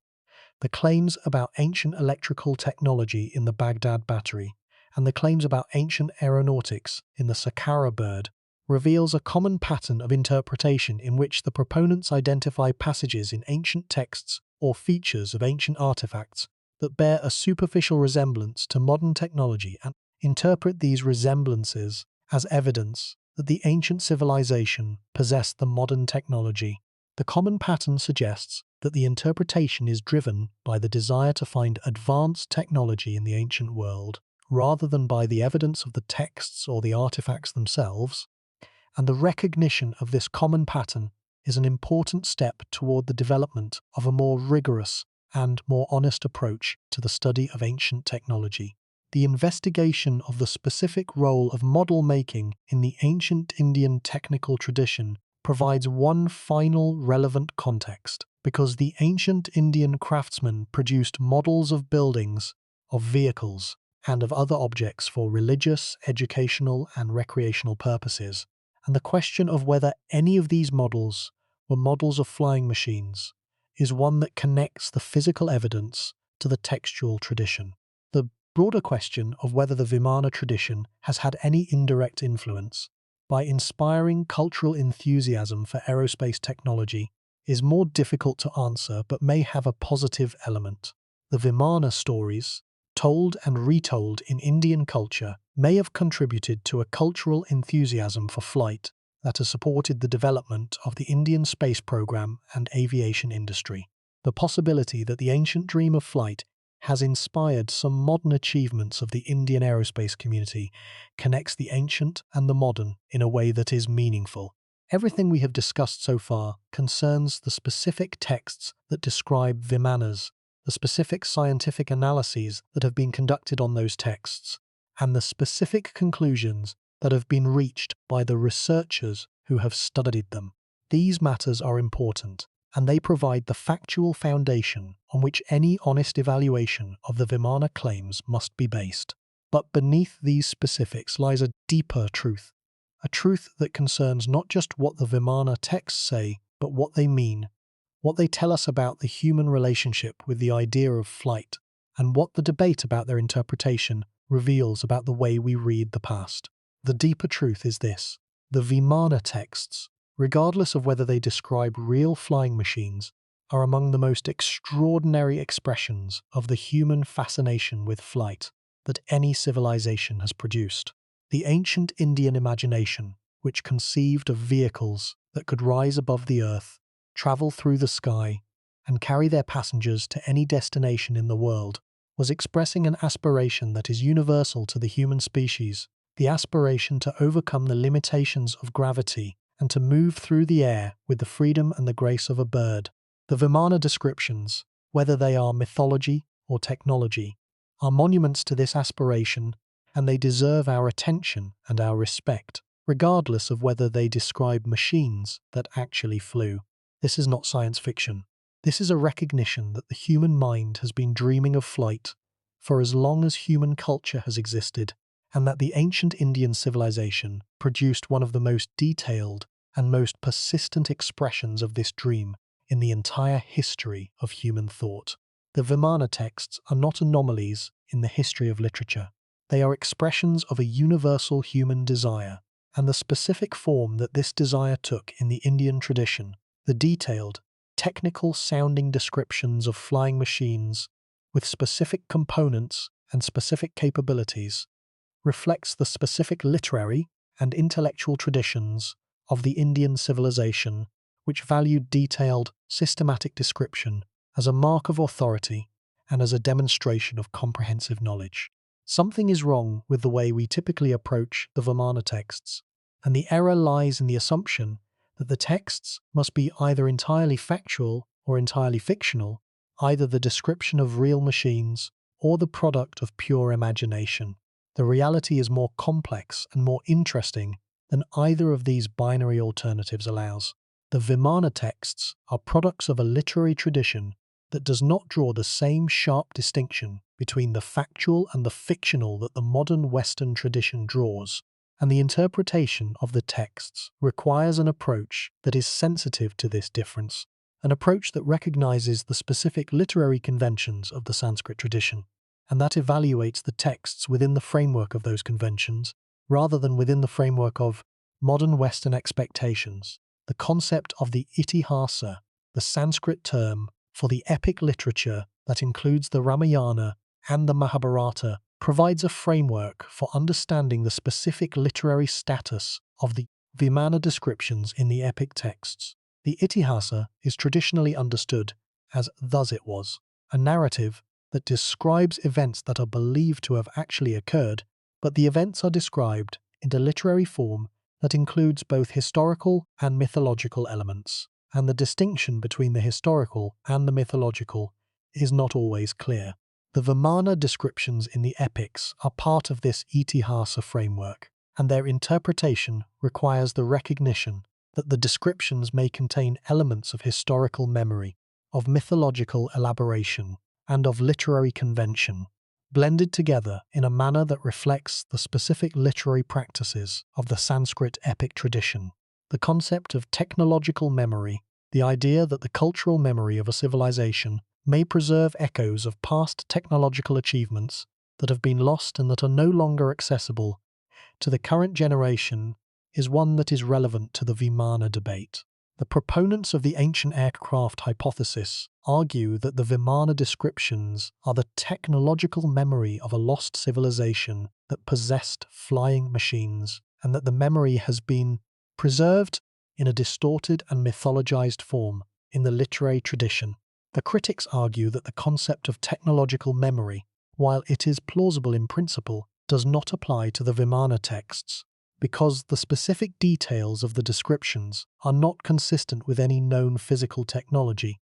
the claims about ancient electrical technology in the Baghdad battery, and the claims about ancient aeronautics in the Saqqara bird, reveals a common pattern of interpretation in which the proponents identify passages in ancient texts or features of ancient artifacts that bear a superficial resemblance to modern technology and interpret these resemblances as evidence that the ancient civilization possessed the modern technology. The common pattern suggests that the interpretation is driven by the desire to find advanced technology in the ancient world, rather than by the evidence of the texts or the artifacts themselves, and the recognition of this common pattern is an important step toward the development of a more rigorous and more honest approach to the study of ancient technology. The investigation of the specific role of model making in the ancient Indian technical tradition provides one final relevant context, because the ancient Indian craftsmen produced models of buildings, of vehicles, and of other objects for religious, educational, and recreational purposes, and the question of whether any of these models were models of flying machines is one that connects the physical evidence to the textual tradition. The broader question of whether the Vimana tradition has had any indirect influence by inspiring cultural enthusiasm for aerospace technology is more difficult to answer but may have a positive element. The Vimana stories, told and retold in Indian culture, may have contributed to a cultural enthusiasm for flight that has supported the development of the Indian space program and aviation industry. The possibility that the ancient dream of flight has inspired some modern achievements of the Indian aerospace community connects the ancient and the modern in a way that is meaningful. Everything we have discussed so far concerns the specific texts that describe Vimanas, the specific scientific analyses that have been conducted on those texts, and the specific conclusions that have been reached by the researchers who have studied them. These matters are important, and they provide the factual foundation on which any honest evaluation of the Vimana claims must be based. But beneath these specifics lies a deeper truth, a truth that concerns not just what the Vimana texts say, but what they mean, what they tell us about the human relationship with the idea of flight, and what the debate about their interpretation reveals about the way we read the past. The deeper truth is this: the Vimana texts, regardless of whether they describe real flying machines, are among the most extraordinary expressions of the human fascination with flight that any civilization has produced. The ancient Indian imagination, which conceived of vehicles that could rise above the earth, travel through the sky, and carry their passengers to any destination in the world, was expressing an aspiration that is universal to the human species, the aspiration to overcome the limitations of gravity and to move through the air with the freedom and the grace of a bird. The Vimana descriptions, whether they are mythology or technology, are monuments to this aspiration, and they deserve our attention and our respect, regardless of whether they describe machines that actually flew. This is not science fiction. This is a recognition that the human mind has been dreaming of flight for as long as human culture has existed, and that the ancient Indian civilization produced one of the most detailed and most persistent expressions of this dream in the entire history of human thought. The Vimana texts are not anomalies in the history of literature. They are expressions of a universal human desire, and the specific form that this desire took in the Indian tradition, the detailed, technical-sounding descriptions of flying machines with specific components and specific capabilities reflects the specific literary and intellectual traditions of the Indian civilization, which valued detailed, systematic description as a mark of authority and as a demonstration of comprehensive knowledge. Something is wrong with the way we typically approach the Vimana texts, and the error lies in the assumption that the texts must be either entirely factual or entirely fictional, either the description of real machines or the product of pure imagination. The reality is more complex and more interesting than either of these binary alternatives allows. The Vimana texts are products of a literary tradition that does not draw the same sharp distinction between the factual and the fictional that the modern Western tradition draws, and the interpretation of the texts requires an approach that is sensitive to this difference, an approach that recognizes the specific literary conventions of the Sanskrit tradition, and that evaluates the texts within the framework of those conventions, rather than within the framework of modern Western expectations. The concept of the itihasa, the Sanskrit term for the epic literature that includes the Ramayana and the Mahabharata, provides a framework for understanding the specific literary status of the Vimana descriptions in the epic texts. The itihasa is traditionally understood as "thus it was," a narrative that describes events that are believed to have actually occurred, but the events are described in a literary form that includes both historical and mythological elements, and the distinction between the historical and the mythological is not always clear. The Vimana descriptions in the epics are part of this itihasa framework, and their interpretation requires the recognition that the descriptions may contain elements of historical memory, of mythological elaboration, and of literary convention, blended together in a manner that reflects the specific literary practices of the Sanskrit epic tradition. The concept of technological memory, the idea that the cultural memory of a civilization may preserve echoes of past technological achievements that have been lost and that are no longer accessible to the current generation, is one that is relevant to the Vimana debate. The proponents of the ancient aircraft hypothesis argue that the Vimana descriptions are the technological memory of a lost civilization that possessed flying machines, and that the memory has been preserved in a distorted and mythologized form in the literary tradition. The critics argue that the concept of technological memory, while it is plausible in principle, does not apply to the Vimana texts, because the specific details of the descriptions are not consistent with any known physical technology,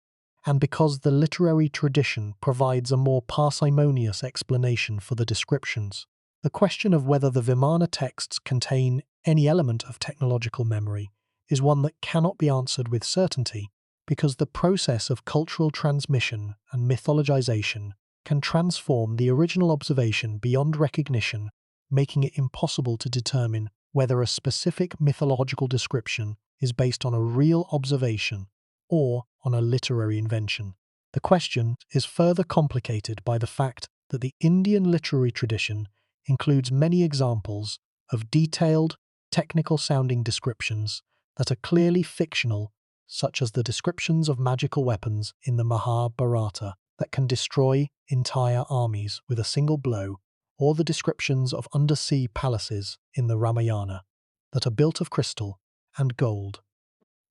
and because the literary tradition provides a more parsimonious explanation for the descriptions. The question of whether the Vimana texts contain any element of technological memory is one that cannot be answered with certainty, because the process of cultural transmission and mythologization can transform the original observation beyond recognition, making it impossible to determine whether a specific mythological description is based on a real observation or on a literary invention. The question is further complicated by the fact that the Indian literary tradition includes many examples of detailed, technical-sounding descriptions that are clearly fictional, such as the descriptions of magical weapons in the Mahabharata that can destroy entire armies with a single blow, or the descriptions of undersea palaces in the Ramayana that are built of crystal and gold.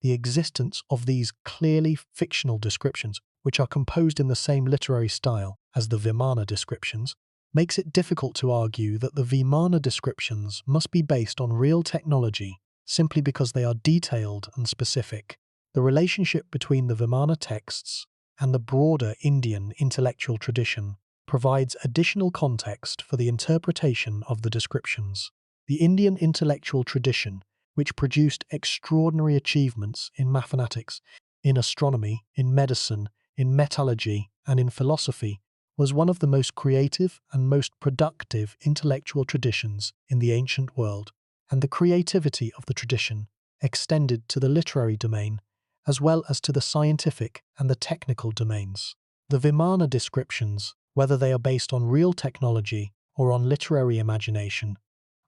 The existence of these clearly fictional descriptions, which are composed in the same literary style as the Vimana descriptions, makes it difficult to argue that the Vimana descriptions must be based on real technology simply because they are detailed and specific. The relationship between the Vimana texts and the broader Indian intellectual tradition provides additional context for the interpretation of the descriptions. The Indian intellectual tradition, which produced extraordinary achievements in mathematics, in astronomy, in medicine, in metallurgy, and in philosophy, was one of the most creative and most productive intellectual traditions in the ancient world, and the creativity of the tradition extended to the literary domain as well as to the scientific and the technical domains. The Vimana descriptions, whether they are based on real technology or on literary imagination,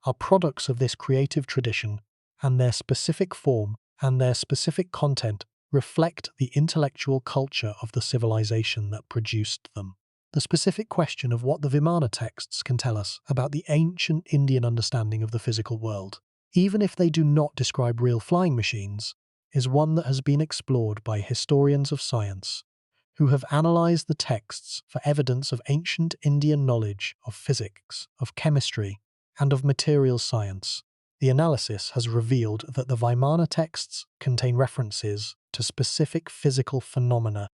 are products of this creative tradition, and their specific form and their specific content reflect the intellectual culture of the civilization that produced them. the specific question of what the Vimana texts can tell us about the ancient Indian understanding of the physical world, even if they do not describe real flying machines, is one that has been explored by historians of science, who have analysed the texts for evidence of ancient Indian knowledge of physics, of chemistry, and of material science. The analysis has revealed that the Vimana texts contain references to specific physical phenomena,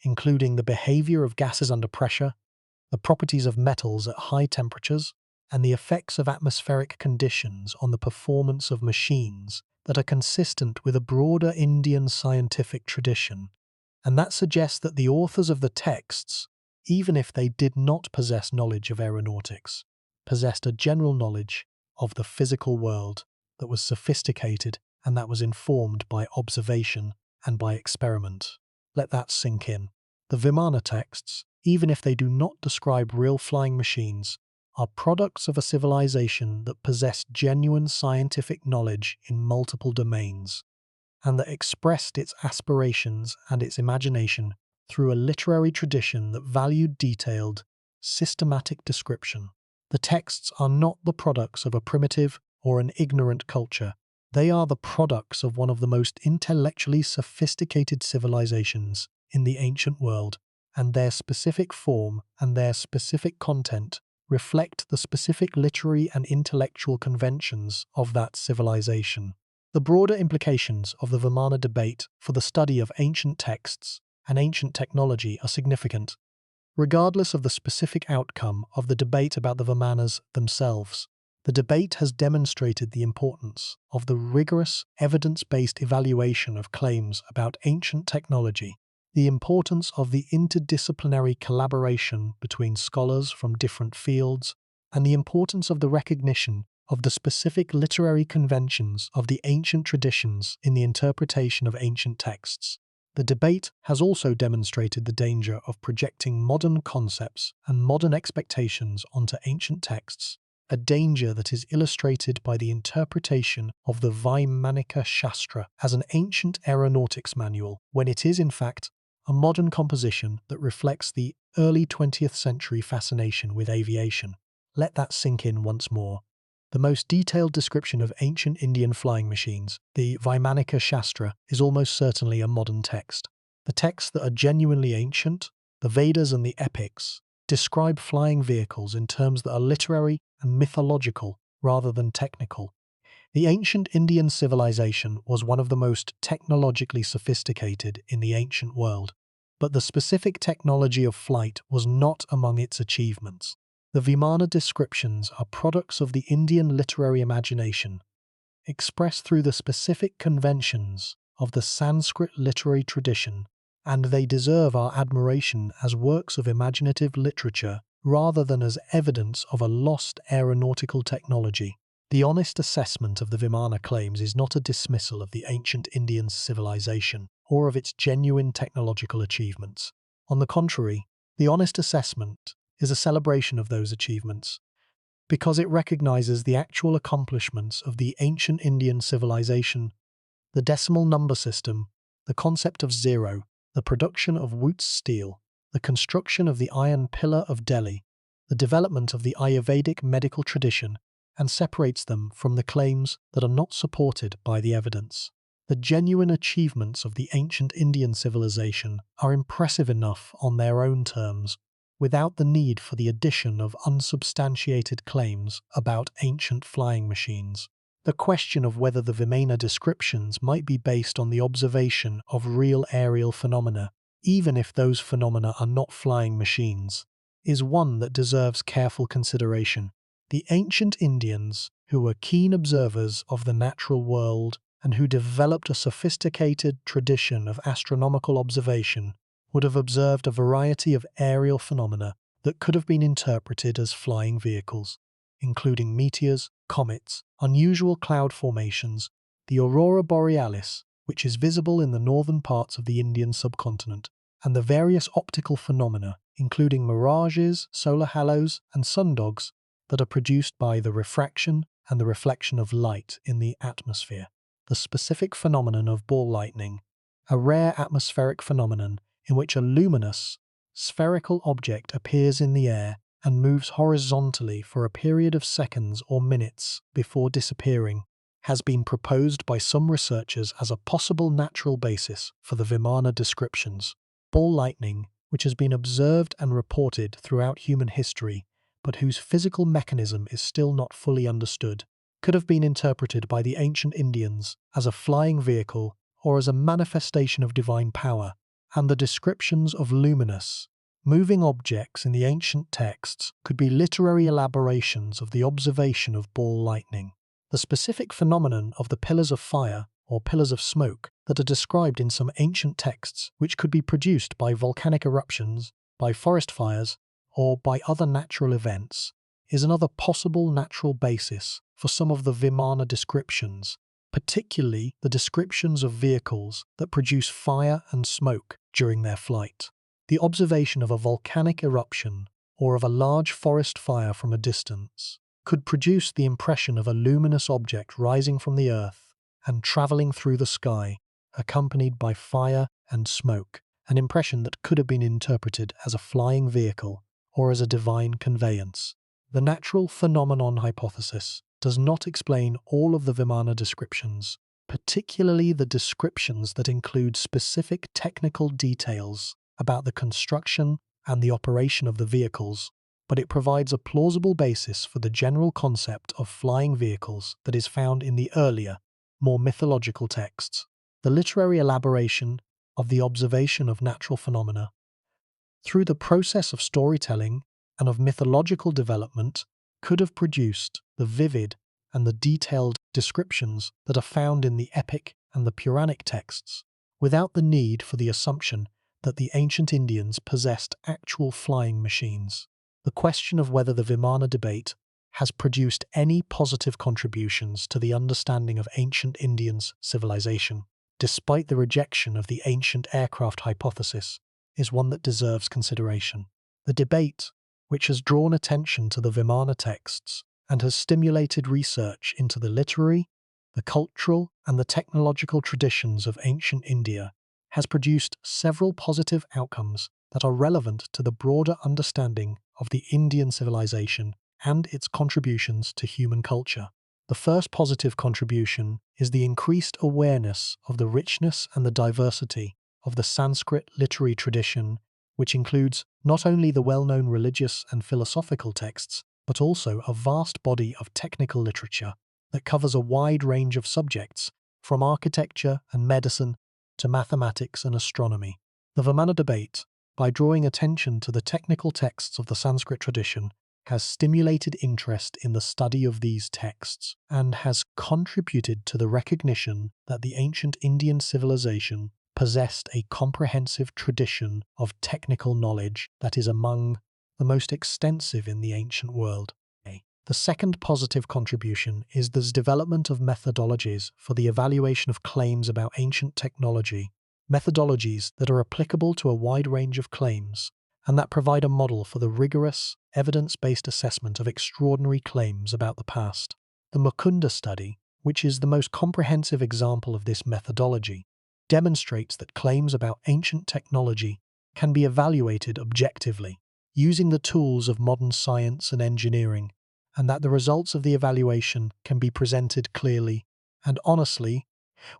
including the behaviour of gases under pressure, the properties of metals at high temperatures, and the effects of atmospheric conditions on the performance of machines that are consistent with a broader Indian scientific tradition. And that suggests that the authors of the texts, even if they did not possess knowledge of aeronautics, possessed a general knowledge of the physical world that was sophisticated and that was informed by observation and by experiment. Let that sink in. The Vimana texts, even if they do not describe real flying machines, are products of a civilization that possessed genuine scientific knowledge in multiple domains, and that expressed its aspirations and its imagination through a literary tradition that valued detailed, systematic description. The texts are not the products of a primitive or an ignorant culture. They are the products of one of the most intellectually sophisticated civilizations in the ancient world, and their specific form and their specific content reflect the specific literary and intellectual conventions of that civilization. The broader implications of the Vimana debate for the study of ancient texts and ancient technology are significant, regardless of the specific outcome of the debate about the Vimanas themselves. The debate has demonstrated the importance of the rigorous, evidence-based evaluation of claims about ancient technology, the importance of the interdisciplinary collaboration between scholars from different fields, and the importance of the recognition of the specific literary conventions of the ancient traditions in the interpretation of ancient texts. The debate has also demonstrated the danger of projecting modern concepts and modern expectations onto ancient texts, a danger that is illustrated by the interpretation of the Vaimanika Shastra as an ancient aeronautics manual, when it is in fact a modern composition that reflects the early 20th century fascination with aviation. Let that sink in once more. The most detailed description of ancient Indian flying machines, the Vaimanika Shastra, is almost certainly a modern text. The texts that are genuinely ancient, the Vedas and the epics, describe flying vehicles in terms that are literary and mythological rather than technical. The ancient Indian civilization was one of the most technologically sophisticated in the ancient world, but the specific technology of flight was not among its achievements. The Vimana descriptions are products of the Indian literary imagination, expressed through the specific conventions of the Sanskrit literary tradition, and they deserve our admiration as works of imaginative literature rather than as evidence of a lost aeronautical technology. The honest assessment of the Vimana claims is not a dismissal of the ancient Indian civilization or of its genuine technological achievements. On the contrary, the honest assessment is a celebration of those achievements, because it recognizes the actual accomplishments of the ancient Indian civilization, the decimal number system, the concept of zero, the production of Wootz steel, the construction of the iron pillar of Delhi, the development of the Ayurvedic medical tradition, and separates them from the claims that are not supported by the evidence. The genuine achievements of the ancient Indian civilization are impressive enough on their own terms, without the need for the addition of unsubstantiated claims about ancient flying machines. The question of whether the Vimana descriptions might be based on the observation of real aerial phenomena, even if those phenomena are not flying machines, is one that deserves careful consideration. The ancient Indians, who were keen observers of the natural world and who developed a sophisticated tradition of astronomical observation, would have observed a variety of aerial phenomena that could have been interpreted as flying vehicles, including meteors, comets, unusual cloud formations, the aurora borealis, which is visible in the northern parts of the Indian subcontinent, and the various optical phenomena, including mirages, solar halos, and sundogs, that are produced by the refraction and the reflection of light in the atmosphere. The specific phenomenon of ball lightning, a rare atmospheric phenomenon in which a luminous, spherical object appears in the air and moves horizontally for a period of seconds or minutes before disappearing, has been proposed by some researchers as a possible natural basis for the Vimana descriptions. Ball lightning, which has been observed and reported throughout human history, but whose physical mechanism is still not fully understood, could have been interpreted by the ancient Indians as a flying vehicle or as a manifestation of divine power, and the descriptions of luminous, moving objects in the ancient texts could be literary elaborations of the observation of ball lightning. The specific phenomenon of the pillars of fire or pillars of smoke that are described in some ancient texts, which could be produced by volcanic eruptions, by forest fires, or by other natural events, is another possible natural basis for some of the Vimana descriptions, particularly the descriptions of vehicles that produce fire and smoke during their flight. The observation of a volcanic eruption or of a large forest fire from a distance could produce the impression of a luminous object rising from the earth and travelling through the sky, accompanied by fire and smoke, an impression that could have been interpreted as a flying vehicle or as a divine conveyance. The natural phenomenon hypothesis does not explain all of the Vimana descriptions, particularly the descriptions that include specific technical details about the construction and the operation of the vehicles, but it provides a plausible basis for the general concept of flying vehicles that is found in the earlier, more mythological texts. The literary elaboration of the observation of natural phenomena through the process of storytelling and of mythological development could have produced the vivid and the detailed descriptions that are found in the epic and the Puranic texts, without the need for the assumption that the ancient Indians possessed actual flying machines. The question of whether the Vimana debate has produced any positive contributions to the understanding of ancient Indians' civilization, despite the rejection of the ancient aircraft hypothesis, is one that deserves consideration. The debate, which has drawn attention to the Vimana texts and has stimulated research into the literary, the cultural, and the technological traditions of ancient India, has produced several positive outcomes that are relevant to the broader understanding of the Indian civilization and its contributions to human culture. The first positive contribution is the increased awareness of the richness and the diversity of the Sanskrit literary tradition, which includes not only the well-known religious and philosophical texts, but also a vast body of technical literature that covers a wide range of subjects, from architecture and medicine to mathematics and astronomy. The Vimana debate, by drawing attention to the technical texts of the Sanskrit tradition, has stimulated interest in the study of these texts and has contributed to the recognition that the ancient Indian civilization possessed a comprehensive tradition of technical knowledge that is among the most extensive in the ancient world. The second positive contribution is the development of methodologies for the evaluation of claims about ancient technology, methodologies that are applicable to a wide range of claims, and that provide a model for the rigorous, evidence-based assessment of extraordinary claims about the past. The Mukunda study, which is the most comprehensive example of this methodology, demonstrates that claims about ancient technology can be evaluated objectively, using the tools of modern science and engineering, and that the results of the evaluation can be presented clearly and honestly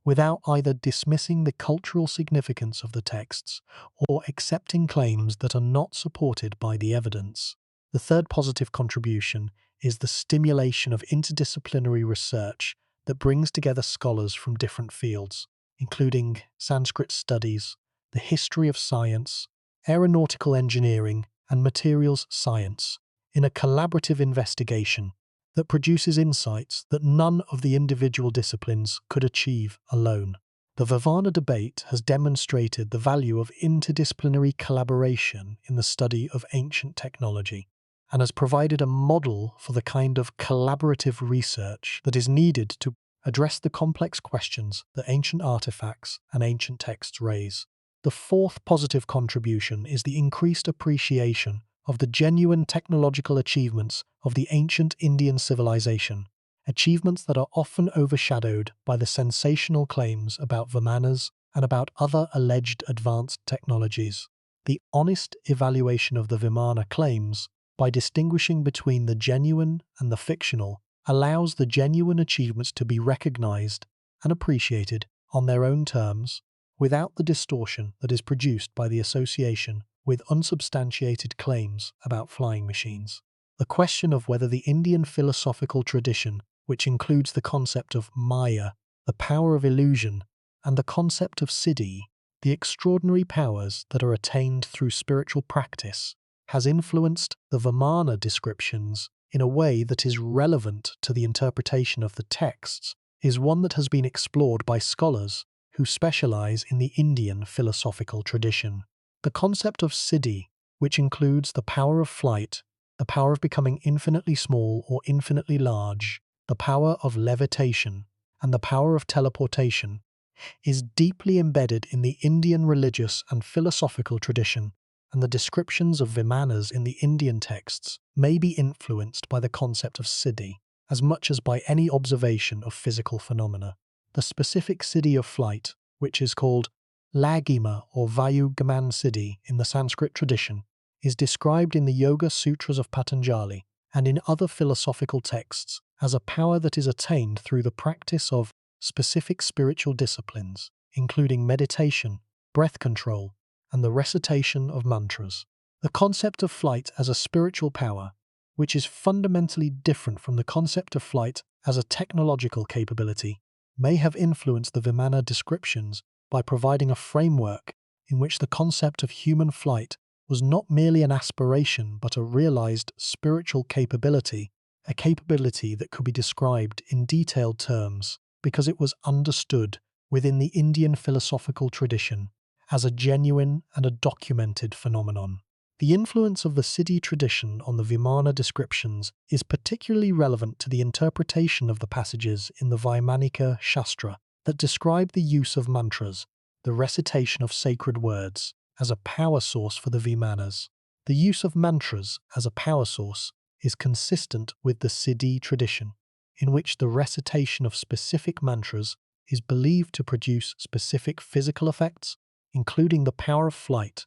without either dismissing the cultural significance of the texts or accepting claims that are not supported by the evidence. The third positive contribution is the stimulation of interdisciplinary research that brings together scholars from different fields, including Sanskrit studies, the history of science, aeronautical engineering, and materials science, in a collaborative investigation that produces insights that none of the individual disciplines could achieve alone. The Vimana debate has demonstrated the value of interdisciplinary collaboration in the study of ancient technology, and has provided a model for the kind of collaborative research that is needed to address the complex questions that ancient artifacts and ancient texts raise. The fourth positive contribution is the increased appreciation of the genuine technological achievements of the ancient Indian civilization, achievements that are often overshadowed by the sensational claims about Vimanas and about other alleged advanced technologies. the honest evaluation of the Vimana claims, by distinguishing between the genuine and the fictional, allows the genuine achievements to be recognized and appreciated on their own terms, without the distortion that is produced by the association with unsubstantiated claims about flying machines. The question of whether the Indian philosophical tradition, which includes the concept of Maya, the power of illusion, and the concept of Siddhi, the extraordinary powers that are attained through spiritual practice, has influenced the Vimana descriptions in a way that is relevant to the interpretation of the texts, is one that has been explored by scholars who specialize in the Indian philosophical tradition. The concept of Siddhi, which includes the power of flight, the power of becoming infinitely small or infinitely large, the power of levitation, and the power of teleportation, is deeply embedded in the Indian religious and philosophical tradition, and the descriptions of Vimanas in the Indian texts may be influenced by the concept of Siddhi as much as by any observation of physical phenomena. The specific Siddhi of flight, which is called Lagima or Vayu Gaman Siddhi in the Sanskrit tradition, is described in the Yoga Sutras of Patanjali and in other philosophical texts as a power that is attained through the practice of specific spiritual disciplines, including meditation, breath control, and the recitation of mantras. The concept of flight as a spiritual power, which is fundamentally different from the concept of flight as a technological capability, may have influenced the Vimana descriptions by providing a framework in which the concept of human flight was not merely an aspiration but a realized spiritual capability, a capability that could be described in detailed terms because it was understood within the Indian philosophical tradition as a genuine and a documented phenomenon. The influence of the Siddhi tradition on the Vimana descriptions is particularly relevant to the interpretation of the passages in the Vaimanika Shastra that describe the use of mantras, the recitation of sacred words, as a power source for the Vimanas. The use of mantras as a power source is consistent with the Siddhi tradition, in which the recitation of specific mantras is believed to produce specific physical effects, including the power of flight,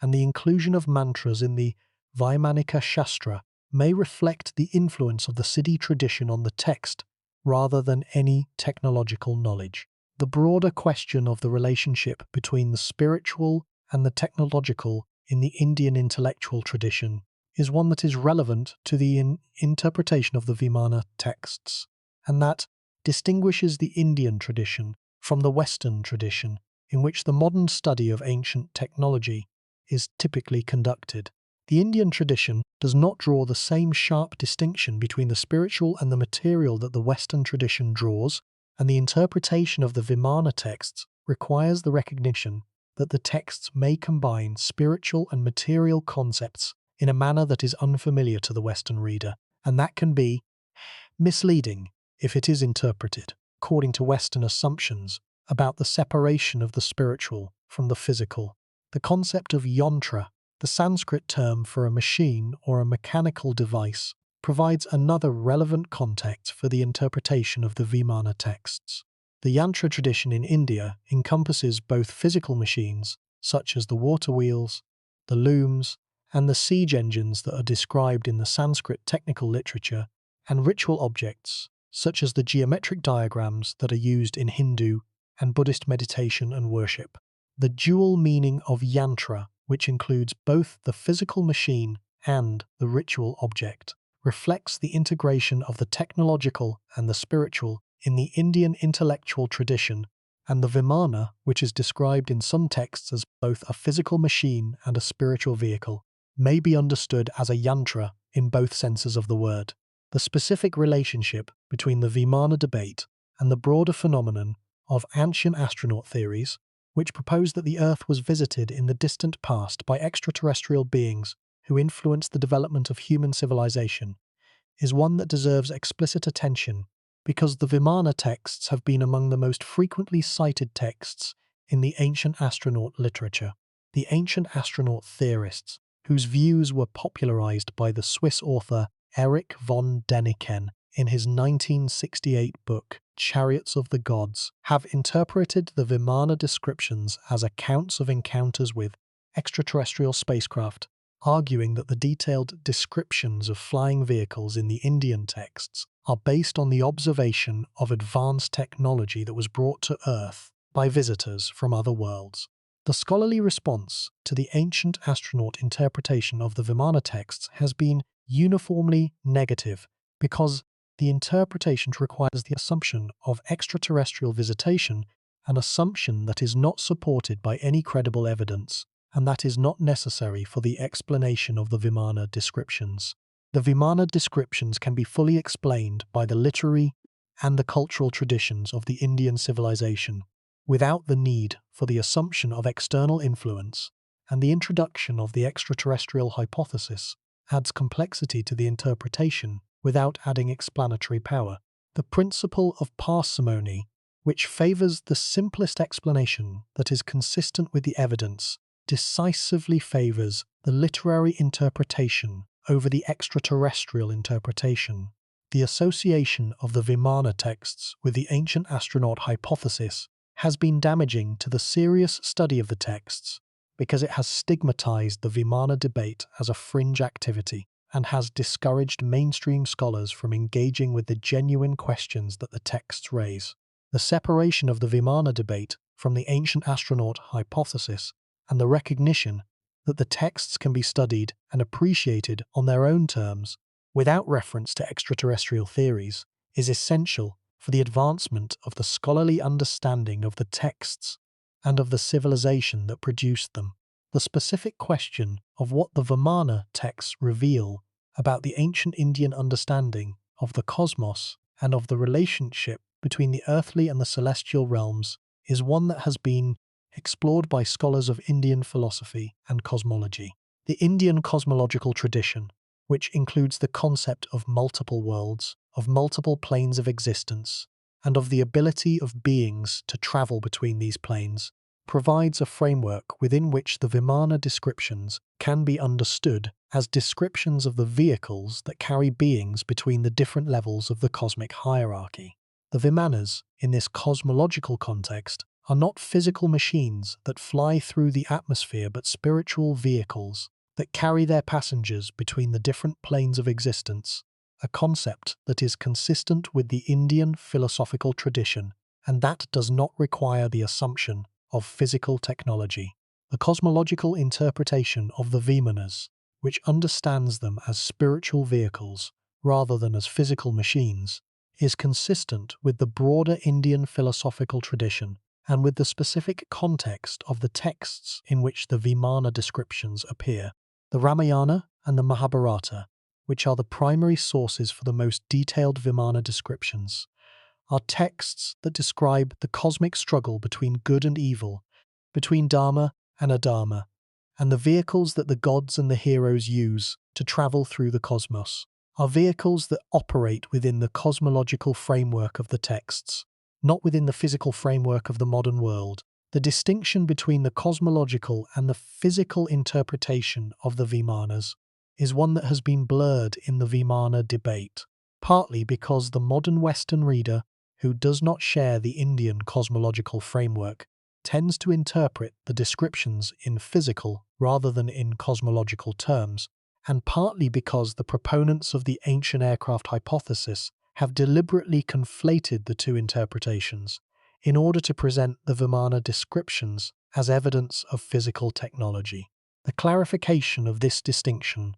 and the inclusion of mantras in the Vaimanika Shastra may reflect the influence of the Siddhi tradition on the text rather than any technological knowledge. The broader question of the relationship between the spiritual and the technological in the Indian intellectual tradition is one that is relevant to the interpretation of the Vimana texts, and that distinguishes the Indian tradition from the Western tradition, in which the modern study of ancient technology is typically conducted. The Indian tradition does not draw the same sharp distinction between the spiritual and the material that the Western tradition draws, and the interpretation of the Vimana texts requires the recognition that the texts may combine spiritual and material concepts in a manner that is unfamiliar to the Western reader, and that can be misleading if it is interpreted according to Western assumptions about the separation of the spiritual from the physical. The concept of yantra, the Sanskrit term for a machine or a mechanical device, provides another relevant context for the interpretation of the Vimana texts. The yantra tradition in India encompasses both physical machines, such as the water wheels, the looms, and the siege engines that are described in the Sanskrit technical literature, and ritual objects, such as the geometric diagrams that are used in Hindu and Buddhist meditation and worship. The dual meaning of yantra, which includes both the physical machine and the ritual object, reflects the integration of the technological and the spiritual in the Indian intellectual tradition, and the Vimana, which is described in some texts as both a physical machine and a spiritual vehicle, may be understood as a yantra in both senses of the word. The specific relationship between the Vimana debate and the broader phenomenon of ancient astronaut theories, which propose that the Earth was visited in the distant past by extraterrestrial beings who influenced the development of human civilization, is one that deserves explicit attention because the Vimana texts have been among the most frequently cited texts in the ancient astronaut literature. The ancient astronaut theorists, whose views were popularized by the Swiss author Erich von Däniken in his 1968 book Chariots of the Gods, have interpreted the Vimana descriptions as accounts of encounters with extraterrestrial spacecraft, arguing that the detailed descriptions of flying vehicles in the Indian texts are based on the observation of advanced technology that was brought to Earth by visitors from other worlds. The scholarly response to the ancient astronaut interpretation of the Vimana texts has been uniformly negative because the interpretation requires the assumption of extraterrestrial visitation, an assumption that is not supported by any credible evidence, and that is not necessary for the explanation of the Vimana descriptions. The Vimana descriptions can be fully explained by the literary and the cultural traditions of the Indian civilization, without the need for the assumption of external influence, and the introduction of the extraterrestrial hypothesis adds complexity to the interpretation without adding explanatory power. The principle of parsimony, which favours the simplest explanation that is consistent with the evidence, decisively favours the literary interpretation over the extraterrestrial interpretation. The association of the Vimana texts with the ancient astronaut hypothesis has been damaging to the serious study of the texts because it has stigmatized the Vimana debate as a fringe activity and has discouraged mainstream scholars from engaging with the genuine questions that the texts raise. The separation of the Vimana debate from the ancient astronaut hypothesis and the recognition that the texts can be studied and appreciated on their own terms without reference to extraterrestrial theories is essential for the advancement of the scholarly understanding of the texts and of the civilization that produced them. The specific question of what the Vimana texts reveal about the ancient Indian understanding of the cosmos and of the relationship between the earthly and the celestial realms is one that has been explored by scholars of Indian philosophy and cosmology. The Indian cosmological tradition, which includes the concept of multiple worlds, of multiple planes of existence, and of the ability of beings to travel between these planes, provides a framework within which the Vimana descriptions can be understood as descriptions of the vehicles that carry beings between the different levels of the cosmic hierarchy. The Vimanas, in this cosmological context, are not physical machines that fly through the atmosphere but spiritual vehicles that carry their passengers between the different planes of existence, a concept that is consistent with the Indian philosophical tradition and that does not require the assumption of physical technology. The cosmological interpretation of the Vimanas, which understands them as spiritual vehicles rather than as physical machines, is consistent with the broader Indian philosophical tradition and with the specific context of the texts in which the Vimana descriptions appear. The Ramayana and the Mahabharata, which are the primary sources for the most detailed Vimana descriptions, are texts that describe the cosmic struggle between good and evil, between Dharma and Adharma, and the vehicles that the gods and the heroes use to travel through the cosmos are vehicles that operate within the cosmological framework of the texts, not within the physical framework of the modern world. The distinction between the cosmological and the physical interpretation of the Vimanas is one that has been blurred in the Vimana debate, partly because the modern Western reader, who does not share the Indian cosmological framework, tends to interpret the descriptions in physical rather than in cosmological terms, and partly because the proponents of the ancient aircraft hypothesis have deliberately conflated the two interpretations in order to present the Vimana descriptions as evidence of physical technology. The clarification of this distinction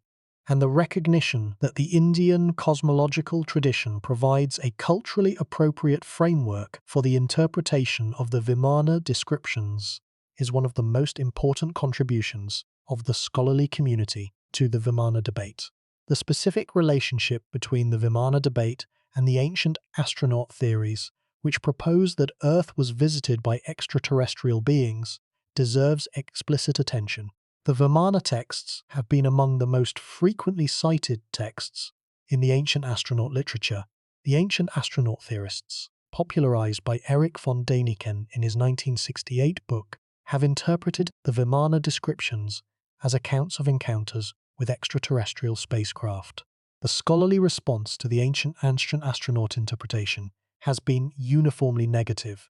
and the recognition that the Indian cosmological tradition provides a culturally appropriate framework for the interpretation of the Vimana descriptions is one of the most important contributions of the scholarly community to the Vimana debate. The specific relationship between the Vimana debate and the ancient astronaut theories, which propose that Earth was visited by extraterrestrial beings, deserves explicit attention. The Vimana texts have been among the most frequently cited texts in the ancient astronaut literature. The ancient astronaut theorists, popularized by Erich von Däniken in his 1968 book, have interpreted the Vimana descriptions as accounts of encounters with extraterrestrial spacecraft. The scholarly response to the ancient astronaut interpretation has been uniformly negative,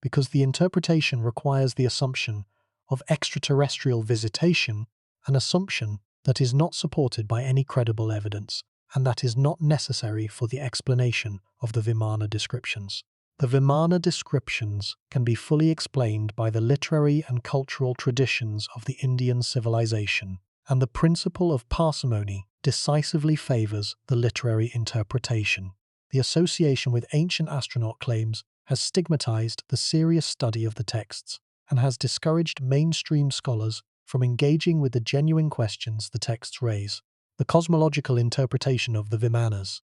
because the interpretation requires the assumption of extraterrestrial visitation, an assumption that is not supported by any credible evidence and that is not necessary for the explanation of the Vimana descriptions. The Vimana descriptions can be fully explained by the literary and cultural traditions of the Indian civilization, and the principle of parsimony decisively favors the literary interpretation. The association with ancient astronaut claims has stigmatized the serious study of the texts and has discouraged mainstream scholars from engaging with the genuine questions the texts raise. The cosmological interpretation of the Vimanas,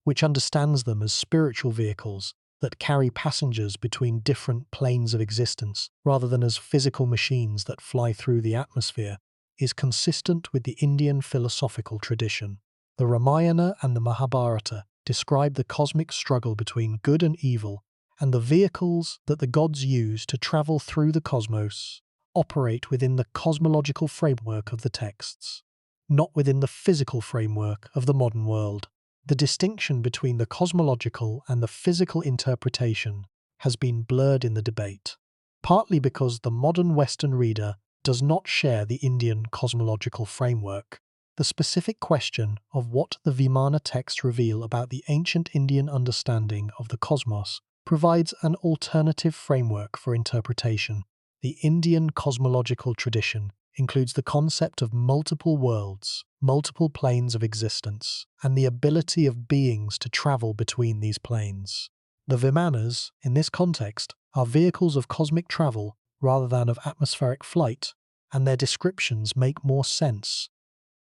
which understands them as spiritual vehicles that carry passengers between different planes of existence rather than as physical machines that fly through the atmosphere, is consistent with the Indian philosophical tradition. The Ramayana and the Mahabharata describe the cosmic struggle between good and evil, and the vehicles that the gods use to travel through the cosmos operate within the cosmological framework of the texts, not within the physical framework of the modern world. The distinction between the cosmological and the physical interpretation has been blurred in the debate, partly because the modern Western reader does not share the Indian cosmological framework. The specific question of what the Vimana texts reveal about the ancient Indian understanding of the cosmos provides an alternative framework for interpretation. The Indian cosmological tradition includes the concept of multiple worlds, multiple planes of existence, and the ability of beings to travel between these planes. The Vimanas, in this context, are vehicles of cosmic travel rather than of atmospheric flight, and their descriptions make more sense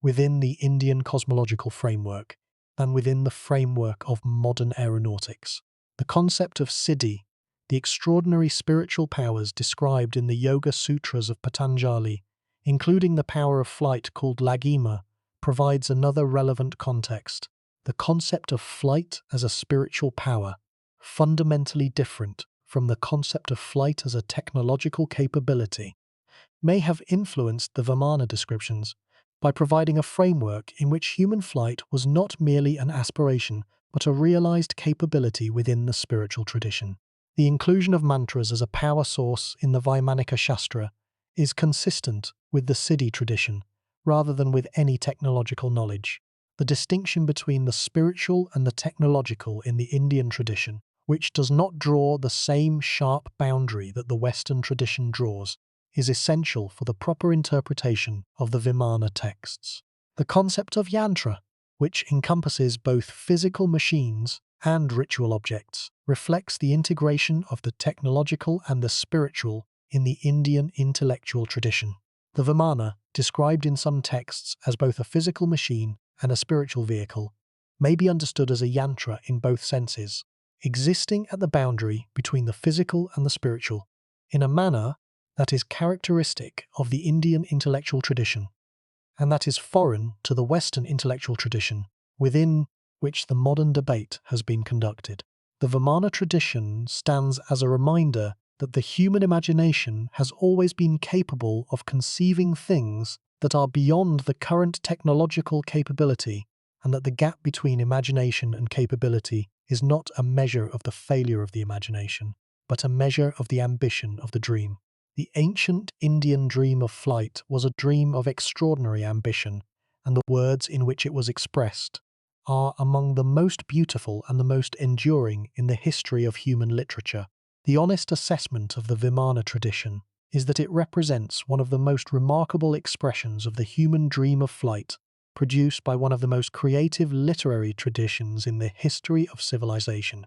within the Indian cosmological framework than within the framework of modern aeronautics. The concept of siddhi, the extraordinary spiritual powers described in the Yoga Sutras of Patanjali, including the power of flight called lagima, provides another relevant context. The concept of flight as a spiritual power, fundamentally different from the concept of flight as a technological capability, may have influenced the Vimana descriptions by providing a framework in which human flight was not merely an aspiration but a realized capability within the spiritual tradition. The inclusion of mantras as a power source in the Vaimanika Shastra is consistent with the Siddhi tradition, rather than with any technological knowledge. The distinction between the spiritual and the technological in the Indian tradition, which does not draw the same sharp boundary that the Western tradition draws, is essential for the proper interpretation of the Vimana texts. The concept of yantra, which encompasses both physical machines and ritual objects, reflects the integration of the technological and the spiritual in the Indian intellectual tradition. The Vimana, described in some texts as both a physical machine and a spiritual vehicle, may be understood as a yantra in both senses, existing at the boundary between the physical and the spiritual, in a manner that is characteristic of the Indian intellectual tradition, and that is foreign to the Western intellectual tradition, within which the modern debate has been conducted. The Vimana tradition stands as a reminder that the human imagination has always been capable of conceiving things that are beyond the current technological capability, and that the gap between imagination and capability is not a measure of the failure of the imagination, but a measure of the ambition of the dream. The ancient Indian dream of flight was a dream of extraordinary ambition, and the words in which it was expressed are among the most beautiful and the most enduring in the history of human literature. The honest assessment of the Vimana tradition is that it represents one of the most remarkable expressions of the human dream of flight, produced by one of the most creative literary traditions in the history of civilization,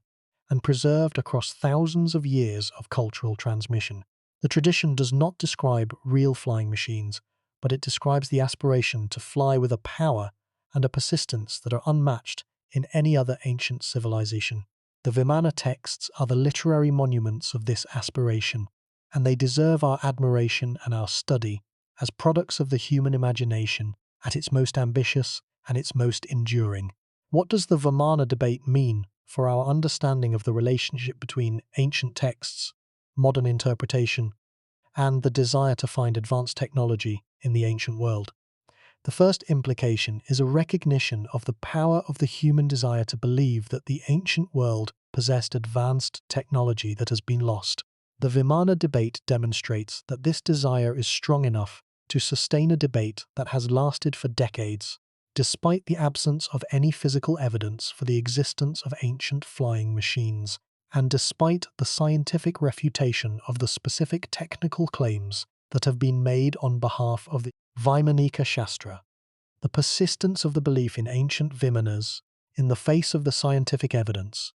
and preserved across thousands of years of cultural transmission. The tradition does not describe real flying machines, but it describes the aspiration to fly with a power and a persistence that are unmatched in any other ancient civilization. The Vimana texts are the literary monuments of this aspiration, and they deserve our admiration and our study as products of the human imagination at its most ambitious and its most enduring. What does the Vimana debate mean for our understanding of the relationship between ancient texts, modern interpretation, and the desire to find advanced technology in the ancient world? The first implication is a recognition of the power of the human desire to believe that the ancient world possessed advanced technology that has been lost. The Vimana debate demonstrates that this desire is strong enough to sustain a debate that has lasted for decades, despite the absence of any physical evidence for the existence of ancient flying machines, and despite the scientific refutation of the specific technical claims that have been made on behalf of the Vaimanika Shastra. The persistence of the belief in ancient Vimanas, in the face of the scientific evidence,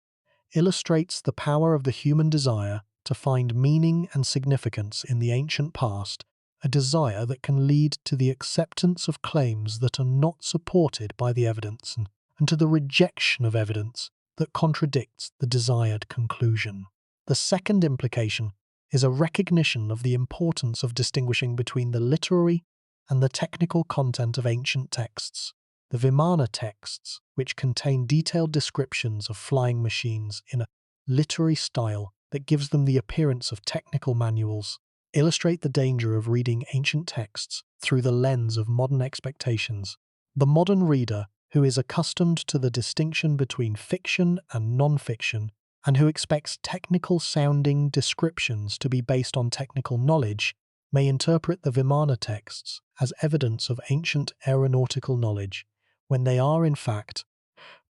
illustrates the power of the human desire to find meaning and significance in the ancient past, a desire that can lead to the acceptance of claims that are not supported by the evidence and to the rejection of evidence that contradicts the desired conclusion. The second implication is a recognition of the importance of distinguishing between the literary and the technical content of ancient texts. The Vimana texts, which contain detailed descriptions of flying machines in a literary style that gives them the appearance of technical manuals, illustrate the danger of reading ancient texts through the lens of modern expectations. The modern reader, who is accustomed to the distinction between fiction and non-fiction, and who expects technical-sounding descriptions to be based on technical knowledge, may interpret the Vimana texts as evidence of ancient aeronautical knowledge, when they are, in fact,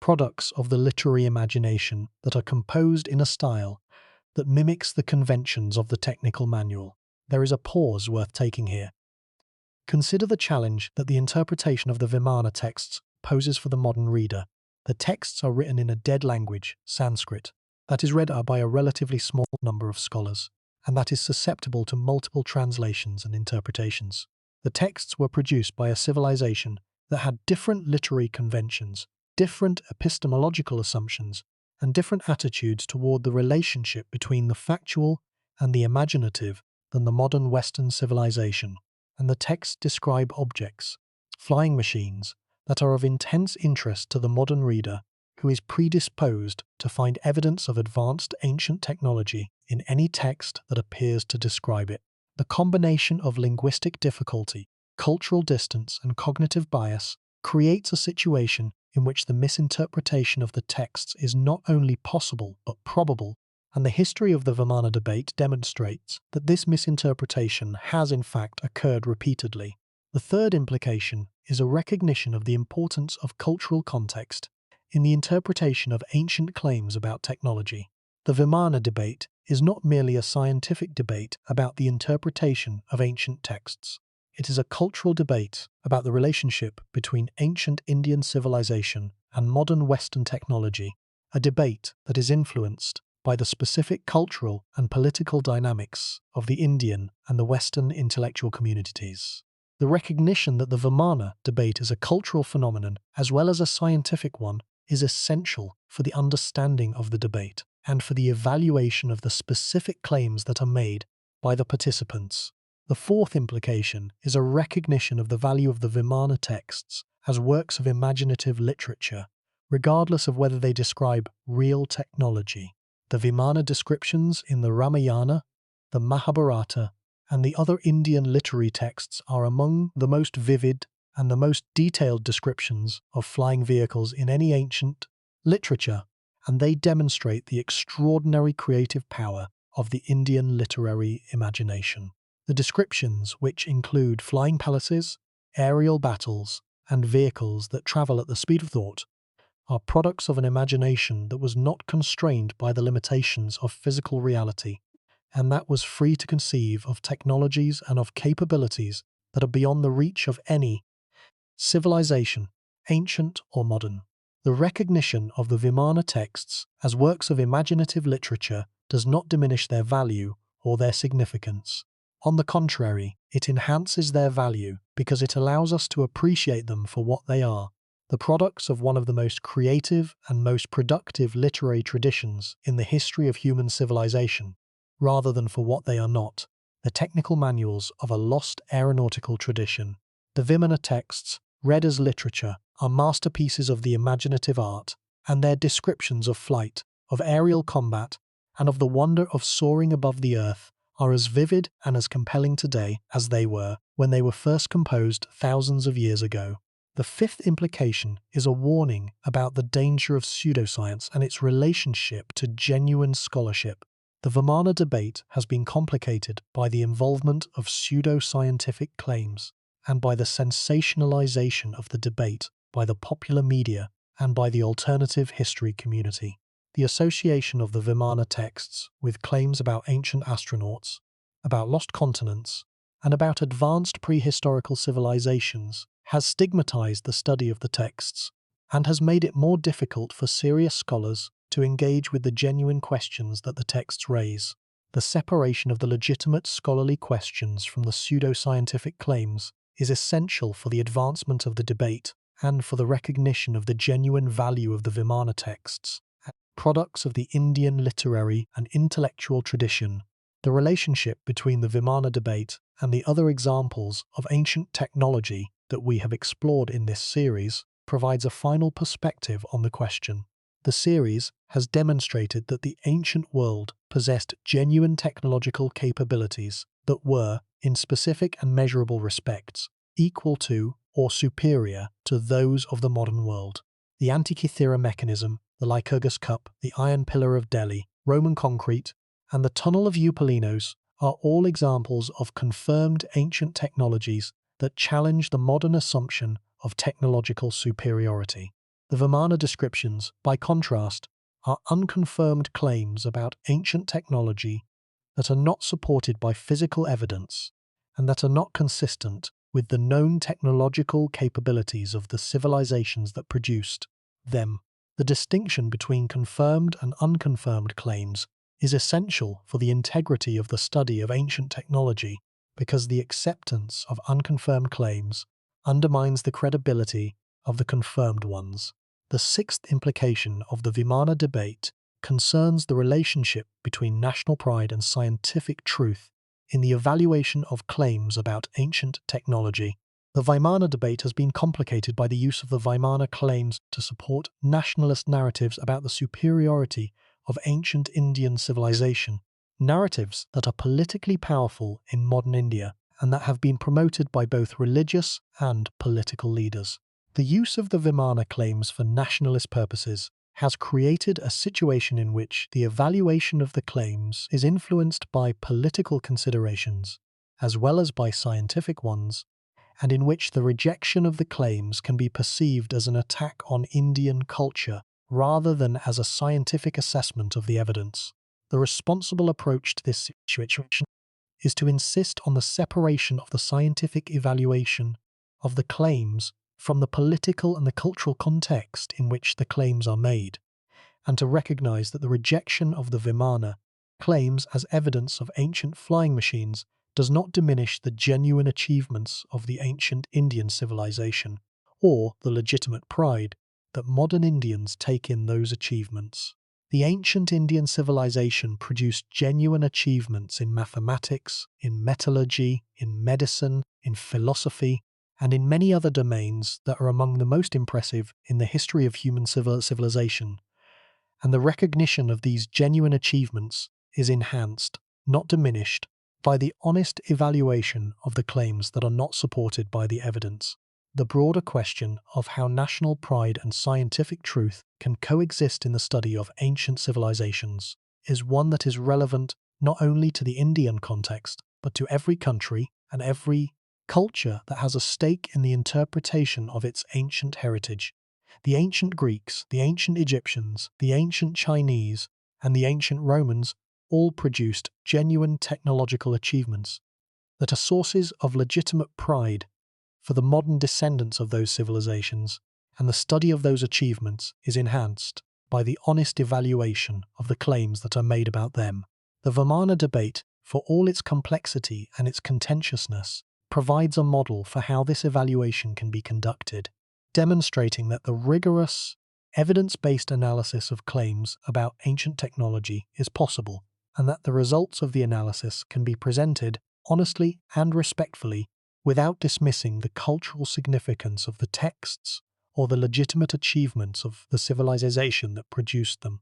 products of the literary imagination that are composed in a style that mimics the conventions of the technical manual. There is a pause worth taking here. Consider the challenge that the interpretation of the Vimana texts poses for the modern reader. The texts are written in a dead language, Sanskrit, that is read by a relatively small number of scholars, and that is susceptible to multiple translations and interpretations. The texts were produced by a civilization that had different literary conventions, different epistemological assumptions, and different attitudes toward the relationship between the factual and the imaginative than the modern Western civilization. And the texts describe objects, flying machines, that are of intense interest to the modern reader who is predisposed to find evidence of advanced ancient technology in any text that appears to describe it. The combination of linguistic difficulty, cultural distance, and cognitive bias creates a situation in which the misinterpretation of the texts is not only possible but probable, and the history of the Vimana debate demonstrates that this misinterpretation has in fact occurred repeatedly. The third implication is a recognition of the importance of cultural context in the interpretation of ancient claims about technology. The Vimana debate is not merely a scientific debate about the interpretation of ancient texts. It is a cultural debate about the relationship between ancient Indian civilization and modern Western technology, a debate that is influenced by the specific cultural and political dynamics of the Indian and the Western intellectual communities. The recognition that the Vimana debate is a cultural phenomenon as well as a scientific one is essential for the understanding of the debate and for the evaluation of the specific claims that are made by the participants. The fourth implication is a recognition of the value of the Vimana texts as works of imaginative literature, regardless of whether they describe real technology. The Vimana descriptions in the Ramayana, the Mahabharata, and the other Indian literary texts are among the most vivid and the most detailed descriptions of flying vehicles in any ancient literature, and they demonstrate the extraordinary creative power of the Indian literary imagination. The descriptions, which include flying palaces, aerial battles, and vehicles that travel at the speed of thought, are products of an imagination that was not constrained by the limitations of physical reality, and that was free to conceive of technologies and of capabilities that are beyond the reach of any civilization, ancient or modern. The recognition of the Vimana texts as works of imaginative literature does not diminish their value or their significance. On the contrary, it enhances their value because it allows us to appreciate them for what they are, the products of one of the most creative and most productive literary traditions in the history of human civilization, rather than for what they are not, the technical manuals of a lost aeronautical tradition. The Vimana texts, read as literature, are masterpieces of the imaginative art, and their descriptions of flight, of aerial combat, and of the wonder of soaring above the earth are as vivid and as compelling today as they were when they were first composed thousands of years ago. The fifth implication is a warning about the danger of pseudoscience and its relationship to genuine scholarship. The Vimana debate has been complicated by the involvement of pseudo-scientific claims and by the sensationalization of the debate by the popular media and by the alternative history community. The association of the Vimana texts with claims about ancient astronauts, about lost continents, and about advanced prehistorical civilizations has stigmatized the study of the texts and has made it more difficult for serious scholars to engage with the genuine questions that the texts raise. The separation of the legitimate scholarly questions from the pseudo-scientific claims is essential for the advancement of the debate and for the recognition of the genuine value of the Vimana texts, products of the Indian literary and intellectual tradition. The relationship between the Vimana debate and the other examples of ancient technology that we have explored in this series provides a final perspective on the question. The series has demonstrated that the ancient world possessed genuine technological capabilities that were, in specific and measurable respects, equal to or superior to those of the modern world. The Antikythera mechanism, the Lycurgus cup, the iron pillar of Delhi, Roman concrete, and the tunnel of Eupalinos are all examples of confirmed ancient technologies that challenge the modern assumption of technological superiority. The Vimana descriptions, by contrast, are unconfirmed claims about ancient technology that are not supported by physical evidence and that are not consistent with the known technological capabilities of the civilizations that produced them. The distinction between confirmed and unconfirmed claims is essential for the integrity of the study of ancient technology because the acceptance of unconfirmed claims undermines the credibility of the confirmed ones. The sixth implication of the Vimana debate concerns the relationship between national pride and scientific truth in the evaluation of claims about ancient technology. The Vimana debate has been complicated by the use of the Vimana claims to support nationalist narratives about the superiority of ancient Indian civilization, narratives that are politically powerful in modern India and that have been promoted by both religious and political leaders. The use of the Vimana claims for nationalist purposes has created a situation in which the evaluation of the claims is influenced by political considerations as well as by scientific ones, and in which the rejection of the claims can be perceived as an attack on Indian culture rather than as a scientific assessment of the evidence. The responsible approach to this situation is to insist on the separation of the scientific evaluation of the claims from the political and the cultural context in which the claims are made, and to recognize that the rejection of the Vimana claims as evidence of ancient flying machines does not diminish the genuine achievements of the ancient Indian civilization, or the legitimate pride that modern Indians take in those achievements. The ancient Indian civilization produced genuine achievements in mathematics, in metallurgy, in medicine, in philosophy, and in many other domains that are among the most impressive in the history of human civilization. And the recognition of these genuine achievements is enhanced, not diminished, by the honest evaluation of the claims that are not supported by the evidence. The broader question of how national pride and scientific truth can coexist in the study of ancient civilizations is one that is relevant not only to the Indian context, but to every country and every culture that has a stake in the interpretation of its ancient heritage. The ancient Greeks, the ancient Egyptians, the ancient Chinese, and the ancient Romans all produced genuine technological achievements that are sources of legitimate pride for the modern descendants of those civilizations, and the study of those achievements is enhanced by the honest evaluation of the claims that are made about them. The Vimana debate, for all its complexity and its contentiousness, provides a model for how this evaluation can be conducted, demonstrating that the rigorous, evidence-based analysis of claims about ancient technology is possible, and that the results of the analysis can be presented honestly and respectfully without dismissing the cultural significance of the texts or the legitimate achievements of the civilization that produced them.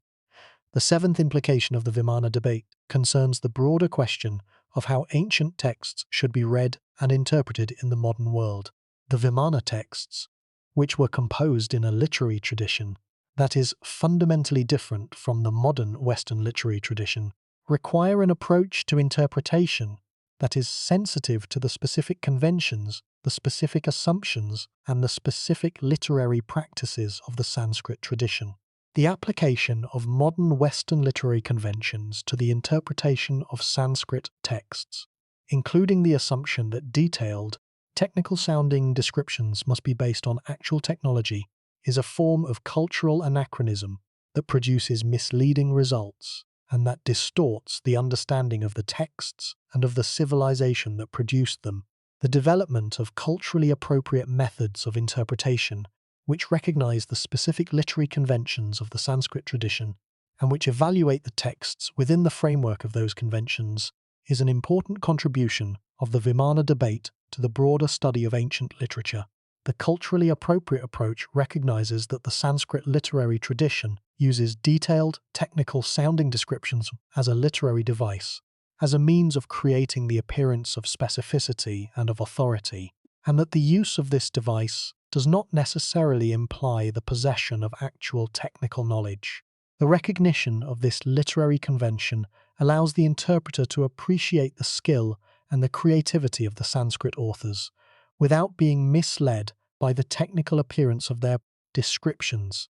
The seventh implication of the Vimana debate concerns the broader question of how ancient texts should be read and interpreted in the modern world. The Vimana texts, which were composed in a literary tradition that is fundamentally different from the modern Western literary tradition, require an approach to interpretation that is sensitive to the specific conventions, the specific assumptions, and the specific literary practices of the Sanskrit tradition. The application of modern Western literary conventions to the interpretation of Sanskrit texts, including the assumption that detailed, technical-sounding descriptions must be based on actual technology, is a form of cultural anachronism that produces misleading results and that distorts the understanding of the texts and of the civilization that produced them. The development of culturally appropriate methods of interpretation which recognize the specific literary conventions of the Sanskrit tradition and which evaluate the texts within the framework of those conventions is an important contribution of the Vimana debate to the broader study of ancient literature. The culturally appropriate approach recognizes that the Sanskrit literary tradition uses detailed, technical-sounding descriptions as a literary device, as a means of creating the appearance of specificity and of authority, and that the use of this device does not necessarily imply the possession of actual technical knowledge. The recognition of this literary convention allows the interpreter to appreciate the skill and the creativity of the Sanskrit authors, without being misled by the technical appearance of their descriptions.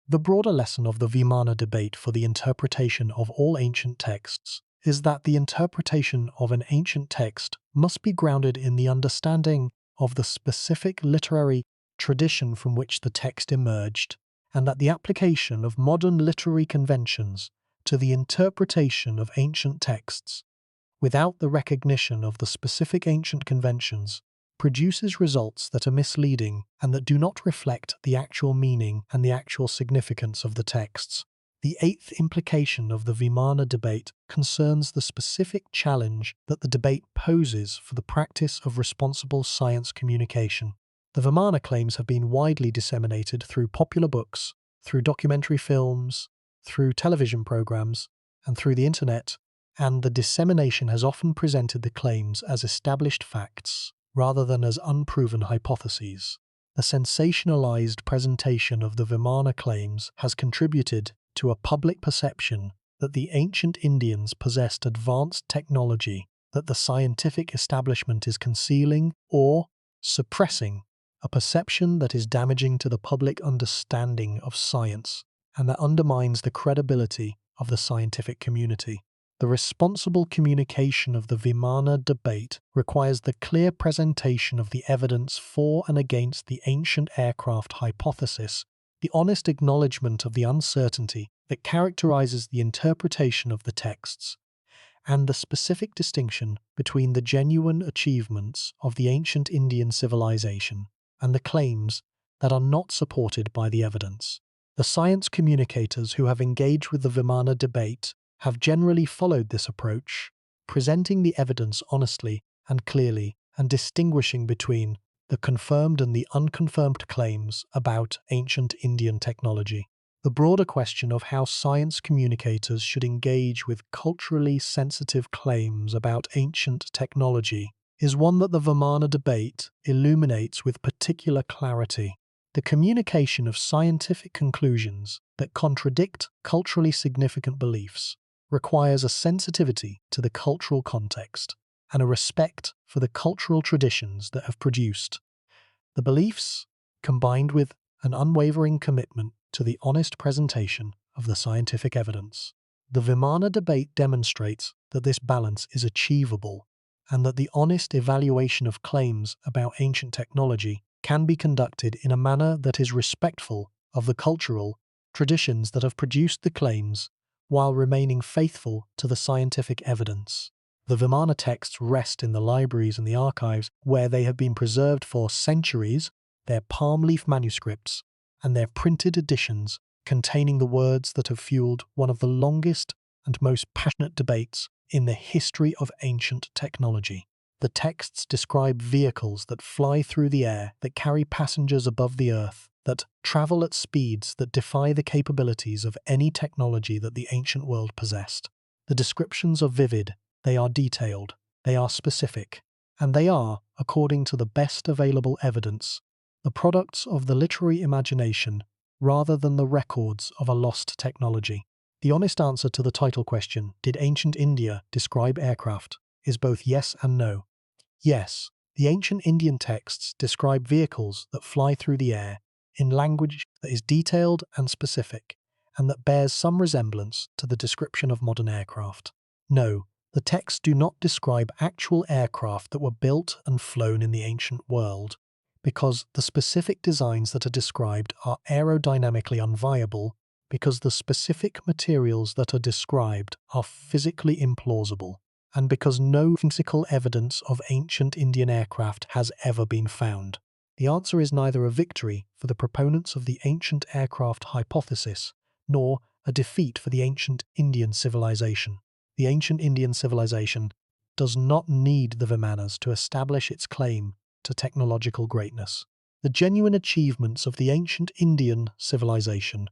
The broader lesson of the Vimana debate for the interpretation of all ancient texts is that the interpretation of an ancient text must be grounded in the understanding of the specific literary tradition from which the text emerged, and that the application of modern literary conventions to the interpretation of ancient texts, without the recognition of the specific ancient conventions, produces results that are misleading and that do not reflect the actual meaning and the actual significance of the texts. The eighth implication of the Vimana debate concerns the specific challenge that the debate poses for the practice of responsible science communication. The Vimana claims have been widely disseminated through popular books, through documentary films, through television programs, and through the internet, and the dissemination has often presented the claims as established facts rather than as unproven hypotheses. The sensationalized presentation of the Vimana claims has contributed to a public perception that the ancient Indians possessed advanced technology that the scientific establishment is concealing or suppressing, a perception that is damaging to the public understanding of science and that undermines the credibility of the scientific community. The responsible communication of the Vimana debate requires the clear presentation of the evidence for and against the ancient aircraft hypothesis, the honest acknowledgement of the uncertainty that characterizes the interpretation of the texts, and the specific distinction between the genuine achievements of the ancient Indian civilization and the claims that are not supported by the evidence. The science communicators who have engaged with the Vimana debate have generally followed this approach, presenting the evidence honestly and clearly and distinguishing between the confirmed and the unconfirmed claims about ancient Indian technology. The broader question of how science communicators should engage with culturally sensitive claims about ancient technology is one that the Vimana debate illuminates with particular clarity. The communication of scientific conclusions that contradict culturally significant beliefs requires a sensitivity to the cultural context and a respect for the cultural traditions that have produced the beliefs, combined with an unwavering commitment to the honest presentation of the scientific evidence. The Vimana debate demonstrates that this balance is achievable and that the honest evaluation of claims about ancient technology can be conducted in a manner that is respectful of the cultural traditions that have produced the claims while remaining faithful to the scientific evidence. The Vimana texts rest in the libraries and the archives where they have been preserved for centuries, their palm leaf manuscripts and their printed editions containing the words that have fueled one of the longest and most passionate debates in the history of ancient technology. The texts describe vehicles that fly through the air, that carry passengers above the earth, that travel at speeds that defy the capabilities of any technology that the ancient world possessed. The descriptions are vivid, they are detailed, they are specific, and they are, according to the best available evidence, the products of the literary imagination rather than the records of a lost technology. The honest answer to the title question, did ancient India describe aircraft, is both yes and no. Yes, the ancient Indian texts describe vehicles that fly through the air in language that is detailed and specific, and that bears some resemblance to the description of modern aircraft. No, the texts do not describe actual aircraft that were built and flown in the ancient world, because the specific designs that are described are aerodynamically unviable, because the specific materials that are described are physically implausible, and because no physical evidence of ancient Indian aircraft has ever been found. The answer is neither a victory for the proponents of the ancient aircraft hypothesis, nor a defeat for the ancient Indian civilization. The ancient Indian civilization does not need the Vimanas to establish its claim to technological greatness. The genuine achievements of the ancient Indian civilization,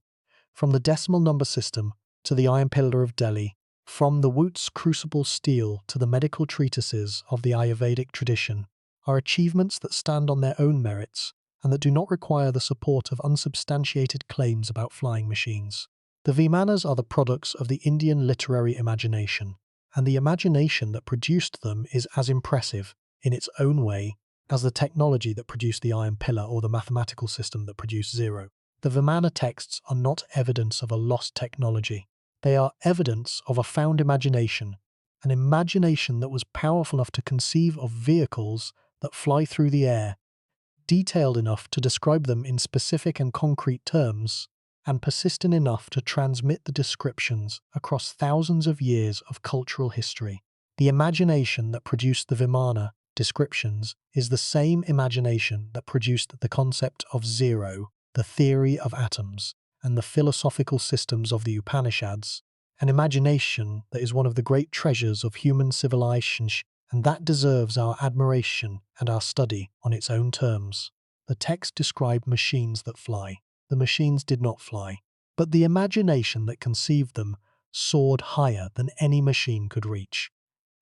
from the decimal number system to the iron pillar of Delhi, from the Wootz crucible steel to the medical treatises of the Ayurvedic tradition, are achievements that stand on their own merits and that do not require the support of unsubstantiated claims about flying machines. The Vimanas are the products of the Indian literary imagination, and the imagination that produced them is as impressive, in its own way, as the technology that produced the iron pillar or the mathematical system that produced zero. The Vimana texts are not evidence of a lost technology. They are evidence of a found imagination, an imagination that was powerful enough to conceive of vehicles that fly through the air, detailed enough to describe them in specific and concrete terms, and persistent enough to transmit the descriptions across thousands of years of cultural history. The imagination that produced the Vimana descriptions is the same imagination that produced the concept of zero, the theory of atoms, and the philosophical systems of the Upanishads, an imagination that is one of the great treasures of human civilization, and that deserves our admiration and our study on its own terms. The text described machines that fly. The machines did not fly, but the imagination that conceived them soared higher than any machine could reach,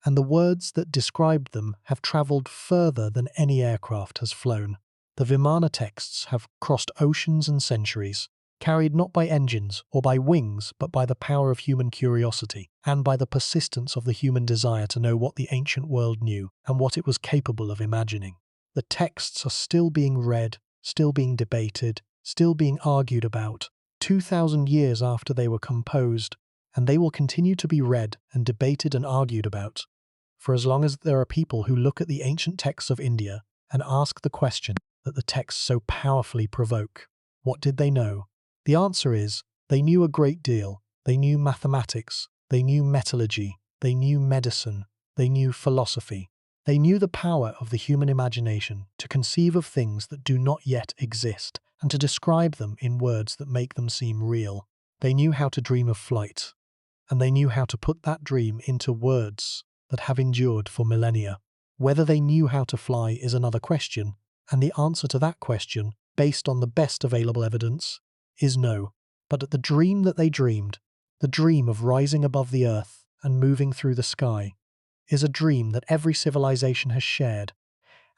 and the words that described them have travelled further than any aircraft has flown. The Vimana texts have crossed oceans and centuries, carried not by engines or by wings, but by the power of human curiosity, and by the persistence of the human desire to know what the ancient world knew and what it was capable of imagining. The texts are still being read, still being debated, still being argued about, 2,000 years after they were composed, and they will continue to be read and debated and argued about, for as long as there are people who look at the ancient texts of India and ask the question that the texts so powerfully provoke. What did they know? The answer is, they knew a great deal. They knew mathematics, they knew metallurgy, they knew medicine, they knew philosophy. They knew the power of the human imagination to conceive of things that do not yet exist, and to describe them in words that make them seem real. They knew how to dream of flight, and they knew how to put that dream into words that have endured for millennia. Whether they knew how to fly is another question, and the answer to that question, based on the best available evidence, is no. But the dream that they dreamed, the dream of rising above the earth and moving through the sky, is a dream that every civilization has shared,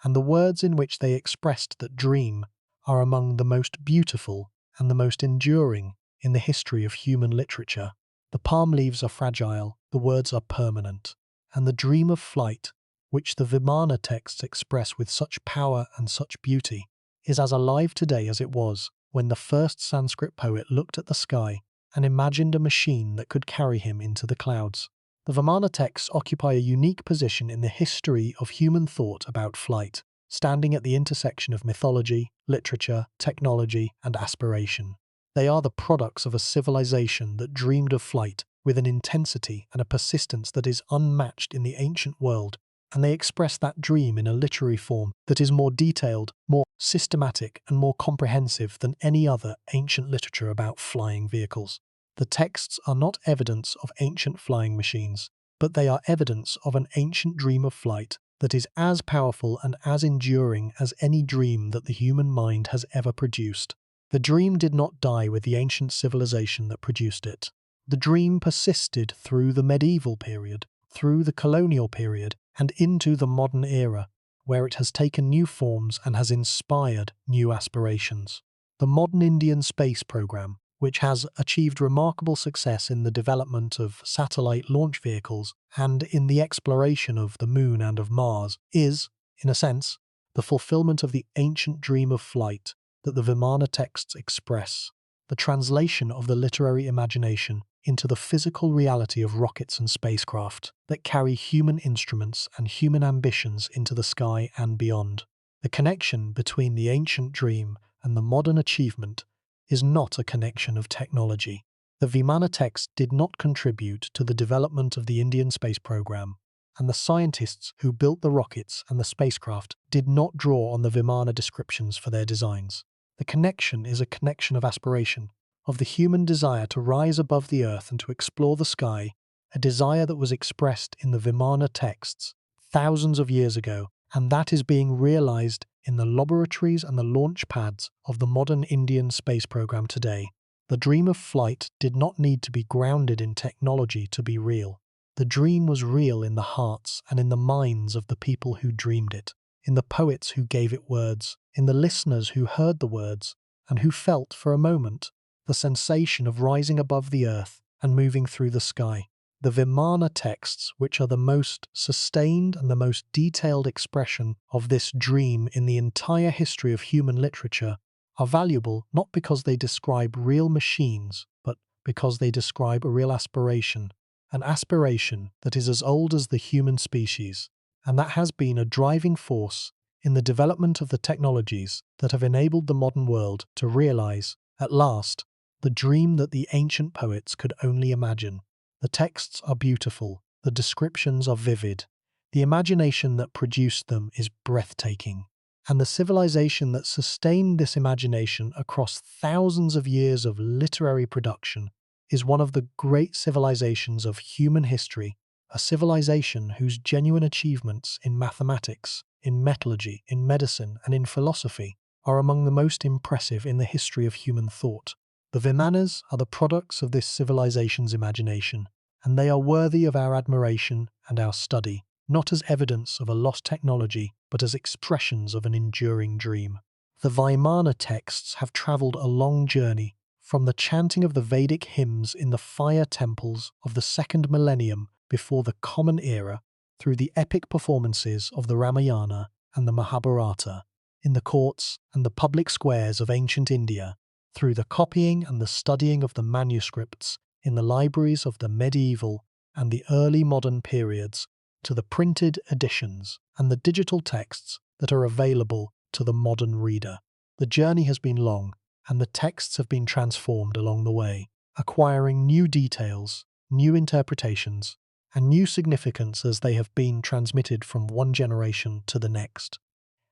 and the words in which they expressed that dream are among the most beautiful and the most enduring in the history of human literature. The palm leaves are fragile, the words are permanent, and the dream of flight, which the Vimana texts express with such power and such beauty, is as alive today as it was when the first Sanskrit poet looked at the sky and imagined a machine that could carry him into the clouds. The Vimana texts occupy a unique position in the history of human thought about flight, standing at the intersection of mythology, literature, technology, and aspiration. They are the products of a civilization that dreamed of flight with an intensity and a persistence that is unmatched in the ancient world, and they express that dream in a literary form that is more detailed, more systematic, and more comprehensive than any other ancient literature about flying vehicles. The texts are not evidence of ancient flying machines, but they are evidence of an ancient dream of flight that is as powerful and as enduring as any dream that the human mind has ever produced. The dream did not die with the ancient civilization that produced it. The dream persisted through the medieval period, through the colonial period, and into the modern era, where it has taken new forms and has inspired new aspirations. The modern Indian space program, which has achieved remarkable success in the development of satellite launch vehicles and in the exploration of the Moon and of Mars, is, in a sense, the fulfillment of the ancient dream of flight that the Vimana texts express, the translation of the literary imagination into the physical reality of rockets and spacecraft that carry human instruments and human ambitions into the sky and beyond. The connection between the ancient dream and the modern achievement is not a connection of technology. The Vimana text did not contribute to the development of the Indian space program, and the scientists who built the rockets and the spacecraft did not draw on the Vimana descriptions for their designs. The connection is a connection of aspiration, of the human desire to rise above the earth and to explore the sky, a desire that was expressed in the Vimana texts thousands of years ago, and that is being realized in the laboratories and the launch pads of the modern Indian space program today. The dream of flight did not need to be grounded in technology to be real. The dream was real in the hearts and in the minds of the people who dreamed it, in the poets who gave it words, in the listeners who heard the words, and who felt, for a moment, the sensation of rising above the earth and moving through the sky. The Vimana texts, which are the most sustained and the most detailed expression of this dream in the entire history of human literature, are valuable not because they describe real machines, but because they describe a real aspiration, an aspiration that is as old as the human species, and that has been a driving force in the development of the technologies that have enabled the modern world to realize, at last, the dream that the ancient poets could only imagine. The texts are beautiful, the descriptions are vivid, the imagination that produced them is breathtaking, and the civilization that sustained this imagination across thousands of years of literary production is one of the great civilizations of human history, a civilization whose genuine achievements in mathematics, in metallurgy, in medicine, and in philosophy are among the most impressive in the history of human thought. The Vimanas are the products of this civilization's imagination, and they are worthy of our admiration and our study, not as evidence of a lost technology, but as expressions of an enduring dream. The Vimana texts have travelled a long journey from the chanting of the Vedic hymns in the fire temples of the second millennium before the Common Era, through the epic performances of the Ramayana and the Mahabharata, in the courts and the public squares of ancient India, through the copying and the studying of the manuscripts in the libraries of the medieval and the early modern periods, to the printed editions and the digital texts that are available to the modern reader. The journey has been long, and the texts have been transformed along the way, acquiring new details, new interpretations, and new significance as they have been transmitted from one generation to the next,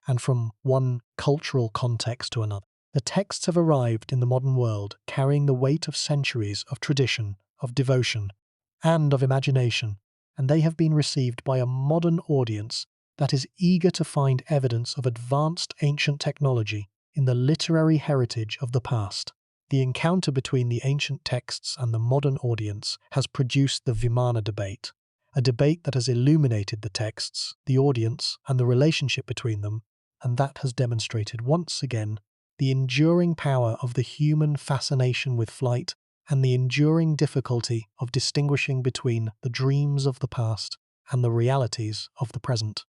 and from one cultural context to another. The texts have arrived in the modern world carrying the weight of centuries of tradition, of devotion, and of imagination, and they have been received by a modern audience that is eager to find evidence of advanced ancient technology in the literary heritage of the past. The encounter between the ancient texts and the modern audience has produced the Vimana debate, a debate that has illuminated the texts, the audience, and the relationship between them, and that has demonstrated once again the enduring power of the human fascination with flight and the enduring difficulty of distinguishing between the dreams of the past and the realities of the present.